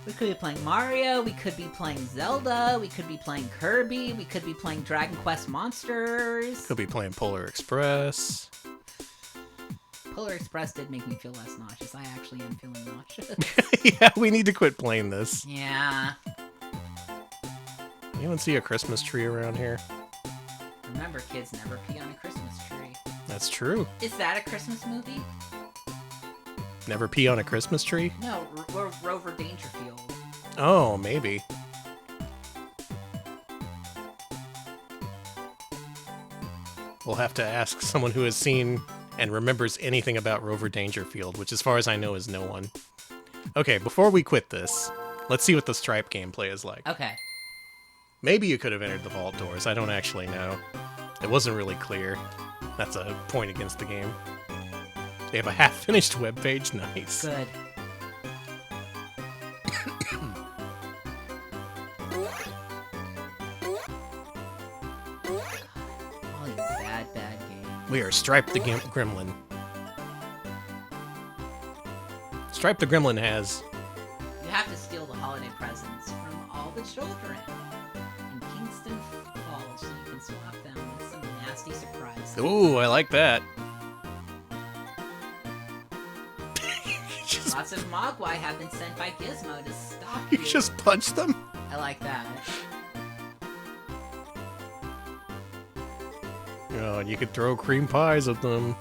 We could be playing Mario, we could be playing Zelda, we could be playing Kirby, we could be playing Dragon Quest Monsters. Could be playing Polar Express. Polar Express did make me feel less nauseous. I actually am feeling nauseous. Yeah, we need to quit playing this. Yeah. Anyone see a Christmas tree around here? Remember, kids never pee on a Christmas tree. That's true. Is that a Christmas movie? Never pee on a Christmas tree? No, Rover Dangerfield. Oh, maybe. We'll have to ask someone who has seen and remembers anything about Rover Dangerfield, which as far as I know is no one. Okay, before we quit this, let's see what the Stripe gameplay is like. Okay. Maybe you could have entered the vault doors, I don't actually know. It wasn't really clear. That's a point against the game. They have a half-finished webpage, nice. Good. Oh, you bad game. We are Stripe the Gremlin. Stripe the Gremlin has... You have to steal the holiday presents from all the children in Kingston Falls so you can swap them with some nasty surprises. Ooh, I like that. Lots of Mogwai have been sent by Gizmo to stop you. You just punch them? I like that. Oh, and you could throw cream pies at them.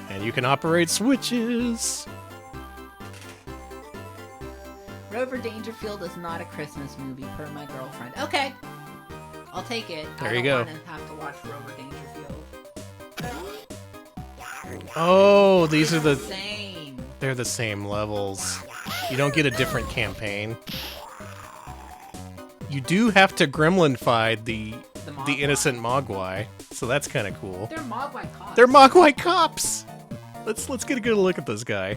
And you can operate switches. Rover Dangerfield is not a Christmas movie, per my girlfriend. Okay. I'll take it. There you go. I don't want to have to watch Rover Dangerfield. Oh, these are the... Same. They're the same levels. You don't get a different campaign. You do have to gremlin-fy the innocent Mogwai, so that's kind of cool. They're Mogwai cops. They're Mogwai cops! Let's get a good look at this guy.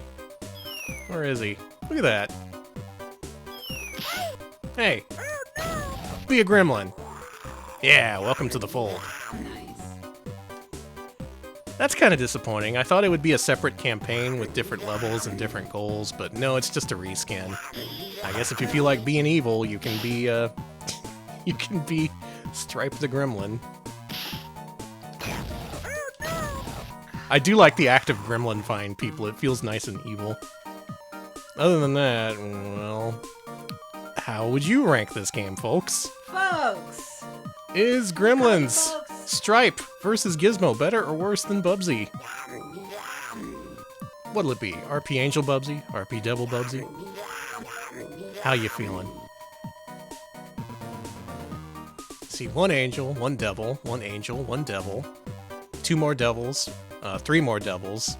Where is he? Look at that. Hey. Be a gremlin. Yeah, welcome to the fold. Nice. That's kind of disappointing. I thought it would be a separate campaign with different levels and different goals, but no, it's just a reskin. I guess if you feel like being evil, you can be, you can be Stripe the Gremlin. I do like the act of gremlin-fying people. It feels nice and evil. Other than that, well... How would you rank this game, folks? Folks! Is Gremlins... Folks. Stripe versus Gizmo better or worse than Bubsy? What'll it be? RP Angel Bubsy? RP Devil Bubsy? How you feeling? See, one angel, one devil, one angel, one devil, 2 more devils, 3 more devils,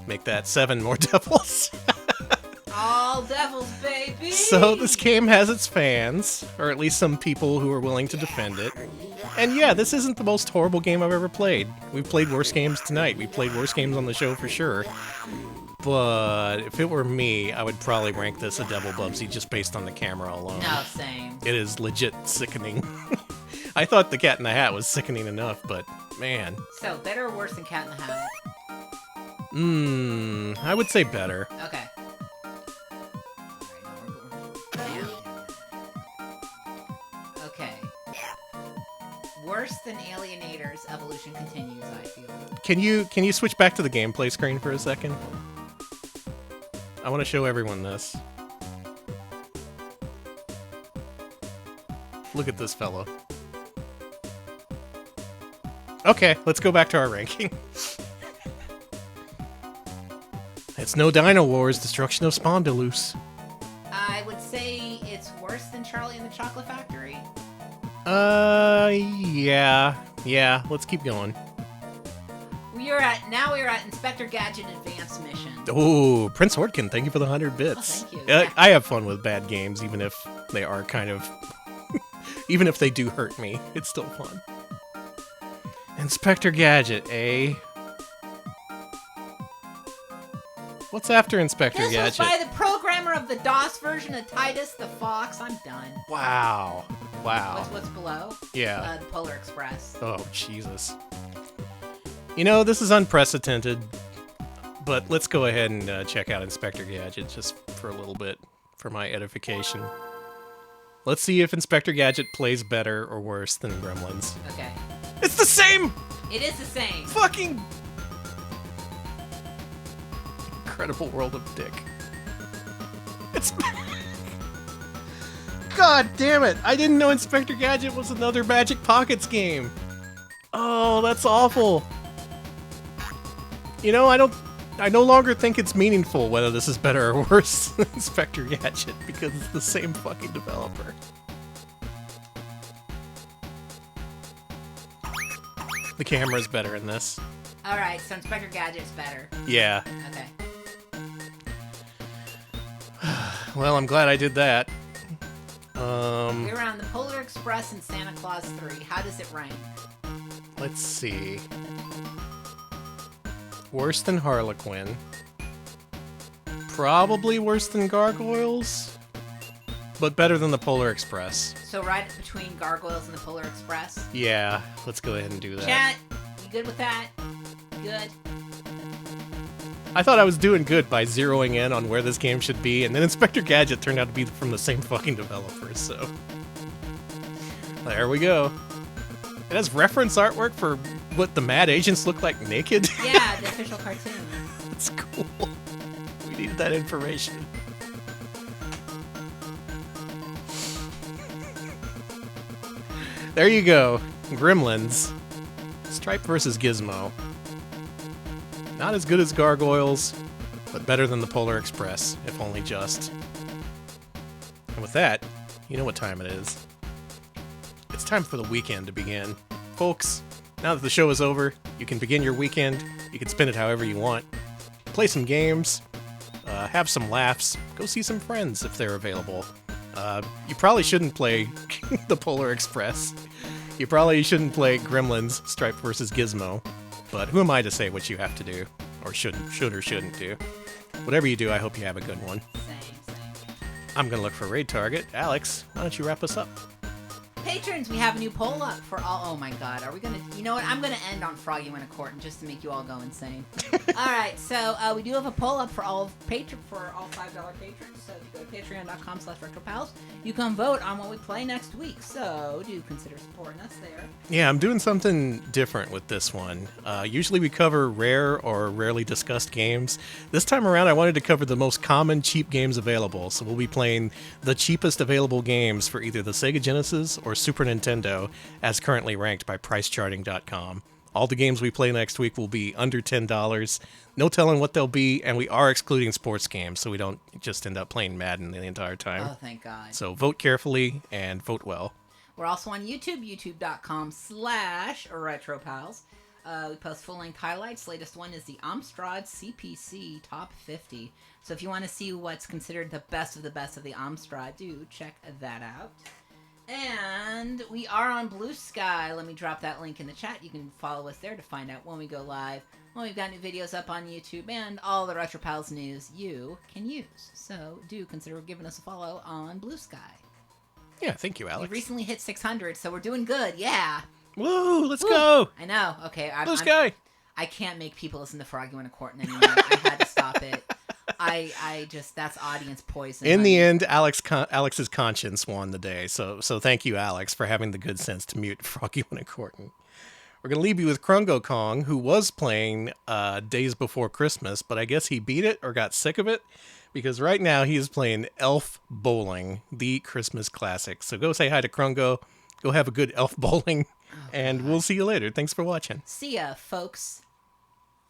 make that 7 more devils. All devils, baby! So this game has its fans, or at least some people who are willing to defend it. And yeah, this isn't the most horrible game I've ever played. We've played worse games tonight. We played worse games on the show for sure. But if it were me, I would probably rank this a Devil Bubsy just based on the camera alone. No, same. It is legit sickening. I thought the Cat in the Hat was sickening enough, but man. So, better or worse than Cat in the Hat? I would say better. Okay. Okay. Worse than Alienators, evolution continues, I feel. Can you switch back to the gameplay screen for a second? I want to show everyone this. Look at this fellow. Okay, let's go back to our ranking. It's no Dino Wars, Destruction of Spondylus. I would say it's worse than Charlie and the Chocolate Factory. Yeah, let's keep going. Now we're at Inspector Gadget Advanced Mission. Oh, Prince Hortkin, thank you for the 100 bits. Oh, thank you. Yeah. I have fun with bad games, even if they are kind of... even if they do hurt me, it's still fun. Inspector Gadget, eh? What's after Inspector This Gadget? was by the programmer of the DOS version of Titus the Fox. I'm done. Wow. Wow. What's below? Yeah. The Polar Express. Oh, Jesus. You know, this is unprecedented, but let's go ahead and check out Inspector Gadget just for a little bit, for my edification. Let's see if Inspector Gadget plays better or worse than Gremlins. Okay. It's the same! It is the same. Fucking... Incredible World of Dick. It's... God damn it! I didn't know Inspector Gadget was another Magic Pockets game. Oh, that's awful. You know, I no longer think it's meaningful whether this is better or worse than Inspector Gadget because it's the same fucking developer. The camera's better in this. Alright, so Inspector Gadget's better. Yeah. Okay. Well, I'm glad I did that. We're on the Polar Express and Santa Claus 3. How does it rank? Let's see. Worse than Harlequin. Probably worse than Gargoyles. But better than the Polar Express. So right between Gargoyles and the Polar Express? Yeah, let's go ahead and do that. Chat, you good with that? Good. I thought I was doing good by zeroing in on where this game should be, and then Inspector Gadget turned out to be from the same fucking developer, so... There we go. It has reference artwork for what the Mad Agents look like naked. Yeah, the official cartoon. That's cool. We needed that information. There you go. Gremlins. Stripe versus Gizmo. Not as good as Gargoyles, but better than the Polar Express, if only just. And with that, you know what time it is. It's time for the weekend to begin. Folks, now that the show is over, you can begin your weekend. You can spend it however you want. Play some games, have some laughs, go see some friends if they're available. You probably shouldn't play the Polar Express. You probably shouldn't play Gremlins, Stripe vs. Gizmo. But who am I to say what you have to do, or should or shouldn't do? Whatever you do, I hope you have a good one. Same. I'm gonna look for raid target. Alex, why don't you wrap us up? Patrons, we have a new poll up for all. Oh my god, are we gonna? You know what? I'm gonna end on Froggy Win a Court just to make you all go insane. All right, so we do have a poll up for all $5 patrons. So if you go to patreon.com/retropals, you can vote on what we play next week. So do consider supporting us there. Yeah, I'm doing something different with this one. Usually we cover rare or rarely discussed games. This time around, I wanted to cover the most common cheap games available. So we'll be playing the cheapest available games for either the Sega Genesis or Super Nintendo, as currently ranked by PriceCharting.com. All the games we play next week will be under $10. No telling what they'll be, and we are excluding sports games, so we don't just end up playing Madden the entire time. Oh, thank God. So vote carefully and vote well. We're also on YouTube, youtube.com/retropals. We post full-length highlights. Latest one is the Amstrad CPC Top 50. So if you want to see what's considered the best of the Amstrad, do check that out. And we are on Blue Sky. Let me drop that link in the chat. You can follow us there to find out when we go live, when we've got new videos up on YouTube, and all the RetroPals news you can use. So do consider giving us a follow on Blue Sky. Yeah, thank you, Alex. We recently hit 600, so we're doing good. Yeah. Woo, let's go. I know. Okay. Blue Sky. I can't make people listen to Froggy Win a Court anymore. I had to stop it. I just, that's audience poison. In the end, Alex's conscience won the day. So thank you, Alex, for having the good sense to mute Froggy Win a Court. We're going to leave you with Krungo Kong, who was playing Days Before Christmas, but I guess he beat it or got sick of it, because right now he is playing Elf Bowling, the Christmas classic. So go say hi to Krungo, go have a good Elf Bowling, and we'll see you later. Thanks for watching. See ya, folks.